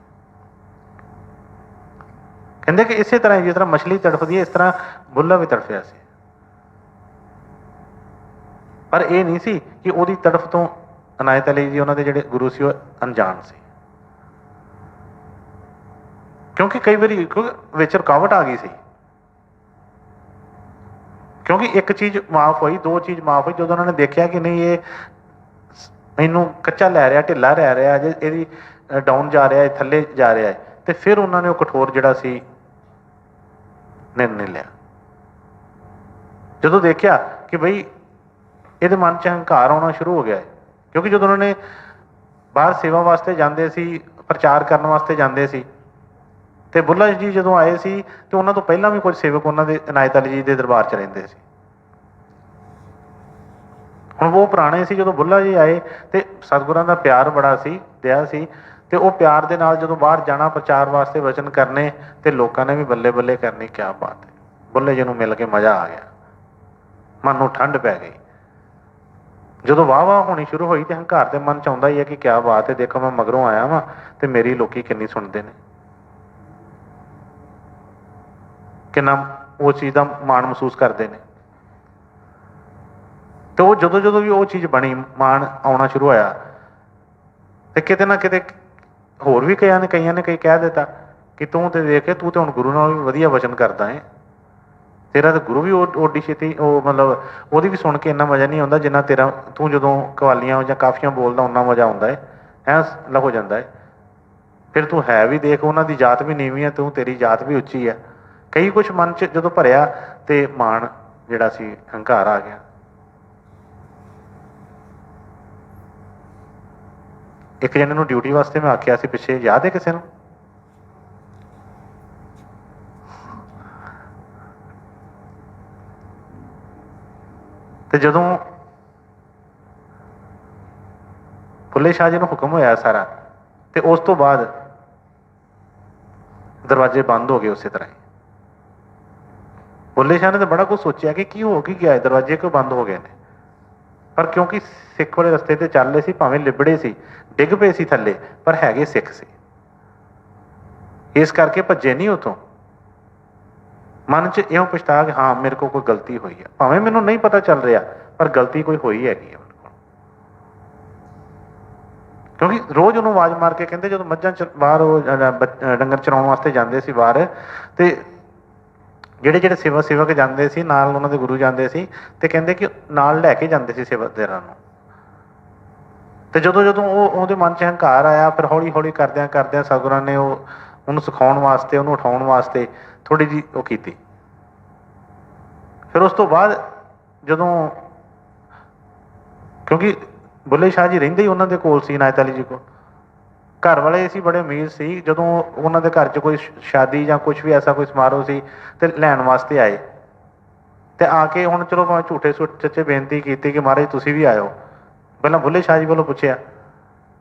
ਕਹਿੰਦੇ ਕਿ ਇਸੇ ਤਰ੍ਹਾਂ ਜਿਸ ਤਰ੍ਹਾਂ ਮਛਲੀ ਤੜਫਦੀ ਹੈ, ਇਸ ਤਰ੍ਹਾਂ ਬੁੱਲਾ ਵੀ ਤੜਫਿਆ ਸੀ। ਪਰ ਇਹ ਨਹੀਂ ਸੀ ਕਿ ਉਹਦੀ ਤੜਫ ਤੋਂ ਅਨਾਇਤ ਅਲੀ ਜੀ ਉਹਨਾਂ ਦੇ ਜਿਹੜੇ ਗੁਰੂ ਸੀ ਉਹ ਅਣਜਾਣ ਸੀ। ਕਿਉਂਕਿ ਕਈ ਵਾਰੀ ਵਿੱਚ ਰੁਕਾਵਟ ਆ ਗਈ ਸੀ, ਕਿਉਂਕਿ ਇੱਕ ਚੀਜ਼ ਮਾਫ਼ ਹੋਈ, ਦੋ ਚੀਜ਼ ਮਾਫ਼ ਹੋਈ। ਜਦੋਂ ਉਹਨਾਂ ਨੇ ਦੇਖਿਆ ਕਿ ਨਹੀਂ ਇਹ ਇਹਨੂੰ ਕੱਚਾ ਲੈ ਰਿਹਾ, ਢਿੱਲਾ ਰਹਿ ਰਿਹਾ, ਜੇ ਇਹਦੀ ਡਾਊਨ ਜਾ ਰਿਹਾ, ਥੱਲੇ ਜਾ ਰਿਹਾ, ਤੇ ਫਿਰ ਉਹਨਾਂ ਨੇ ਉਹ ਕਠੋਰ ਜਿਹੜਾ ਸੀ ਨਿਰਣੇ ਲਿਆ। ਜਦੋਂ ਦੇਖਿਆ ਕਿ ਬਈ ਇਹਦੇ ਮਨ 'ਚ ਹੰਕਾਰ ਆਉਣਾ ਸ਼ੁਰੂ ਹੋ ਗਿਆ ਹੈ, ਕਿਉਂਕਿ ਜਦੋਂ ਉਹਨਾਂ ਨੇ ਬਾਹਰ ਸੇਵਾ ਵਾਸਤੇ ਜਾਂਦੇ ਸੀ, ਪ੍ਰਚਾਰ ਕਰਨ ਵਾਸਤੇ ਜਾਂਦੇ ਸੀ, ਤੇ ਬੁੱਲਾ ਜੀ ਜਦੋਂ ਆਏ ਸੀ ਤੇ ਉਹਨਾਂ ਤੋਂ ਪਹਿਲਾਂ ਵੀ ਕੁਝ ਸੇਵਕ ਉਹਨਾਂ ਦੇ ਅਨਾਇਤ ਅਲੀ ਜੀ ਦੇ ਦਰਬਾਰ 'ਚ ਰਹਿੰਦੇ ਸੀ। ਹੁਣ ਉਹ ਪੁਰਾਣੇ ਸੀ, ਜਦੋਂ ਬੁੱਲਾ ਜੀ ਆਏ ਤੇ ਸਤਿਗੁਰਾਂ ਦਾ ਪਿਆਰ ਬੜਾ ਸੀ, ਦਇਆ ਸੀ, ਤੇ ਉਹ ਪਿਆਰ ਦੇ ਨਾਲ ਜਦੋਂ ਬਾਹਰ ਜਾਣਾ ਪ੍ਰਚਾਰ ਵਾਸਤੇ ਵਚਨ ਕਰਨੇ, ਤੇ ਲੋਕਾਂ ਨੇ ਵੀ ਬੱਲੇ ਬੱਲੇ ਕਰਨੀ। ਕਿਆ ਬਾਤ ਹੈ, ਬੁੱਲੇ ਜੀ ਨੂੰ ਮਿਲ ਕੇ ਮਜ਼ਾ ਆ ਗਿਆ, ਮਨ ਨੂੰ ਠੰਡ ਪੈ ਗਈ। ਜਦੋਂ ਵਾਹ ਵਾਹ ਹੋਣੀ ਸ਼ੁਰੂ ਹੋਈ ਤੇ ਹੰਕਾਰ ਦੇ ਮਨ 'ਚ ਆਉਂਦਾ ਹੀ ਹੈ ਕਿ ਕਿਆ ਬਾਤ ਹੈ, ਦੇਖੋ ਮੈਂ ਮਗਰੋਂ ਆਇਆ ਵਾਂ ਤੇ ਮੇਰੀ ਲੋਕੀ ਕਿੰਨੀ ਸੁਣਦੇ ਨੇ, ਕਿੰਨਾ ਉਹ ਚੀਜ਼ ਦਾ ਮਾਣ ਮਹਿਸੂਸ ਕਰਦੇ ਨੇ। ਤੇ ਉਹ ਜਦੋਂ ਵੀ ਉਹ ਚੀਜ਼ ਬਣੀ, ਮਾਣ ਆਉਣਾ ਸ਼ੁਰੂ ਹੋਇਆ, ਤੇ ਕਿਤੇ ਨਾ ਕਿਤੇ ਹੋਰ ਵੀ ਕਈਆਂ ਨੇ ਕਈ ਕਹਿ ਦਿੱਤਾ ਕਿ ਤੂੰ ਤੇ ਦੇਖ ਕੇ ਤੂੰ ਤੇ ਹੁਣ ਗੁਰੂ ਨਾਲ ਵੀ ਵਧੀਆ ਵਚਨ ਕਰਦਾ ਹੈ, ਤੇਰਾ ਤਾਂ ਗੁਰੂ ਵੀ ਓਡੀ ਛੇਤੀ ਉਹ ਮਤਲਬ ਉਹਦੀ ਵੀ ਸੁਣ ਕੇ ਇੰਨਾ ਮਜ਼ਾ ਨਹੀਂ ਆਉਂਦਾ ਜਿੰਨਾ ਤੇਰਾ ਤੂੰ ਜਦੋਂ ਕਵਾਲੀਆਂ ਜਾਂ ਕਾਫੀਆਂ ਬੋਲਦਾ ਓਨਾ ਮਜ਼ਾ ਆਉਂਦਾ ਹੈ, ਐਂ ਹੋ ਜਾਂਦਾ ਹੈ। ਫਿਰ ਤੂੰ ਹੈ ਵੀ ਦੇਖ, ਉਹਨਾਂ ਦੀ ਜਾਤ ਵੀ ਨੀਵੀਂ ਹੈ, ਤੂੰ ਤੇਰੀ ਜਾਤ ਵੀ ਉੱਚੀ ਹੈ। ਕਈ ਕੁਛ ਮਨ 'ਚ ਜਦੋਂ ਭਰਿਆ ਤੇ ਮਾਣ ਜਿਹੜਾ ਸੀ, ਹੰਕਾਰ ਆ ਗਿਆ। ਇੱਕ ਜਣੇ ਨੂੰ ਡਿਊਟੀ ਵਾਸਤੇ ਮੈਂ ਆਖਿਆ ਸੀ ਪਿੱਛੇ, ਯਾਦ ਹੈ ਕਿਸੇ ਨੂੰ? ਤੇ ਜਦੋਂ ਬੁੱਲੇ ਸ਼ਾਹ ਜੀ ਨੂੰ ਹੁਕਮ ਹੋਇਆ ਸਾਰਾ, ਤੇ ਉਸ ਤੋਂ ਬਾਅਦ ਦਰਵਾਜ਼ੇ ਬੰਦ ਹੋ ਗਏ ਉਸੇ ਤਰ੍ਹਾਂ ਹੀ। ਬੁੱਲੇ ਸ਼ਾਹ ਨੇ ਤਾਂ ਬੜਾ ਕੁਝ ਸੋਚਿਆ ਕਿ ਕੀ ਹੋ ਕੀ ਗਿਆ, ਦਰਵਾਜ਼ੇ ਕਿਉਂ ਬੰਦ ਹੋ ਗਏ ਨੇ, ਪਰ ਕਿਉਂਕਿ ਸਿੱਖ ਵਾਲੇ ਰਸਤੇ ਤੇ ਚੱਲ ਰਹੇ ਸੀ, ਭਾਵੇਂ ਲਿਬੜੇ ਸੀ, ਡਿੱਗ ਪਏ ਸੀ ਥੱਲੇ, ਪਰ ਹੈਗੇ ਸਿੱਖ ਸੀ, ਇਸ ਕਰਕੇ ਭੱਜੇ ਨਹੀਂ ਉੱਥੋਂ। ਮਨ 'ਚ ਇਉਂ ਪਛਤਾ ਕਿ ਹਾਂ ਮੇਰੇ ਕੋਲ ਕੋਈ ਗਲਤੀ ਹੋਈ ਹੈ, ਭਾਵੇਂ ਮੈਨੂੰ ਨਹੀਂ ਪਤਾ ਚੱਲ ਰਿਹਾ, ਪਰ ਗਲਤੀ ਕੋਈ ਹੋਈ ਹੈਗੀ ਹੈ। ਕਿਉਂਕਿ ਰੋਜ਼ ਉਹਨੂੰ ਆਵਾਜ਼ ਮਾਰ ਕੇ ਕਹਿੰਦੇ, ਜਦੋਂ ਮੱਝਾਂ ਚ ਬਾਹਰ ਉਹ ਡੰਗਰ ਚਰਾਉਣ ਵਾਸਤੇ ਜਾਂਦੇ ਸੀ ਬਾਹਰ, ਤੇ ਜਿਹੜੇ ਸੇਵਕ ਜਾਂਦੇ ਸੀ ਨਾਲ, ਉਹਨਾਂ ਦੇ ਗੁਰੂ ਜਾਂਦੇ ਸੀ, ਤੇ ਕਹਿੰਦੇ ਕਿ ਨਾਲ ਲੈ ਕੇ ਜਾਂਦੇ ਸੀ ਸੇਵਾਦਾਰਾਂ ਨੂੰ। ਤੇ ਜਦੋਂ ਉਹਦੇ ਮਨ 'ਚ ਹੰਕਾਰ ਆਇਆ, ਫਿਰ ਹੌਲੀ ਹੌਲੀ ਕਰਦਿਆਂ ਸਤਿਗੁਰਾਂ ਨੇ ਉਹਨੂੰ ਸਿਖਾਉਣ ਵਾਸਤੇ, ਉਹਨੂੰ ਉਠਾਉਣ ਵਾਸਤੇ ਥੋੜ੍ਹੀ ਜਿਹੀ ਉਹ ਕੀਤੀ। ਫਿਰ ਉਸ ਤੋਂ ਬਾਅਦ ਜਦੋਂ, ਕਿਉਂਕਿ ਬੁੱਲੇ ਸ਼ਾਹ ਜੀ ਰਹਿੰਦੇ ਹੀ ਉਹਨਾਂ ਦੇ ਕੋਲ ਸੀ, ਇਨਾਇਤ ਅਲੀ ਜੀ ਕੋਲ, ਘਰ ਵਾਲੇ ਸੀ ਬੜੇ ਅਮੀਰ ਸੀ। ਜਦੋਂ ਉਹਨਾਂ ਦੇ ਘਰ 'ਚ ਕੋਈ ਸ਼ਾਦੀ ਜਾਂ ਕੁਛ ਵੀ ਐਸਾ ਕੋਈ ਸਮਾਰੋਹ ਸੀ, ਤੇ ਲੈਣ ਵਾਸਤੇ ਆਏ, ਤੇ ਆ ਕੇ ਹੁਣ ਚਲੋ ਭਾਵੇਂ ਝੂਠੇ ਸੱਚੇ ਬੇਨਤੀ ਕੀਤੀ ਕਿ ਮਹਾਰਾਜ ਤੁਸੀਂ ਵੀ ਆਇਓ। ਪਹਿਲਾਂ ਬੁੱਲੇ ਸ਼ਾਹ ਜੀ ਵੱਲੋਂ ਪੁੱਛਿਆ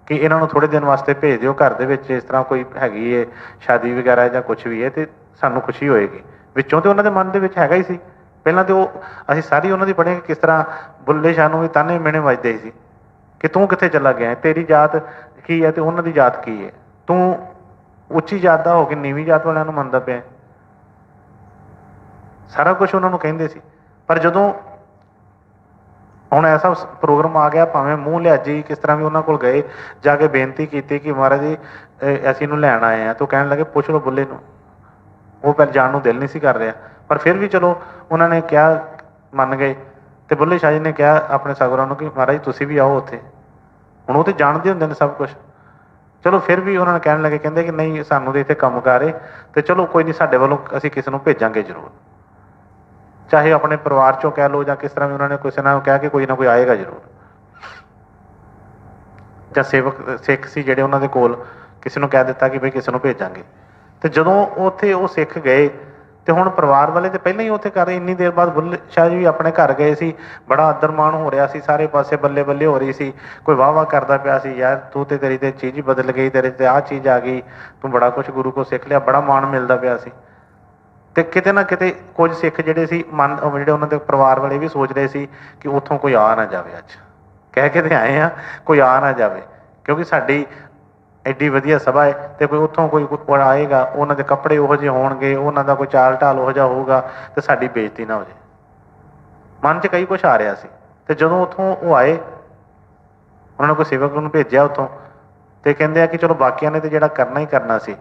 ਕਿ ਇਹਨਾਂ ਨੂੰ ਥੋੜ੍ਹੇ ਦਿਨ ਵਾਸਤੇ ਭੇਜ ਦਿਓ, ਘਰ ਦੇ ਵਿੱਚ ਇਸ ਤਰ੍ਹਾਂ ਕੋਈ ਹੈਗੀ ਹੈ ਸ਼ਾਦੀ ਵਗੈਰਾ ਜਾਂ ਕੁਛ ਵੀ ਹੈ, ਤੇ ਸਾਨੂੰ ਖੁਸ਼ੀ ਹੋਏਗੀ। ਵਿੱਚੋਂ ਤੇ ਉਹਨਾਂ ਦੇ ਮਨ ਦੇ ਵਿੱਚ ਹੈਗਾ ਹੀ ਸੀ। ਪਹਿਲਾਂ ਤੇ ਅਸੀਂ ਸਾਰੀ ਉਹਨਾਂ ਦੀ ਪੜ੍ਹੇ ਕਿ ਕਿਸ ਤਰ੍ਹਾਂ ਬੁੱਲੇ ਸ਼ਾਹ ਨੂੰ ਵੀ ਤਾਨੇ ਮਿਹਣੇ ਵੱਜਦੇ ਸੀ ਕਿ ਤੂੰ ਕਿੱਥੇ ਚਲਾ ਗਿਆ, ਤੇਰੀ ਜਾਤ ਕੀ ਹੈ ਤੇ ਉਹਨਾਂ ਦੀ ਜਾਤ ਕੀ ਹੈ, ਤੂੰ ਉੱਚੀ ਜਾਤ ਦਾ ਹੋ ਕੇ ਨੀਵੀਂ ਜਾਤ ਵਾਲਿਆਂ ਨੂੰ ਮੰਨਦਾ ਪਿਆ। ਸਾਰਾ ਕੁਛ ਉਹਨਾਂ ਨੂੰ ਕਹਿੰਦੇ ਸੀ। ਪਰ ਜਦੋਂ ਹੁਣ ਐਸਾ ਪ੍ਰੋਗਰਾਮ ਆ ਗਿਆ, ਭਾਵੇਂ ਮੂੰਹ ਲਿਆਜੀ ਕਿਸ ਤਰ੍ਹਾਂ ਵੀ ਉਹਨਾਂ ਕੋਲ ਗਏ, ਜਾ ਕੇ ਬੇਨਤੀ ਕੀਤੀ ਕਿ ਮਹਾਰਾਜ ਜੀ ਅਸੀਂ ਇਹਨੂੰ ਲੈਣ ਆਏ ਹਾਂ, ਤਾਂ ਉਹ ਕਹਿਣ ਲੱਗੇ ਪੁੱਛ ਲਓ ਬੁੱਲੇ ਨੂੰ। ਉਹ ਪਹਿਲਾਂ ਜਾਣ ਨੂੰ ਦਿਲ ਨਹੀਂ ਸੀ ਕਰ ਰਿਹਾ, ਪਰ ਫਿਰ ਵੀ ਚਲੋ ਉਹਨਾਂ ਨੇ ਕਿਹਾ, ਮੰਨ ਗਏ। ਤੇ ਬੁੱਲੇ ਸ਼ਾਹ ਜੀ ਨੇ ਕਿਹਾ ਆਪਣੇ ਸਤਿਗੁਰਾਂ ਨੂੰ ਕਿ ਮਹਾਰਾਜ ਤੁਸੀਂ ਵੀ ਆਓ ਉੱਥੇ। ਹੁਣ ਉਹ ਤੇ ਜਾਣਦੇ ਹੁੰਦੇ ਨੇ ਸਭ ਕੁਛ, ਚਲੋ ਫਿਰ ਵੀ ਉਹਨਾਂ ਨੇ ਕਹਿਣ ਲੱਗੇ, ਕਹਿੰਦੇ ਕਿ ਨਹੀਂ ਸਾਨੂੰ ਤਾਂ ਇੱਥੇ ਕੰਮ ਕਾਰ ਏ, ਤੇ ਚਲੋ ਕੋਈ ਨਹੀਂ, ਸਾਡੇ ਵੱਲੋਂ ਅਸੀਂ ਕਿਸੇ ਨੂੰ ਭੇਜਾਂਗੇ ਜ਼ਰੂਰ, ਚਾਹੇ ਆਪਣੇ ਪਰਿਵਾਰ ਚੋਂ ਕਹਿ ਲਓ ਜਾਂ ਕਿਸ ਤਰ੍ਹਾਂ ਵੀ, ਉਹਨਾਂ ਨੇ ਕਿਸੇ ਨਾਲ ਕਹਿ ਕੇ ਕੋਈ ਨਾ ਕੋਈ ਆਏਗਾ ਜ਼ਰੂਰ। ਜਾਂ ਸਿੱਖ ਸੀ ਜਿਹੜੇ ਉਹਨਾਂ ਦੇ ਕੋਲ, ਕਿਸੇ ਨੂੰ ਕਹਿ ਦਿੱਤਾ ਕਿ ਬਈ ਕਿਸੇ ਨੂੰ ਭੇਜਾਂਗੇ। ਤੇ ਜਦੋਂ ਉੱਥੇ ਉਹ ਸਿੱਖ ਗਏ, ਤੇ ਹੁਣ ਪਰਿਵਾਰ ਵਾਲੇ ਤੇ ਪਹਿਲਾਂ ਹੀ ਉੱਥੇ ਕਰ ਰਹੇ, ਇੰਨੀ ਦੇਰ ਬਾਅਦ ਬੁੱਲੇ ਸ਼ਾਹ ਜੀ ਵੀ ਆਪਣੇ ਘਰ ਗਏ ਸੀ, ਬੜਾ ਆਦਰ ਮਾਣ ਹੋ ਰਿਹਾ ਸੀ, ਸਾਰੇ ਪਾਸੇ ਬੱਲੇ ਬੱਲੇ ਹੋ ਰਹੀ ਸੀ, ਕੋਈ ਵਾਹ ਵਾਹ ਕਰਦਾ ਪਿਆ ਸੀ, ਯਾਰ ਤੂੰ ਤੇ ਤੇਰੀ ਤੇ ਚੀਜ਼ ਹੀ ਬਦਲ ਗਈ, ਤੇਰੇ ਤੇ ਆਹ ਚੀਜ਼ ਆ ਗਈ, ਤੂੰ ਬੜਾ ਕੁਛ ਗੁਰੂ ਕੋਲ ਸਿੱਖ ਲਿਆ, ਬੜਾ ਮਾਣ ਮਿਲਦਾ ਪਿਆ ਸੀ। ਤੇ ਕਿਤੇ ਨਾ ਕਿਤੇ ਕੁਝ ਸਿੱਖ ਜਿਹੜੇ ਸੀ ਜਿਹੜੇ ਉਹਨਾਂ ਦੇ ਪਰਿਵਾਰ ਵਾਲੇ ਵੀ ਸੋਚ ਰਹੇ ਸੀ ਕਿ ਉੱਥੋਂ ਕੋਈ ਆ ਨਾ ਜਾਵੇ, ਅੱਜ ਕਹਿ ਕੇ ਤੇ ਆਏ ਆ, ਕੋਈ ਆ ਨਾ ਜਾਵੇ, ਕਿਉਂਕਿ ਸਾਡੀ ਐਡੀ ਵਧੀਆ ਸਭਾ ਹੈ, ਤੇ ਕੋਈ ਉੱਥੋਂ ਕੋਈ ਆਏਗਾ, ਉਹਨਾਂ ਦੇ ਕੱਪੜੇ ਉਹੋ ਜਿਹੇ ਹੋਣਗੇ, ਉਹਨਾਂ ਦਾ ਕੋਈ ਚਾਲ ਢਾਲ ਉਹੋ ਜਿਹਾ ਹੋਊਗਾ, ਤੇ ਸਾਡੀ ਬੇਇੱਜ਼ਤੀ ਨਾ ਹੋ ਜਾਏ। ਮਨ 'ਚ ਕਈ ਕੁਛ ਆ ਰਿਹਾ ਸੀ। ਤੇ ਜਦੋਂ ਉੱਥੋਂ ਉਹ ਆਏ, ਉਹਨਾਂ ਨੇ ਕੋਈ ਸੇਵਕ ਨੂੰ ਭੇਜਿਆ ਉੱਥੋਂ, ਤੇ ਕਹਿੰਦੇ ਆ ਕਿ ਚਲੋ ਬਾਕੀਆਂ ਨੇ ਤੇ ਜਿਹੜਾ ਕਰਨਾ ਹੀ ਕਰਨਾ ਸੀ।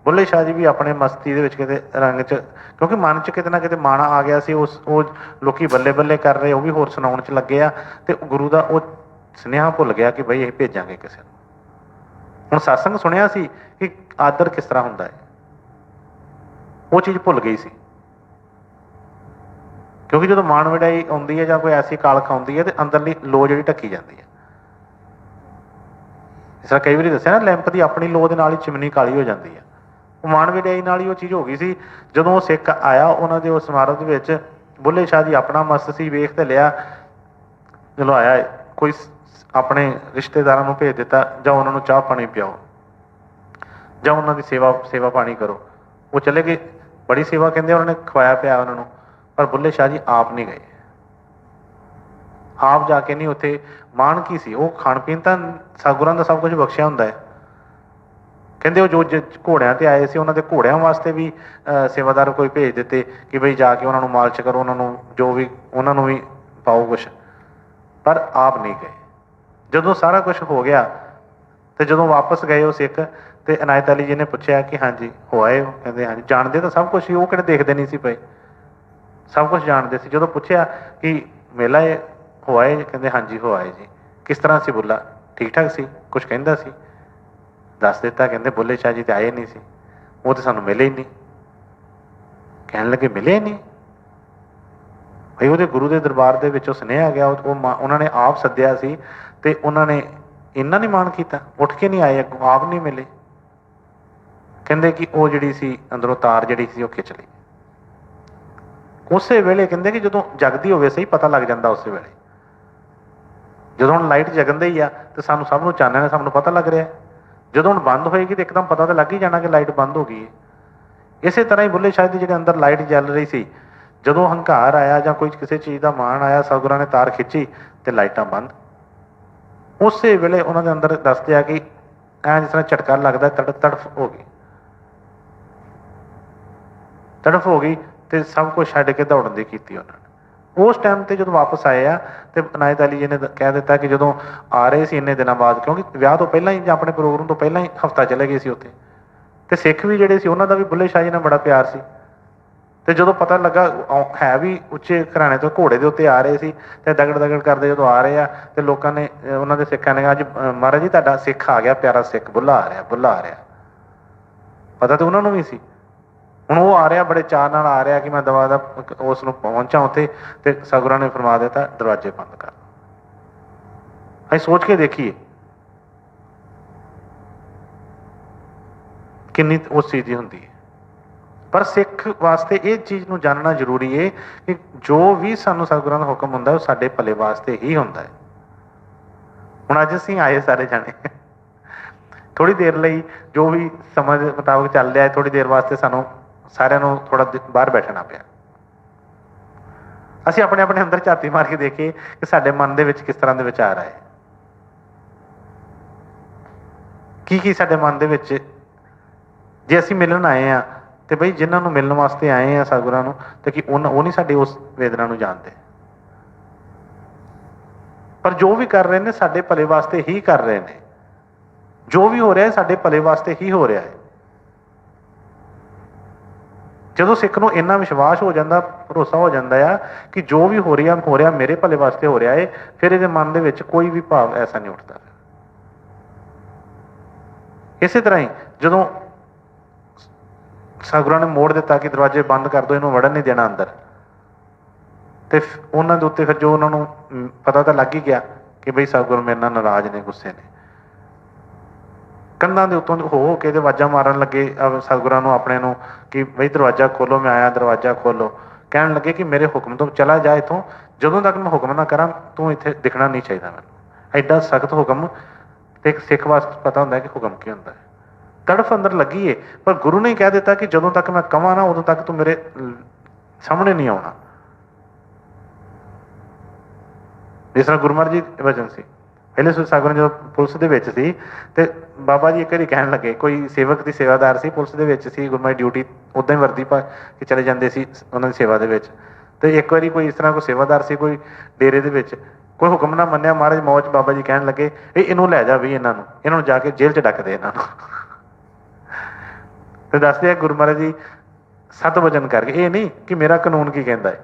ਬੁੱਲੇ ਸ਼ਾਹ ਜੀ ਵੀ ਆਪਣੇ ਮਸਤੀ ਦੇ ਵਿੱਚ ਕਿਤੇ ਰੰਗ 'ਚ, ਕਿਉਂਕਿ ਮਨ 'ਚ ਕਿਤੇ ਨਾ ਕਿਤੇ ਮਾਣਾ ਆ ਗਿਆ ਸੀ, ਉਹ ਲੋਕੀ ਬੱਲੇ ਬੱਲੇ ਕਰ ਰਹੇ, ਉਹ ਵੀ ਹੋਰ ਸੁਣਾਉਣ 'ਚ ਲੱਗੇ ਆ, ਤੇ ਗੁਰੂ ਦਾ ਉਹ ਸੁਨੇਹਾ ਭੁੱਲ ਗਿਆ ਕਿ ਬਈ ਅਸੀਂ ਭੇਜਾਂਗੇ ਕਿਸੇ ਨੂੰ। ਹੁਣ ਸਤਸੰਗ ਸੁਣਿਆ ਸੀ ਕਿ ਆਦਰ ਕਿਸ ਤਰ੍ਹਾਂ ਹੁੰਦਾ ਹੈ, ਉਹ ਚੀਜ਼ ਭੁੱਲ ਗਈ ਸੀ। ਕਿਉਂਕਿ ਜਦੋਂ ਮਾਣ ਵਡਿਆਈ ਆਉਂਦੀ ਹੈ ਜਾਂ ਕੋਈ ਐਸੀ ਕਾਲਖ ਆਉਂਦੀ ਹੈ, ਤੇ ਅੰਦਰਲੀ ਲੋ ਜਿਹੜੀ ਢੱਕੀ ਜਾਂਦੀ ਹੈ। ਜਿਸ ਤਰ੍ਹਾਂ ਕਈ ਵਾਰੀ ਦੱਸਿਆ ਨਾ, ਲੈਂਪ ਦੀ ਆਪਣੀ ਲੋ ਦੇ ਨਾਲ ਹੀ ਚਿਮਨੀ ਕਾਲੀ ਹੋ ਜਾਂਦੀ ਹੈ। ਉਹ ਮਾਣ ਵਡਿਆਈ ਨਾਲ ਹੀ ਉਹ ਚੀਜ਼ ਹੋ ਗਈ ਸੀ। ਜਦੋਂ ਉਹ ਸਿੱਖ ਆਇਆ ਉਹਨਾਂ ਦੇ ਉਸ ਸਮਾਰੋਹ ਦੇ ਵਿੱਚ, ਬੁੱਲੇ ਸ਼ਾਹ ਜੀ ਆਪਣਾ ਮਸਤ ਸੀ, ਵੇਖ ਤੇ ਲਿਆ, ਚਲੋ ਆਇਆ ਕੋਈ ਆਪਣੇ ਰਿਸ਼ਤੇਦਾਰਾਂ ਨੂੰ ਭੇਜ ਦਿੱਤਾ, ਜਾਂ ਉਹਨਾਂ ਨੂੰ ਚਾਹ ਪਾਣੀ ਪਿਆਓ, ਜਾਂ ਉਹਨਾਂ ਦੀ ਸੇਵਾ ਪਾਣੀ ਕਰੋ। ਉਹ ਚਲੇ ਗਏ, ਬੜੀ ਸੇਵਾ ਕਹਿੰਦੇ ਉਹਨਾਂ ਨੇ ਖਵਾਇਆ ਪਿਆ ਉਹਨਾਂ ਨੂੰ, ਪਰ ਬੁੱਲੇ ਸ਼ਾਹ ਜੀ ਆਪ ਨਹੀਂ ਗਏ, ਆਪ ਜਾ ਕੇ ਨਹੀਂ। ਉੱਥੇ ਮਾਣ ਕੀ ਸੀ, ਉਹ ਖਾਣ ਪੀਣ ਤਾਂ ਸਤਿਗੁਰਾਂ ਦਾ ਸਭ ਕੁਝ ਬਖਸ਼ਿਆ ਹੁੰਦਾ ਹੈ। ਕਹਿੰਦੇ ਉਹ ਜੋ ਘੋੜਿਆਂ ਤੇ ਆਏ ਸੀ, ਉਹਨਾਂ ਦੇ ਘੋੜਿਆਂ ਵਾਸਤੇ ਵੀ ਸੇਵਾਦਾਰ ਕੋਈ ਭੇਜ ਦਿੱਤੇ ਕਿ ਬਈ ਜਾ ਕੇ ਉਹਨਾਂ ਨੂੰ ਮਾਲਸ਼ ਕਰੋ, ਉਹਨਾਂ ਨੂੰ ਜੋ ਵੀ, ਉਹਨਾਂ ਨੂੰ ਵੀ ਪਾਓ ਕੁਛ। पर आप नहीं गए। ਜਦੋਂ ਸਾਰਾ ਕੁਝ ਹੋ ਗਿਆ ਤੇ ਜਦੋਂ ਵਾਪਸ ਗਏ ਉਹ ਸਿੱਖ ਤੇ ਅਨਾਇਤ ਅਲੀ ਜੀ ਨੇ ਪੁੱਛਿਆ ਕਿ ਹਾਂਜੀ ਹੋ ਆਏ ਹੋ? ਕਹਿੰਦੇ ਹਾਂਜੀ। ਜਾਣਦੇ ਤਾਂ ਸਭ ਕੁਝ ਸੀ, ਉਹ ਕਿਹੜੇ ਦੇਖਦੇ ਨਹੀਂ ਸੀ ਪਏ, ਸਭ ਕੁਝ ਜਾਣਦੇ ਸੀ। ਜਦੋਂ ਪੁੱਛਿਆ ਕਿ ਮੇਲਾ ਹੋ ਆਏ? ਕਹਿੰਦੇ ਹਾਂਜੀ ਹੋ ਆਏ ਜੀ। ਕਿਸ ਤਰ੍ਹਾਂ ਸੀ ਬੁੱਲਾ? ਠੀਕ ਠਾਕ ਸੀ? ਕੁਝ ਕਹਿੰਦਾ ਸੀ? ਦੱਸ ਦਿੱਤਾ। ਕਹਿੰਦੇ ਬੁੱਲੇ ਸ਼ਾਹ ਜੀ ਤੇ ਆਏ ਨਹੀਂ ਸੀ, ਉਹ ਤਾਂ ਸਾਨੂੰ ਮਿਲੇ ਹੀ ਨਹੀਂ। ਕਹਿਣ ਲੱਗੇ ਮਿਲੇ ਨਹੀਂ? ਭਾਈ ਉਹਦੇ ਗੁਰੂ ਦੇ ਦਰਬਾਰ ਦੇ ਵਿੱਚੋਂ ਸੁਨੇਹਾ ਗਿਆ, ਉਹਨਾਂ ਨੇ ਆਪ ਸੱਦਿਆ ਸੀ ਤੇ ਉਹਨਾਂ ਨੇ ਇੰਨਾ ਨਹੀਂ ਮਾਣ ਕੀਤਾ, ਉੱਠ ਕੇ ਨਹੀਂ ਆਏ ਅੱਗੋਂ, ਆਪ ਨਹੀਂ ਮਿਲੇ। ਕਹਿੰਦੇ ਕਿ ਉਹ ਜਿਹੜੀ ਸੀ ਅੰਦਰੋਂ ਤਾਰ ਜਿਹੜੀ ਸੀ ਉਹ ਖਿੱਚ ਲਈ। ਉਸੇ ਵੇਲੇ ਕਹਿੰਦੇ ਕਿ ਜਦੋਂ ਜਗਦੀ ਹੋਵੇ ਸਹੀ ਪਤਾ ਲੱਗ ਜਾਂਦਾ ਉਸੇ ਵੇਲੇ। ਜਦੋਂ ਹੁਣ ਲਾਈਟ ਜਗਣ ਹੀ ਆ ਤੇ ਸਾਨੂੰ ਸਭ ਨੂੰ ਚਾਨਣ ਹੈ, ਸਾਨੂੰ ਪਤਾ ਲੱਗ ਰਿਹਾ। ਜਦੋਂ ਹੁਣ ਬੰਦ ਹੋਏਗੀ ਤਾਂ ਇੱਕਦਮ ਪਤਾ ਤਾਂ ਲੱਗ ਹੀ ਜਾਣਾ ਕਿ ਲਾਈਟ ਬੰਦ ਹੋ ਗਈ ਹੈ। ਇਸੇ ਤਰ੍ਹਾਂ ਹੀ ਬੁੱਲੇ ਸ਼ਾਹ ਦੀ ਜਿਹੜੇ ਅੰਦਰ ਲਾਈਟ ਚੱਲ ਰਹੀ ਸੀ, ਜਦੋਂ ਹੰਕਾਰ ਆਇਆ ਜਾਂ ਕੋਈ ਕਿਸੇ ਚੀਜ਼ ਦਾ ਮਾਣ ਆਇਆ, ਸਤਿਗੁਰਾਂ ਨੇ ਤਾਰ ਖਿੱਚੀ ਤੇ ਲਾਈਟਾਂ ਬੰਦ। ਉਸੇ ਵੇਲੇ ਉਹਨਾਂ ਦੇ ਅੰਦਰ ਦੱਸਦੇ ਆ ਕਿ ਐਂ ਜਿਸ ਤਰ੍ਹਾਂ ਝਟਕਾ ਲੱਗਦਾ, ਤੜਫ ਹੋ ਗਈ, ਤੜਫ ਹੋ ਗਈ ਤੇ ਸਭ ਕੁਝ ਛੱਡ ਕੇ ਦੌੜਨ ਦੀ ਕੀਤੀ ਉਹਨਾਂ ਨੇ। ਉਸ ਟਾਈਮ ਤੇ ਜਦੋਂ ਵਾਪਸ ਆਏ ਆ ਤੇ ਅਨਾਇਤ ਅਲੀ ਜੀ ਨੇ ਕਹਿ ਦਿੱਤਾ ਕਿ ਜਦੋਂ ਆ ਰਹੇ ਸੀ ਇੰਨੇ ਦਿਨਾਂ ਬਾਅਦ, ਕਿਉਂਕਿ ਵਿਆਹ ਤੋਂ ਪਹਿਲਾਂ ਹੀ ਜਾਂ ਆਪਣੇ ਪ੍ਰੋਗਰਾਮ ਤੋਂ ਪਹਿਲਾਂ ਹੀ ਹਫ਼ਤਾ ਚਲੇ ਗਏ ਸੀ ਉੱਥੇ, ਤੇ ਸਿੱਖ ਵੀ ਜਿਹੜੇ ਸੀ ਉਹਨਾਂ ਦਾ ਵੀ ਬੁੱਲੇ ਸ਼ਾਹ ਜੀ ਨਾਲ ਬੜਾ ਪਿਆਰ ਸੀ। ਤੇ ਜਦੋਂ ਪਤਾ ਲੱਗਾ ਹੈ ਵੀ ਉੱਚੇ ਘਰਾਣੇ ਤੋਂ ਘੋੜੇ ਦੇ ਉੱਤੇ ਆ ਰਹੇ ਸੀ ਤੇ ਦਗੜ ਕਰਦੇ ਜਦੋਂ ਆ ਰਹੇ ਆ ਤੇ ਲੋਕਾਂ ਨੇ, ਉਹਨਾਂ ਦੇ ਸਿੱਖਾਂ ਨੇ, ਅੱਜ ਮਹਾਰਾਜ ਜੀ ਤੁਹਾਡਾ ਸਿੱਖ ਆ ਗਿਆ, ਪਿਆਰਾ ਸਿੱਖ ਬੁੱਲਾ ਆ ਰਿਹਾ, ਬੁੱਲਾ ਆ ਰਿਹਾ। ਪਤਾ ਤੇ ਉਹਨਾਂ ਨੂੰ ਵੀ ਸੀ। ਹੁਣ ਉਹ ਆ ਰਿਹਾ, ਬੜੇ ਚਾਅ ਨਾਲ ਆ ਰਿਹਾ ਕਿ ਮੈਂ ਦਵਾ ਦਾ ਉਸ ਨੂੰ ਪਹੁੰਚਾਂ ਉੱਥੇ, ਤੇ ਸਤਿਗੁਰਾਂ ਨੇ ਫਰਮਾ ਦਿੱਤਾ ਦਰਵਾਜ਼ੇ ਬੰਦ ਕਰ। ਅਸੀਂ ਸੋਚ ਕੇ ਦੇਖੀਏ ਕਿੰਨੀ ਉਸ ਚੀਜ਼ ਦੀ ਹੁੰਦੀ ਹੈ। ਪਰ ਸਿੱਖ ਵਾਸਤੇ ਇਹ ਚੀਜ਼ ਨੂੰ ਜਾਣਨਾ ਜ਼ਰੂਰੀ ਹੈ ਕਿ ਜੋ ਵੀ ਸਾਨੂੰ ਸਤਿਗੁਰਾਂ ਦਾ ਹੁਕਮ ਹੁੰਦਾ ਉਹ ਸਾਡੇ ਭਲੇ ਵਾਸਤੇ ਹੀ ਹੁੰਦਾ ਹੈ। ਹੁਣ ਅੱਜ ਅਸੀਂ ਆਏ ਸਾਰੇ ਜਾਣੇ ਥੋੜ੍ਹੀ ਦੇਰ ਲਈ, ਜੋ ਵੀ ਸਮਝ ਮੁਤਾਬਕ ਚੱਲ ਰਿਹਾ, ਥੋੜ੍ਹੀ ਦੇਰ ਵਾਸਤੇ ਸਾਨੂੰ ਸਾਰਿਆਂ ਨੂੰ ਥੋੜ੍ਹਾ ਬਾਹਰ ਬੈਠਣਾ ਪਿਆ। ਅਸੀਂ ਆਪਣੇ ਆਪਣੇ ਅੰਦਰ ਝਾਤੀ ਮਾਰ ਕੇ ਦੇਖੀਏ ਕਿ ਸਾਡੇ ਮਨ ਦੇ ਵਿੱਚ ਕਿਸ ਤਰ੍ਹਾਂ ਦੇ ਵਿਚਾਰ ਆਏ, ਕੀ ਸਾਡੇ ਮਨ ਦੇ ਵਿੱਚ। ਜੇ ਅਸੀਂ ਮਿਲਣ ਆਏ ਹਾਂ ਤੇ ਬਈ ਜਿਨ੍ਹਾਂ ਨੂੰ ਮਿਲਣ ਵਾਸਤੇ ਆਏ ਆ ਸਤਿਗੁਰਾਂ ਨੂੰ, ਤੇ ਕਿ ਉਹ ਨਹੀਂ ਸਾਡੀ ਉਸ ਵੇਦਨਾ ਨੂੰ ਜਾਣਦੇ, ਪਰ ਜੋ ਵੀ ਕਰ ਰਹੇ ਨੇ ਸਾਡੇ ਭਲੇ ਵਾਸਤੇ ਹੀ ਕਰ ਰਹੇ ਨੇ। ਜੋ ਵੀ ਹੋ ਰਿਹਾ ਸਾਡੇ ਭਲੇ ਵਾਸਤੇ ਹੀ ਹੋ ਰਿਹਾ ਹੈ। ਜਦੋਂ ਸਿੱਖ ਨੂੰ ਇੰਨਾ ਵਿਸ਼ਵਾਸ ਹੋ ਜਾਂਦਾ, ਭਰੋਸਾ ਹੋ ਜਾਂਦਾ ਆ ਕਿ ਜੋ ਵੀ ਹੋ ਰਿਹਾ ਮੇਰੇ ਭਲੇ ਵਾਸਤੇ ਹੋ ਰਿਹਾ ਹੈ, ਫਿਰ ਇਹਦੇ ਮਨ ਦੇ ਵਿੱਚ ਕੋਈ ਵੀ ਭਾਵ ਐਸਾ ਨਹੀਂ ਉੱਠਦਾ। ਇਸੇ ਤਰ੍ਹਾਂ ਹੀ ਜਦੋਂ ਸਤਿਗੁਰਾਂ ਨੇ ਮੋੜ ਦਿੱਤਾ ਕਿ ਦਰਵਾਜ਼ੇ ਬੰਦ ਕਰ ਦਿਓ, ਇਹਨੂੰ ਵੜਨ ਨਹੀਂ ਦੇਣਾ ਅੰਦਰ, ਤੇ ਉਹਨਾਂ ਦੇ ਉੱਤੇ ਫਿਰ ਜੋ ਉਹਨਾਂ ਨੂੰ ਪਤਾ ਤਾਂ ਲੱਗ ਹੀ ਗਿਆ ਕਿ ਬਈ ਸਤਿਗੁਰ ਮੇਰੇ ਨਾਲ ਨਾਰਾਜ਼ ਨੇ, ਗੁੱਸੇ ਨੇ। ਕੰਧਾਂ ਦੇ ਉੱਤੋਂ ਹੋ ਕੇ ਤੇ ਆਵਾਜ਼ਾਂ ਮਾਰਨ ਲੱਗੇ ਸਤਿਗੁਰਾਂ ਨੂੰ ਆਪਣੇ ਨੂੰ ਕਿ ਬਈ ਦਰਵਾਜ਼ਾ ਖੋਲੋ, ਮੈਂ ਆਇਆ, ਦਰਵਾਜ਼ਾ ਖੋਲੋ। ਕਹਿਣ ਲੱਗੇ ਕਿ ਮੇਰੇ ਹੁਕਮ ਤੋਂ ਚਲਾ ਜਾ ਇੱਥੋਂ, ਜਦੋਂ ਤੱਕ ਮੈਂ ਹੁਕਮ ਨਾ ਕਰਾਂ ਤੂੰ ਇੱਥੇ ਦਿਖਣਾ ਨਹੀਂ ਚਾਹੀਦਾ ਮੈਨੂੰ। ਐਡਾ ਸਖਤ ਹੁਕਮ, ਤੇ ਇੱਕ ਸਿੱਖ ਵਾਸਤੇ ਪਤਾ ਹੁੰਦਾ ਕਿ ਹੁਕਮ ਕੀ ਹੁੰਦਾ ਹੈ। ਤੜਫ ਅੰਦਰ ਲੱਗੀ ਏ, ਪਰ ਗੁਰੂ ਨੇ ਕਹਿ ਦਿੱਤਾ ਕਿ ਜਦੋਂ ਤੱਕ ਮੈਂ ਕਵਾਂ ਨਾ ਉਦੋਂ ਤੱਕ ਤੂੰ ਮੇਰੇ ਸਾਹਮਣੇ ਨਹੀਂ ਆਉਣਾ। ਜਿਸ ਤਰ੍ਹਾਂ ਗੁਰੂ ਮਹਾਰਾਜ ਜੀ ਵਚਨ ਸੀ, ਪਹਿਲੇ ਸਤਿਗੁਰਾਂ ਜਦੋਂ ਪੁਲਿਸ ਦੇ ਵਿੱਚ ਸੀ ਤੇ ਬਾਬਾ ਜੀ ਇੱਕ ਵਾਰੀ ਕਹਿਣ ਲੱਗੇ, ਕੋਈ ਸੇਵਕ ਦੀ ਸੇਵਾਦਾਰ ਸੀ, ਪੁਲਿਸ ਦੇ ਵਿੱਚ ਸੀ, ਗੁਰੂ ਮਹਾਰਾਜ ਡਿਊਟੀ ਉੱਦਾਂ ਹੀ ਵਰਦੀ ਪਾ ਕੇ ਚਲੇ ਜਾਂਦੇ ਸੀ ਉਹਨਾਂ ਦੀ ਸੇਵਾ ਦੇ ਵਿੱਚ। ਤੇ ਇੱਕ ਵਾਰੀ ਕੋਈ ਇਸ ਤਰ੍ਹਾਂ ਕੋਈ ਸੇਵਾਦਾਰ ਸੀ ਕੋਈ ਡੇਰੇ ਦੇ ਵਿੱਚ, ਕੋਈ ਹੁਕਮ ਨਾ ਮੰਨਿਆ, ਮਹਾਰਾਜ ਮੌਜ ਬਾਬਾ ਜੀ ਕਹਿਣ ਲੱਗੇ ਇਹਨੂੰ ਲੈ ਜਾ ਵੀ, ਇਹਨਾਂ ਨੂੰ ਜਾ ਕੇ ਜੇਲ੍ਹ 'ਚ ਡੱਕ ਦੇ ਇਹਨਾਂ ਨੂੰ। ਤੇ ਦੱਸਦੇ ਆ ਗੁਰੂ ਮਹਾਰਾਜ ਜੀ ਸਤ ਵਚਨ ਕਰਕੇ, ਇਹ ਨਹੀਂ ਕਿ ਮੇਰਾ ਕਾਨੂੰਨ ਕੀ ਕਹਿੰਦਾ ਹੈ,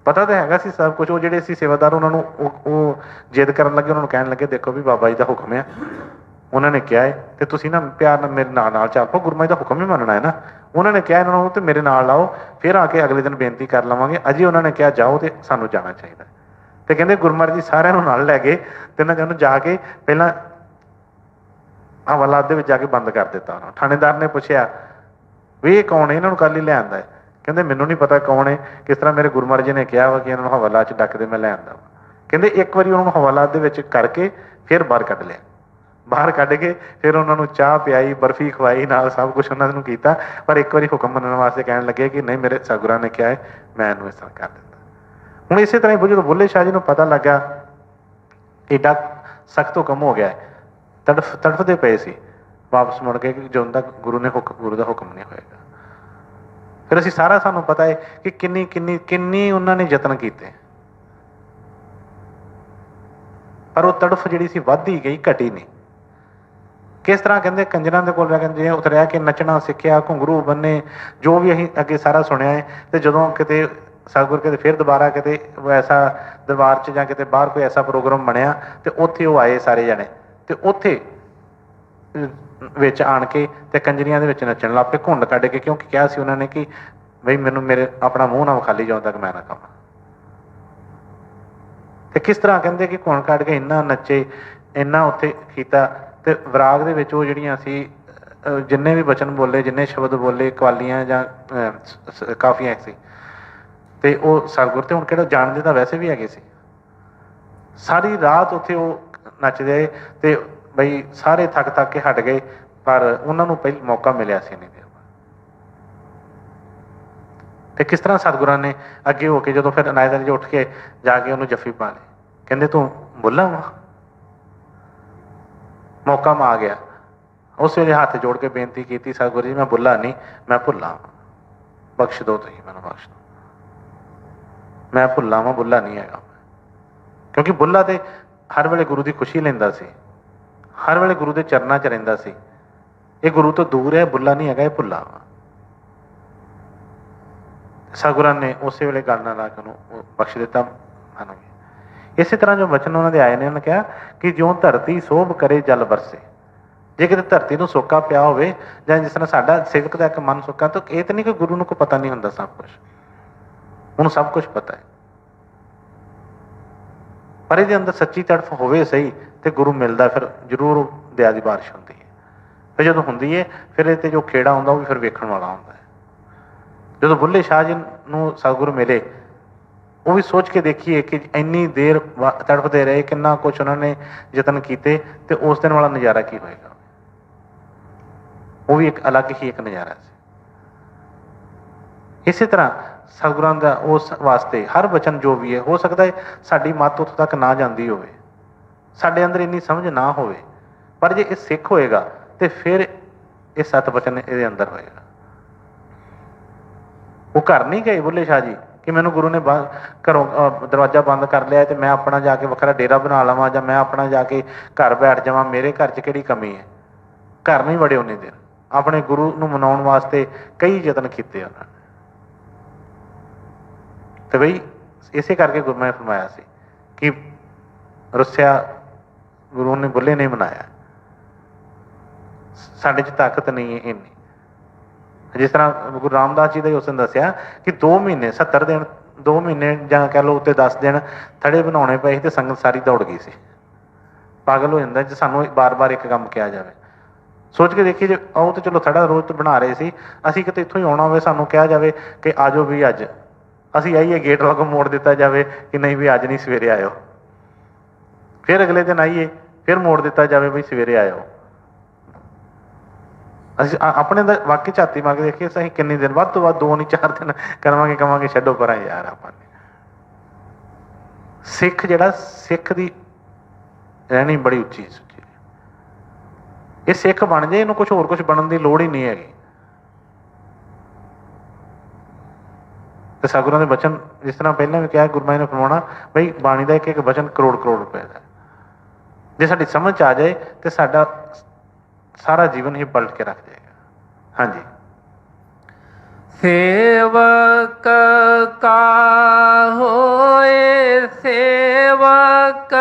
ਪਤਾ ਤਾਂ ਹੈਗਾ ਸੀ ਸਭ ਕੁਝ। ਉਹ ਜਿਹੜੇ ਸੀ ਸੇਵਾਦਾਰ ਉਹਨਾਂ ਨੂੰ ਉਹ ਜਿੱਦ ਕਰਨ ਲੱਗੇ, ਉਹਨਾਂ ਨੂੰ ਕਹਿਣ ਲੱਗੇ ਦੇਖੋ ਵੀ ਬਾਬਾ ਜੀ ਦਾ ਹੁਕਮ ਹੈ, ਉਹਨਾਂ ਨੇ ਕਿਹਾ ਹੈ ਤੇ ਤੁਸੀਂ ਨਾ ਪਿਆਰ ਨਾਲ ਮੇਰੇ ਨਾਲ ਚੱਲ ਪਓ, ਗੁਰੂ ਮਹਾਰਾਜ ਦਾ ਹੁਕਮ ਹੀ ਮੰਨਣਾ ਹੈ ਨਾ। ਉਹਨਾਂ ਨੇ ਕਿਹਾ ਇਹਨਾਂ ਨੂੰ ਤੇ ਮੇਰੇ ਨਾਲ ਲਾਓ, ਫਿਰ ਆ ਕੇ ਅਗਲੇ ਦਿਨ ਬੇਨਤੀ ਕਰ ਲਵਾਂਗੇ। ਅਜੇ ਉਹਨਾਂ ਨੇ ਕਿਹਾ ਜਾਓ ਤੇ ਸਾਨੂੰ ਜਾਣਾ ਚਾਹੀਦਾ। ਤੇ ਕਹਿੰਦੇ ਗੁਰੂ ਮਹਾਰਾਜ ਜੀ ਸਾਰਿਆਂ ਨੂੰ ਨਾਲ ਲੈ ਗਏ ਤੇ ਉਹਨਾਂ ਨੂੰ ਜਾ ਕੇ ਪਹਿਲਾਂ ਹਵਾਲਾਤ ਦੇ ਵਿੱਚ ਜਾ ਕੇ ਬੰਦ ਕਰ ਦਿੱਤਾ। ਉਹਨਾਂ ਥਾਣੇਦਾਰ ਨੇ ਪੁੱਛਿਆ ਵੀ ਇਹ ਕੌਣ ਹੈ, ਇਹਨਾਂ ਨੂੰ ਕੱਲ ਹੀ ਲੈ ਆਂਦਾ ਹੈ। ਕਹਿੰਦੇ ਮੈਨੂੰ ਨਹੀਂ ਪਤਾ ਕੌਣ ਹੈ, ਕਿਸ ਤਰ੍ਹਾਂ ਮੇਰੇ ਗੁਰੂ ਮਹਾਰਾਜ ਜੀ ਨੇ ਕਿਹਾ ਵਾ ਕਿ ਇਹਨਾਂ ਨੂੰ ਹਵਾਲਾਤ 'ਚ ਡੱਕ ਦੇ, ਮੈਂ ਲੈ ਆਂਦਾ ਵਾ। ਕਹਿੰਦੇ ਇੱਕ ਵਾਰੀ ਉਹਨਾਂ ਨੂੰ ਹਵਾਲਾਤ ਦੇ ਵਿੱਚ ਕਰਕੇ ਫਿਰ ਬਾਹਰ ਕੱਢ ਲਿਆ। ਬਾਹਰ ਕੱਢ ਕੇ ਫਿਰ ਉਹਨਾਂ ਨੂੰ ਚਾਹ ਪਿਆਈ, ਬਰਫੀ ਖਵਾਈ, ਨਾਲ ਸਭ ਕੁਛ ਉਹਨਾਂ ਨੂੰ ਕੀਤਾ। ਪਰ ਇੱਕ ਵਾਰੀ ਹੁਕਮ ਮੰਨਣ ਵਾਸਤੇ ਕਹਿਣ ਲੱਗੇ ਕਿ ਨਹੀਂ, ਮੇਰੇ ਸਤਿਗੁਰਾਂ ਨੇ ਕਿਹਾ ਹੈ, ਮੈਂ ਇਹਨੂੰ ਇਸ ਤਰ੍ਹਾਂ ਕਰ ਦਿੱਤਾ। ਹੁਣ ਇਸੇ ਤਰ੍ਹਾਂ ਹੀ ਜਦੋਂ ਬੁੱਲੇ ਸ਼ਾਹ ਜੀ ਨੂੰ ਪਤਾ ਲੱਗਾ ਏਡਾ ਸਖਤ ਹੁਕਮ ਹੋ ਗਿਆ, ਤੜਫਦੇ ਪਏ ਸੀ, ਵਾਪਸ ਮੁੜ ਗਏ ਕਿ ਜਦੋਂ ਤੱਕ ਗੁਰੂ ਦਾ ਹੁਕਮ ਨਹੀਂ ਹੋਏਗਾ। ਫਿਰ ਅਸੀਂ ਸਾਨੂੰ ਪਤਾ ਹੈ ਕਿ ਕਿੰਨੀ ਉਹਨਾਂ ਨੇ ਯਤਨ ਕੀਤੇ। पर वो तड़फ जी सी वधदी गई, घटी नहीं। किस तरह कहते कंजरां दे कोल कहते उत्थे रह के नचना सीखिया, घुंघरू बन्ने, जो भी असीं अगे सारा सुनिया है। तो जदों किते सतगुर कहते फिर दोबारा किते ऐसा दरबार च जां किते बाहर कोई ऐसा प्रोग्राम बनया तो उत्थे वो आए सारे जने, तो उत्थे विच आण के ते कंजरियां दे विच नचण लग पे घुंड कढ के, क्योंकि कहा सी उन्होंने कि बई मैनू मेरे अपना मूँह ना विखाली जाओ तक मैं ना कहां। तो किस तरह कहते कि घुंड कढ के इन्ना नचे, इन्ना उत्थे कीता। तो विराग दे विच वो जिहड़ियां सी जिन्ने भी वचन बोले, जिन्ने शब्द बोले, कवालियां जां काफियां सी, ते वो सतगुर तो हुण किहड़ा जाणदे तां वैसे भी हैगे सी। सारी रात उत्थे वो नचदे ते बई सारे थक थक के हट गए, पर उन्हां नूं पहले मौका मिलिया सी नहीं। तो किस तरह सतगुरां ने अगे हो के जो फिर अनायत अली उठ के जाके उन्होंने जफ्फी पा ली, कहते तू बुला वा, मौका आ गया। उस वे हाथ जोड़ के बेनती की, सतगुरु जी मैं बुला नहीं, मैं भुला वा, बख्श दो तुसीं मैनूं, बख्श दो, मैं भुला वा, बुला नहीं हैगा। क्योंकि बुला तो हर वेले गुरु की खुशी लैंदा सी, हर वेले गुरु के चरणों च रहिंदा सी। ये गुरु तो दूर है, बुला नहीं हैगा, ये भुला वा। सतगुरां ने उस वेले गल नाल ला के उन्होंने बख्श दिता, मान गए। इस तरह जो वचन उन्होंने आए ने, उन्होंने कहा कि जो धरती सोभ करे जल बरसे। जे किते धरती नूं सोका पिया होवे, जां जिस तरह साडा सेवक दा इक मन सोका, तो ये तो नहीं कि गुरु नूं कोई पता नहीं हुंदा सब कुछ, उन्होंने सब कुछ पता है। पर इहदे अंदर सच्ची तड़फ होवे सही तो गुरु मिलता, फिर जरूर दया की बारिश होंदी है। फिर जो होंदी है फिर ये जो खेड़ा आउंदा वो भी फिर वेखण वाला होंदा है। जो बुल्ले शाह जी नूं सतगुरु मिले, वो भी सोच के देखिए कि इन्नी देर तड़फते रहे, कितना कुछ उन्होंने यतन किए, तो उस दिन वाला नज़ारा की होएगा, वो भी एक अलग ही एक नज़ारा से। इसी तरह सतगुरां दा उस वास्ते हर वचन जो भी है, हो सकता है साडी मत उत्थों तक ना जाती होवे, साडे अंदर इन्नी समझ ना होवे, पर जे ये सिख होएगा तो फिर ये सत वचन ये अंदर होएगा। वो घर नहीं गए बुल्ले शाह जी कि मैनू गुरु ने घरों दरवाजा बंद कर लिया तो मैं अपना जाके वखरा डेरा बना लवां, जां मैं अपना जाके घर बैठ जावां, मेरे घर च किहड़ी कमी है। घर नहीं बड़े उन्नी देर, अपने गुरु नूं मनाउण वास्ते कई यतन किए उन्होंने। तो बई इसे करके गुरु ने फरमाया सी कि रुस्या गुरु ने बुल्ले नहीं मनाया, साडे च ताकत नहीं है इन्नी। जिस तरह गुरु रामदास जी का उसने दसिया कि 2 महीने 70 दिन 2 महीने जां कह लो उत्ते 10 दिन थड़े बनाने पे तो संगत सारी दौड़ गई सी, पागल हो जाता जो सानू बार बार एक काम किया जाए। सोच के देखिए जो आओ तो चलो थड़ा रोज तो बना रहे सी, असीं किते इत्थों ही आउणा होवे सानू कहा जाए कि आजो भी अज असीं आईए गेट वालों मोड़ दिता जाए कि नहीं भी अज नहीं सवेरे आयो, फिर अगले दिन आईए फिर मोड़ दिता जाए भी सवेरे आयो। ਅਸੀਂ ਆਪਣੇ ਦਾ ਵਾਕਈ ਝਾਤੀ ਮਾਰ ਕੇ ਦੇਖੀਏ ਅਸੀਂ ਕਿੰਨੇ ਦਿਨ ਵੱਧ ਤੋਂ ਵੱਧ 2 ਨਹੀਂ 4 ਦਿਨ ਕਰਾਂਗੇ, ਕਵਾਂਗੇ ਛੱਡੋ ਪਰਾਂ ਯਾਰ। ਆਪਾਂ ਨੇ ਸਿੱਖ ਜਿਹੜਾ ਸਿੱਖ ਦੀ ਰਹਿਣੀ ਬੜੀ ਉੱਚੀ ਸੁੱਚੀ, ਇਹ ਸਿੱਖ ਬਣ ਜਾਏ ਇਹਨੂੰ ਕੁਝ ਹੋਰ ਕੁਝ ਬਣਨ ਦੀ ਲੋੜ ਹੀ ਨਹੀਂ ਹੈਗੀ। ਤੇ ਸਤਿਗੁਰਾਂ ਦੇ ਬਚਨ ਜਿਸ ਤਰ੍ਹਾਂ ਪਹਿਲਾਂ ਵੀ ਕਿਹਾ ਗੁਰਬਾਣੀ ਨੇ ਫਰਮਾਉਣਾ ਬਈ ਬਾਣੀ ਦਾ ਇੱਕ ਇੱਕ ਬਚਨ ਕਰੋੜ ਕਰੋੜ ਰੁਪਏ ਦਾ, ਜੇ ਸਾਡੀ ਸਮਝ 'ਚ ਆ ਜਾਏ ਤੇ ਸਾਡਾ सारा जीवन ही पलट के रख देगा। हाँ जी। सेवक का होए सेवक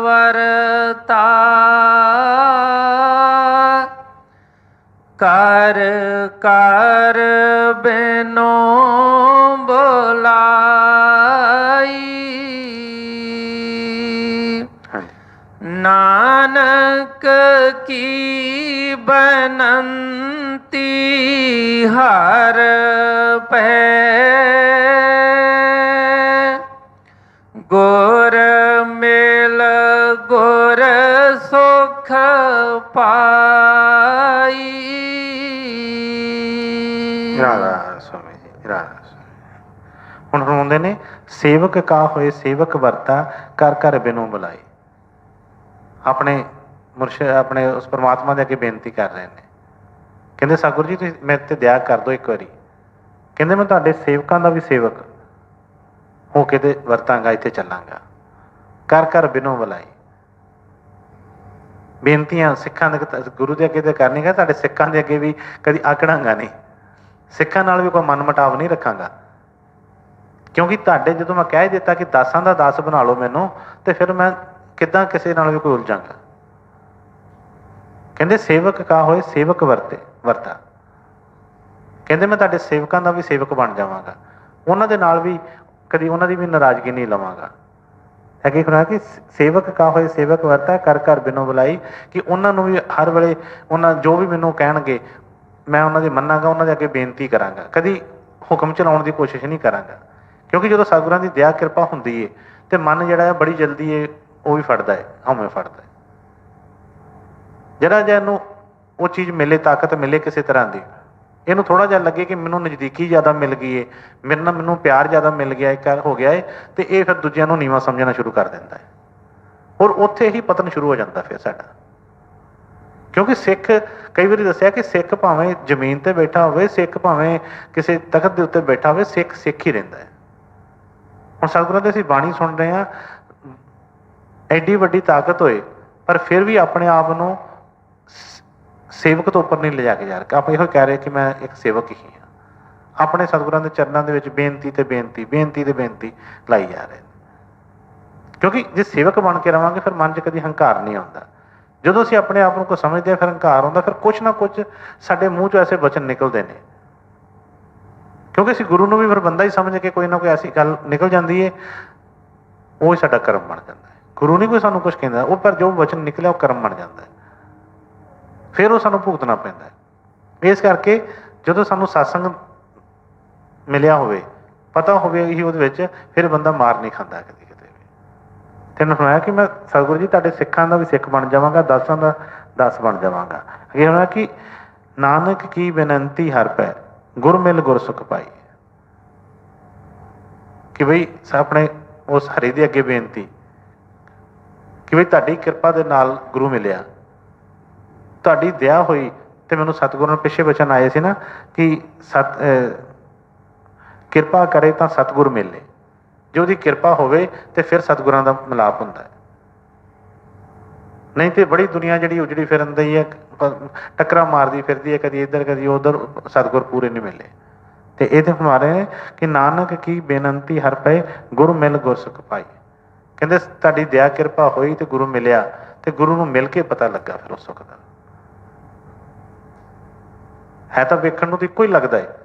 वरता, कर कर बिनो बुलाई, नानक की बनंती हर पे, गुर मिल गुर सुख पाई। राधा स्वामी जी, राधा स्वामी। हुण फरमाउंदे ने सेवक का होए सेवक वरता, कर कर बिनो बुलाई। अपने मुरशद अपने उस परमात्मा के अगे बेनती कर रहे हैं, कहते सतगुरु जी तुसीं मेरे ते दया कर दो एक बारी, कहते मैं तुहाडे सेवकां दा भी सेवक हो के ते वरतांगा, इत्थे चलांगा, कर कर बिनो बुलाई। ਬੇਨਤੀਆਂ ਸਿੱਖਾਂ ਦੇ ਗੁਰੂ ਦੇ ਅੱਗੇ ਤਾਂ ਕਰਨੀਆਂ, ਸਾਡੇ ਸਿੱਖਾਂ ਦੇ ਅੱਗੇ ਵੀ ਕਦੀ ਆਕੜਾਂਗਾ ਨਹੀਂ, ਸਿੱਖਾਂ ਨਾਲ ਵੀ ਕੋਈ ਮਨ ਮੁਟਾਵ ਨਹੀਂ ਰੱਖਾਂਗਾ। ਕਿਉਂਕਿ ਤੁਹਾਡੇ ਜਦੋਂ ਮੈਂ ਕਹਿ ਦਿੱਤਾ ਕਿ ਦਾਸਾਂ ਦਾ ਦਾਸ ਬਣਾ ਲਓ ਮੈਨੂੰ, ਤੇ ਫਿਰ ਮੈਂ ਕਿੱਦਾਂ ਕਿਸੇ ਨਾਲ ਵੀ ਕੋਈ ਉਲਝਾਂਗਾ। ਕਹਿੰਦੇ ਸੇਵਕ ਕਾ ਹੋਏ ਸੇਵਕ ਵਰਤਾ। ਕਹਿੰਦੇ ਮੈਂ ਤੁਹਾਡੇ ਸੇਵਕਾਂ ਦਾ ਵੀ ਸੇਵਕ ਬਣ ਜਾਵਾਂਗਾ, ਉਹਨਾਂ ਦੇ ਨਾਲ ਵੀ ਕਦੀ ਉਹਨਾਂ ਦੀ ਵੀ ਨਾਰਾਜ਼ਗੀ ਨਹੀਂ ਲਵਾਂਗਾ। ਅੱਗੇ ਖੁਰਾ ਕਿ ਸੇਵਕ ਕਾ ਹੋਏ ਸੇਵਕ ਵਰਤਾ, ਕਰ ਘਰ ਬਿਨੋਂ ਬੁਲਾਈ, ਕਿ ਉਹਨਾਂ ਨੂੰ ਵੀ ਹਰ ਵੇਲੇ ਉਹਨਾਂ ਜੋ ਵੀ ਮੈਨੂੰ ਕਹਿਣਗੇ ਮੈਂ ਉਹਨਾਂ ਦੀ ਮੰਨਾਂਗਾ, ਉਹਨਾਂ ਦੇ ਅੱਗੇ ਬੇਨਤੀ ਕਰਾਂਗਾ, ਕਦੀ ਹੁਕਮ ਚਲਾਉਣ ਦੀ ਕੋਸ਼ਿਸ਼ ਨਹੀਂ ਕਰਾਂਗਾ। ਕਿਉਂਕਿ ਜਦੋਂ ਸਤਿਗੁਰਾਂ ਦੀ ਦਇਆ ਕਿਰਪਾ ਹੁੰਦੀ ਹੈ ਤੇ ਮਨ ਜਿਹੜਾ ਹੈ ਬੜੀ ਜਲਦੀ ਹੈ ਉਹ ਵੀ ਫੜਦਾ ਹੈ, ਹਉਮੈ ਫੜਦਾ ਹੈ। ਜਰਾ ਜਿਹਾ ਇਹਨੂੰ ਉਹ ਚੀਜ਼ ਮਿਲੇ, ਤਾਕਤ ਮਿਲੇ ਕਿਸੇ ਤਰ੍ਹਾਂ ਦੀ, ਇਹਨੂੰ ਥੋੜ੍ਹਾ ਜਿਹਾ ਲੱਗੇ ਕਿ ਮੈਨੂੰ ਨਜ਼ਦੀਕੀ ਜ਼ਿਆਦਾ ਮਿਲ ਗਈ ਹੈ, ਮੇਰੇ ਨਾਲ ਮੈਨੂੰ ਪਿਆਰ ਜ਼ਿਆਦਾ ਮਿਲ ਗਿਆ ਹੈ, ਹੋ ਗਿਆ ਹੈ, ਤੇ ਇਹ ਫਿਰ ਦੂਜਿਆਂ ਨੂੰ ਨੀਵਾਂ ਸਮਝਣਾ ਸ਼ੁਰੂ ਕਰ ਦਿੰਦਾ ਹੈ। ਔਰ ਉੱਥੇ ਹੀ ਪਤਨ ਸ਼ੁਰੂ ਹੋ ਜਾਂਦਾ ਫਿਰ ਸਾਡਾ। ਕਿਉਂਕਿ ਸਿੱਖ, ਕਈ ਵਾਰੀ ਦੱਸਿਆ ਕਿ ਸਿੱਖ ਭਾਵੇਂ ਜ਼ਮੀਨ ਤੇ ਬੈਠਾ ਹੋਵੇ, ਸਿੱਖ ਭਾਵੇਂ ਕਿਸੇ ਤਖਤ ਦੇ ਉੱਤੇ ਬੈਠਾ ਹੋਵੇ, ਸਿੱਖ ਸਿੱਖ ਹੀ ਰਹਿੰਦਾ ਹੈ। ਹੁਣ ਸਤਿਗੁਰਾਂ ਦੀ ਅਸੀਂ ਬਾਣੀ ਸੁਣ ਰਹੇ ਹਾਂ, ਐਡੀ ਵੱਡੀ ਤਾਕਤ ਹੋਏ ਪਰ ਫਿਰ ਵੀ ਆਪਣੇ ਆਪ ਨੂੰ ਸੇਵਕ ਤੋਂ ਉੱਪਰ ਨਹੀਂ ਲਿਜਾ ਕੇ ਜਾ ਰਹੇ। ਆਪਾਂ ਇਹੋ ਕਹਿ ਰਹੇ ਕਿ ਮੈਂ ਇੱਕ ਸੇਵਕ ਹੀ ਹਾਂ। ਆਪਣੇ ਸਤਿਗੁਰਾਂ ਦੇ ਚਰਨਾਂ ਦੇ ਵਿੱਚ ਬੇਨਤੀ ਤੇ ਬੇਨਤੀ, ਬੇਨਤੀ ਤੇ ਬੇਨਤੀ ਲਾਈ ਜਾ ਰਹੇ। ਕਿਉਂਕਿ ਜੇ ਸੇਵਕ ਬਣ ਕੇ ਰਵਾਂਗੇ ਫਿਰ ਮਨ 'ਚ ਕਦੀ ਹੰਕਾਰ ਨਹੀਂ ਆਉਂਦਾ। ਜਦੋਂ ਅਸੀਂ ਆਪਣੇ ਆਪ ਨੂੰ ਕੋਈ ਸਮਝਦੇ ਹਾਂ ਫਿਰ ਹੰਕਾਰ ਆਉਂਦਾ, ਫਿਰ ਕੁਛ ਨਾ ਕੁਛ ਸਾਡੇ ਮੂੰਹ 'ਚੋਂ ਐਸੇ ਵਚਨ ਨਿਕਲਦੇ ਨੇ। ਕਿਉਂਕਿ ਅਸੀਂ ਗੁਰੂ ਨੂੰ ਵੀ ਫਿਰ ਬੰਦਾ ਹੀ ਸਮਝ ਕੇ ਕੋਈ ਨਾ ਕੋਈ ਐਸੀ ਗੱਲ ਨਿਕਲ ਜਾਂਦੀ ਹੈ, ਉਹ ਹੀ ਸਾਡਾ ਕਰਮ ਬਣ ਜਾਂਦਾ ਹੈ। ਗੁਰੂ ਨਹੀਂ ਕੋਈ ਸਾਨੂੰ ਕੁਛ ਕਹਿੰਦਾ, ਉਹ ਪਰ ਜੋ ਵਚਨ ਨਿਕਲਿਆ ਉਹ ਕਰਮ ਬਣ ਜਾਂਦਾ ਹੈ, ਫਿਰ ਉਹ ਸਾਨੂੰ ਭੁਗਤਣਾ ਪੈਂਦਾ ਹੈ। ਇਸ ਕਰਕੇ ਜਦੋਂ ਸਾਨੂੰ ਸਤਸੰਗ ਮਿਲਿਆ ਹੋਵੇ, ਪਤਾ ਹੋਵੇ ਹੀ ਉਹਦੇ ਵਿੱਚ, ਫਿਰ ਬੰਦਾ ਮਾਰ ਨਹੀਂ ਖਾਂਦਾ ਕਦੇ ਕਿਤੇ ਵੀ। ਤੈਨੂੰ ਸੁਣਾਇਆ ਕਿ ਮੈਂ ਸਤਿਗੁਰੂ ਜੀ ਤੁਹਾਡੇ ਸਿੱਖਾਂ ਦਾ ਵੀ ਸਿੱਖ ਬਣ ਜਾਵਾਂਗਾ, ਦਾਸਾਂ ਦਾ ਦਾਸ ਬਣ ਜਾਵਾਂਗਾ। ਅੱਗੇ ਹੋਣਾ ਕਿ ਨਾਨਕ ਕੀ ਬੇਨੰਤੀ ਹਰ ਪੈ, ਗੁਰ ਮਿਲ ਗੁਰ ਸੁਖ ਪਾਈ। ਕਿ ਬਈ ਆਪਣੇ ਉਸ ਹਰੀ ਦੇ ਅੱਗੇ ਬੇਨਤੀ ਕਿ ਬਈ ਤੁਹਾਡੀ ਕਿਰਪਾ ਦੇ ਨਾਲ ਗੁਰੂ ਮਿਲਿਆ, ਤੁਹਾਡੀ ਦਇਆ ਹੋਈ, ਤੇ ਮੈਨੂੰ ਸਤਿਗੁਰਾਂ ਨੂੰ ਪਿੱਛੇ ਬਚਨ ਆਏ ਸੀ ਨਾ ਕਿ ਕਿਰਪਾ ਕਰੇ ਤਾਂ ਸਤਿਗੁਰ ਮਿਲੇ। ਜੇ ਉਹਦੀ ਕਿਰਪਾ ਹੋਵੇ ਤੇ ਫਿਰ ਸਤਿਗੁਰਾਂ ਦਾ ਮਿਲਾਪ ਹੁੰਦਾ ਹੈ। ਨਹੀਂ ਤੇ ਬੜੀ ਦੁਨੀਆ ਜਿਹੜੀ ਉਜੜੀ ਫਿਰਨ ਦੀ ਹੈ, ਟੱਕਰਾਂ ਮਾਰਦੀ ਫਿਰਦੀ ਹੈ, ਕਦੀ ਇੱਧਰ ਕਦੀ ਉੱਧਰ, ਸਤਿਗੁਰ ਪੂਰੇ ਨਹੀਂ ਮਿਲੇ। ਤੇ ਇਹ ਤੇ ਹਮਾਰੇ ਨੇ ਕਿ ਨਾਨਕ ਕੀ ਬੇਨੰਤੀ ਹਰ ਪਏ, ਗੁਰ ਮਿਲ ਗੁਰ ਸੁਖ ਪਾਈ। ਕਹਿੰਦੇ ਤੁਹਾਡੀ ਦਇਆ ਕਿਰਪਾ ਹੋਈ ਤੇ ਗੁਰੂ ਮਿਲਿਆ, ਤੇ ਗੁਰੂ ਨੂੰ ਮਿਲ ਕੇ ਪਤਾ ਲੱਗਾ ਫਿਰ ਉਸ ਸੁੱਖ ਦਾ। ਹੈ ਤਾਂ ਵੇਖਣ ਨੂੰ ਤਾਂ ਇੱਕੋ ਹੀ ਲੱਗਦਾ ਹੈ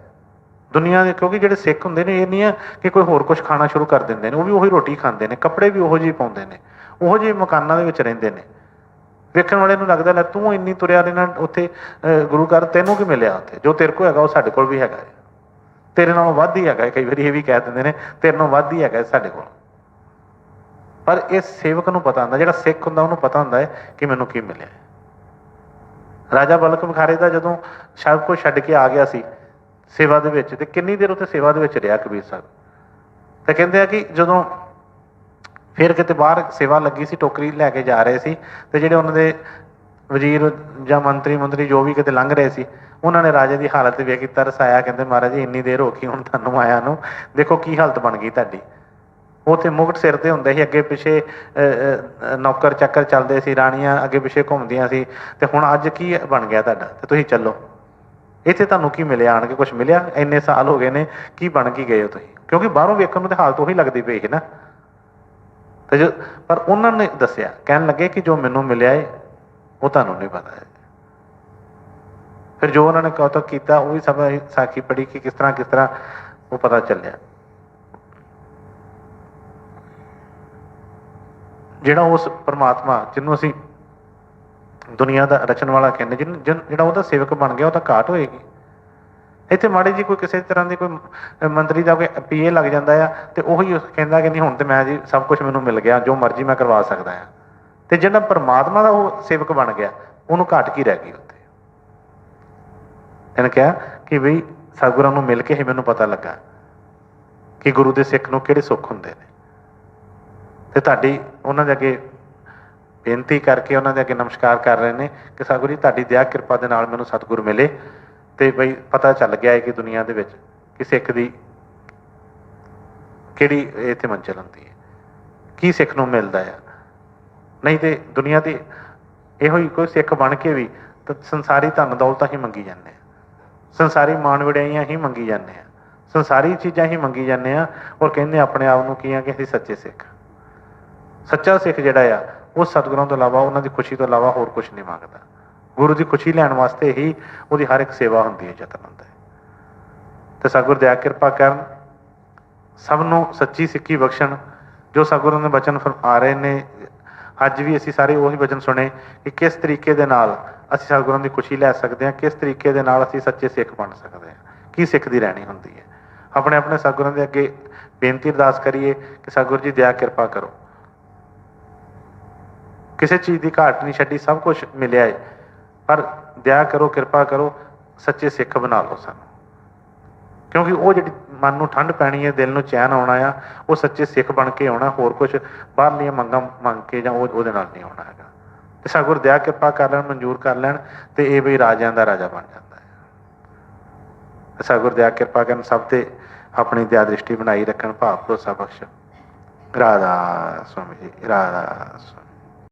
ਦੁਨੀਆ ਦੇ, ਕਿਉਂਕਿ ਜਿਹੜੇ ਸਿੱਖ ਹੁੰਦੇ ਨੇ ਇਹ ਨਹੀਂ ਹੈ ਕਿ ਕੋਈ ਹੋਰ ਕੁਛ ਖਾਣਾ ਸ਼ੁਰੂ ਕਰ ਦਿੰਦੇ ਨੇ, ਉਹ ਵੀ ਉਹੀ ਰੋਟੀ ਖਾਂਦੇ ਨੇ, ਕੱਪੜੇ ਵੀ ਉਹੋ ਜਿਹੇ ਪਾਉਂਦੇ ਨੇ, ਉਹੋ ਜਿਹੇ ਮਕਾਨਾਂ ਦੇ ਵਿੱਚ ਰਹਿੰਦੇ ਨੇ। ਵੇਖਣ ਵਾਲੇ ਨੂੰ ਲੱਗਦਾ ਲੈ ਤੂੰ ਇੰਨੀ ਤੁਰਿਆ ਰਹਿਣਾ ਉੱਥੇ ਗੁਰੂ ਘਰ, ਤੈਨੂੰ ਕੀ ਮਿਲਿਆ ਉੱਥੇ? ਜੋ ਤੇਰੇ ਕੋਲ ਹੈਗਾ ਉਹ ਸਾਡੇ ਕੋਲ ਵੀ ਹੈਗਾ ਹੈ, ਤੇਰੇ ਨਾਲੋਂ ਵੱਧ ਹੀ ਹੈਗਾ। ਕਈ ਵਾਰੀ ਇਹ ਵੀ ਕਹਿ ਦਿੰਦੇ ਨੇ ਤੇਰੇ ਨਾਲੋਂ ਵੱਧ ਹੀ ਹੈਗਾ ਸਾਡੇ ਕੋਲ। ਪਰ ਇਸ ਸੇਵਕ ਨੂੰ ਪਤਾ ਹੁੰਦਾ, ਜਿਹੜਾ ਸਿੱਖ ਹੁੰਦਾ ਉਹਨੂੰ ਪਤਾ ਹੁੰਦਾ ਹੈ ਕਿ ਮੈਨੂੰ ਕੀ ਮਿਲਿਆ। ਰਾਜਾ ਬਲਕ ਬਖਾਰੇ ਦਾ ਜਦੋਂ ਸਭ ਕੁਝ ਛੱਡ ਕੇ ਆ ਗਿਆ ਸੀ ਸੇਵਾ ਦੇ ਵਿੱਚ, ਤੇ ਕਿੰਨੀ ਦੇਰ ਉੱਥੇ ਸੇਵਾ ਦੇ ਵਿੱਚ ਰਿਹਾ ਕਬੀਰ ਸਾਹਿਬ। ਤੇ ਕਹਿੰਦੇ ਆ ਕਿ ਜਦੋਂ ਫਿਰ ਕਿਤੇ ਬਾਹਰ ਸੇਵਾ ਲੱਗੀ ਸੀ, ਟੋਕਰੀ ਲੈ ਕੇ ਜਾ ਰਹੇ ਸੀ, ਤੇ ਜਿਹੜੇ ਉਹਨਾਂ ਦੇ ਵਜ਼ੀਰ ਜਾਂ ਮੰਤਰੀ ਜੋ ਵੀ ਕਿਤੇ ਲੰਘ ਰਹੇ ਸੀ, ਉਹਨਾਂ ਨੇ ਰਾਜੇ ਦੀ ਹਾਲਤ ਵੇਖ ਕੇ ਤਰਸ ਆਇਆ। ਕਹਿੰਦੇ ਮਹਾਰਾਜ ਜੀ ਇੰਨੀ ਦੇਰ ਹੋ ਗਈ ਹੁਣ ਤੁਹਾਨੂੰ ਆਇਆ ਨੂੰ, ਦੇਖੋ ਕੀ ਹਾਲਤ ਬਣ ਗਈ ਤੁਹਾਡੀ। ਉੱਥੇ ਮੁਕਟ ਸਿਰ ਤੇ ਹੁੰਦੇ ਸੀ, ਅੱਗੇ ਪਿੱਛੇ ਨੌਕਰ ਚੱਕਰ ਚੱਲਦੇ ਸੀ, ਰਾਣੀਆਂ ਅੱਗੇ ਪਿੱਛੇ ਘੁੰਮਦੀਆਂ ਸੀ, ਤੇ ਹੁਣ ਅੱਜ ਕੀ ਬਣ ਗਿਆ ਤੁਹਾਡਾ? ਤੇ ਤੁਸੀਂ ਚੱਲੋ, ਇੱਥੇ ਤੁਹਾਨੂੰ ਕੀ ਮਿਲਿਆ? ਆਣ ਕੇ ਕੁਛ ਮਿਲਿਆ? ਇੰਨੇ ਸਾਲ ਹੋ ਗਏ ਨੇ, ਕੀ ਬਣ ਕੇ ਗਏ ਹੋ ਤੁਸੀਂ? ਕਿਉਂਕਿ ਬਾਹਰੋਂ ਵੇਖਣ ਨੂੰ ਤਾਂ ਹਾਲਤ ਉਹੀ ਲੱਗਦੀ ਪਈ ਸੀ ਨਾ। ਤੇ ਪਰ ਉਹਨਾਂ ਨੇ ਦੱਸਿਆ, ਕਹਿਣ ਲੱਗੇ ਕਿ ਜੋ ਮੈਨੂੰ ਮਿਲਿਆ ਹੈ ਉਹ ਤੁਹਾਨੂੰ ਨਹੀਂ ਪਤਾ ਹੈ। ਫਿਰ ਜੋ ਉਹਨਾਂ ਨੇ ਕੌਤਕ ਕੀਤਾ ਉਹ ਵੀ ਸਭ ਸਾਖੀ ਪੜ੍ਹੀ ਕਿ ਕਿਸ ਤਰ੍ਹਾਂ ਉਹ ਪਤਾ ਚੱਲਿਆ। ਜਿਹੜਾ ਉਸ ਪਰਮਾਤਮਾ ਜਿਹਨੂੰ ਅਸੀਂ ਦੁਨੀਆ ਦਾ ਰਚਣ ਵਾਲਾ ਕਹਿੰਦੇ, ਜਿਹੜਾ ਉਹਦਾ ਸੇਵਕ ਬਣ ਗਿਆ, ਉਹ ਤਾਂ ਘਾਟ ਹੋਏਗੀ। ਇੱਥੇ ਮਾੜੀ ਜੀ ਕੋਈ ਕਿਸੇ ਤਰ੍ਹਾਂ ਦੀ ਕੋਈ ਮੰਤਰੀ ਦਾ ਕੋਈ PA ਲੱਗ ਜਾਂਦਾ ਆ, ਤੇ ਉਹੀ ਕਹਿੰਦਾ ਕਿ ਨਹੀਂ ਹੁਣ ਤੇ ਮੈਂ ਜੀ ਸਭ ਕੁਛ ਮੈਨੂੰ ਮਿਲ ਗਿਆ, ਜੋ ਮਰਜ਼ੀ ਮੈਂ ਕਰਵਾ ਸਕਦਾ ਹਾਂ। ਤੇ ਜਿਹੜਾ ਪਰਮਾਤਮਾ ਦਾ ਉਹ ਸੇਵਕ ਬਣ ਗਿਆ, ਉਹਨੂੰ ਘਾਟ ਕੀ ਰਹਿ ਗਈ ਉੱਥੇ? ਇਹਨੇ ਕਿਹਾ ਕਿ ਬਈ ਸਤਿਗੁਰਾਂ ਨੂੰ ਮਿਲ ਕੇ ਹੀ ਮੈਨੂੰ ਪਤਾ ਲੱਗਾ ਕਿ ਗੁਰੂ ਦੇ ਸਿੱਖ ਨੂੰ ਕਿਹੜੇ ਸੁੱਖ ਹੁੰਦੇ ਨੇ। ਤੇ ਤੁਹਾਡੀ ਉਹਨਾਂ ਦੇ ਅੱਗੇ ਬੇਨਤੀ ਕਰਕੇ, ਉਹਨਾਂ ਦੇ ਅੱਗੇ ਨਮਸਕਾਰ ਕਰ ਰਹੇ ਨੇ ਕਿ ਸਤਿਗੁਰੂ ਜੀ ਤੁਹਾਡੀ ਦਇਆ ਕਿਰਪਾ ਦੇ ਨਾਲ ਮੈਨੂੰ ਸਤਿਗੁਰ ਮਿਲੇ, ਤੇ ਬਈ ਪਤਾ ਚੱਲ ਗਿਆ ਹੈ ਕਿ ਦੁਨੀਆ ਦੇ ਵਿੱਚ ਕਿ ਸਿੱਖ ਦੀ ਕਿਹੜੀ ਇੱਥੇ ਮੰਜ਼ਿਲ ਹੁੰਦੀ ਹੈ, ਕੀ ਸਿੱਖ ਨੂੰ ਮਿਲਦਾ ਆ। ਨਹੀਂ ਤੇ ਦੁਨੀਆ ਦੀ ਇਹੋ ਹੀ ਕੋਈ ਸਿੱਖ ਬਣ ਕੇ ਵੀ ਤਾਂ ਸੰਸਾਰੀ ਧਨ ਦੌਲਤਾਂ ਹੀ ਮੰਗੀ ਜਾਂਦੇ ਆ, ਸੰਸਾਰੀ ਮਾਣ ਵਡਿਆਈਆਂ ਹੀ ਮੰਗੀ ਜਾਂਦੇ ਆ, ਸੰਸਾਰੀ ਚੀਜ਼ਾਂ ਹੀ ਮੰਗੀ ਜਾਂਦੇ ਆ, ਔਰ ਕਹਿੰਦੇ ਆਪਣੇ ਆਪ ਨੂੰ ਕੀ ਆ ਕਿ ਅਸੀਂ ਸੱਚੇ ਸਿੱਖ। ਸੱਚਾ ਸਿੱਖ ਜਿਹੜਾ ਆ ਉਹ ਸਤਿਗੁਰਾਂ ਤੋਂ ਇਲਾਵਾ, ਉਹਨਾਂ ਦੀ ਖੁਸ਼ੀ ਤੋਂ ਇਲਾਵਾ ਹੋਰ ਕੁਛ ਨਹੀਂ ਮੰਗਦਾ। ਗੁਰੂ ਦੀ ਖੁਸ਼ੀ ਲੈਣ ਵਾਸਤੇ ਹੀ ਉਹਦੀ ਹਰ ਇੱਕ ਸੇਵਾ ਹੁੰਦੀ ਹੈ, ਯਤਨ ਹੁੰਦਾ ਹੈ। ਤੇ ਸਤਿਗੁਰ ਦਇਆ ਕਿਰਪਾ ਕਰਨ, ਸਭ ਨੂੰ ਸੱਚੀ ਸਿੱਖੀ ਬਖਸ਼ਣ। ਜੋ ਸਤਿਗੁਰਾਂ ਦੇ ਬਚਨ ਆ ਰਹੇ ਨੇ, ਅੱਜ ਵੀ ਅਸੀਂ ਸਾਰੇ ਉਹੀ ਬਚਨ ਸੁਣੇ ਕਿ ਕਿਸ ਤਰੀਕੇ ਦੇ ਨਾਲ ਅਸੀਂ ਸਤਿਗੁਰਾਂ ਦੀ ਖੁਸ਼ੀ ਲੈ ਸਕਦੇ ਹਾਂ, ਕਿਸ ਤਰੀਕੇ ਦੇ ਨਾਲ ਅਸੀਂ ਸੱਚੇ ਸਿੱਖ ਬਣ ਸਕਦੇ ਹਾਂ, ਕੀ ਸਿੱਖ ਦੀ ਰਹਿਣੀ ਹੁੰਦੀ ਹੈ। ਆਪਣੇ ਆਪਣੇ ਸਤਿਗੁਰਾਂ ਦੇ ਅੱਗੇ ਬੇਨਤੀ ਅਰਦਾਸ ਕਰੀਏ ਕਿ ਸਤਿਗੁਰ ਜੀ ਦਇਆ ਕਿਰਪਾ ਕਰੋ। ਕਿਸੇ ਚੀਜ਼ ਦੀ ਘਾਟ ਨਹੀਂ ਛੱਡੀ, ਸਭ ਕੁਛ ਮਿਲਿਆ ਹੈ, ਪਰ ਦਇਆ ਕਰੋ, ਕਿਰਪਾ ਕਰੋ, ਸੱਚੇ ਸਿੱਖ ਬਣਾ ਲਓ ਸਾਨੂੰ। ਕਿਉਂਕਿ ਉਹ ਜਿਹੜੀ ਮਨ ਨੂੰ ਠੰਡ ਪੈਣੀ ਹੈ, ਦਿਲ ਨੂੰ ਚੈਨ ਆਉਣਾ ਆ, ਉਹ ਸੱਚੇ ਸਿੱਖ ਬਣ ਕੇ ਆਉਣਾ, ਹੋਰ ਕੁਛ ਬਾਹਰਲੀਆਂ ਮੰਗਾਂ ਮੰਗ ਕੇ ਜਾਂ ਉਹਦੇ ਨਾਲ ਨਹੀਂ ਆਉਣਾ ਹੈਗਾ। ਤੇ ਸਤਿਗੁਰ ਦਇਆ ਕਿਰਪਾ ਕਰ ਲੈਣ, ਮਨਜ਼ੂਰ ਕਰ ਲੈਣ, ਤੇ ਇਹ ਵੀ ਰਾਜਿਆਂ ਦਾ ਰਾਜਾ ਬਣ ਜਾਂਦਾ ਹੈ। ਸਤਿਗੁਰ ਦਇਆ ਕਿਰਪਾ ਕਰਨ, ਸਭ ਤੇ ਆਪਣੀ ਦਇਆ ਦ੍ਰਿਸ਼ਟੀ ਬਣਾਈ ਰੱਖਣ, ਭਾਵ ਭਰੋਸਾ ਬਖਸ਼। ਰਾਧਾ ਸੁਆਮੀ ਜੀ, ਰਾਧਾ ਸੁਆਮੀ।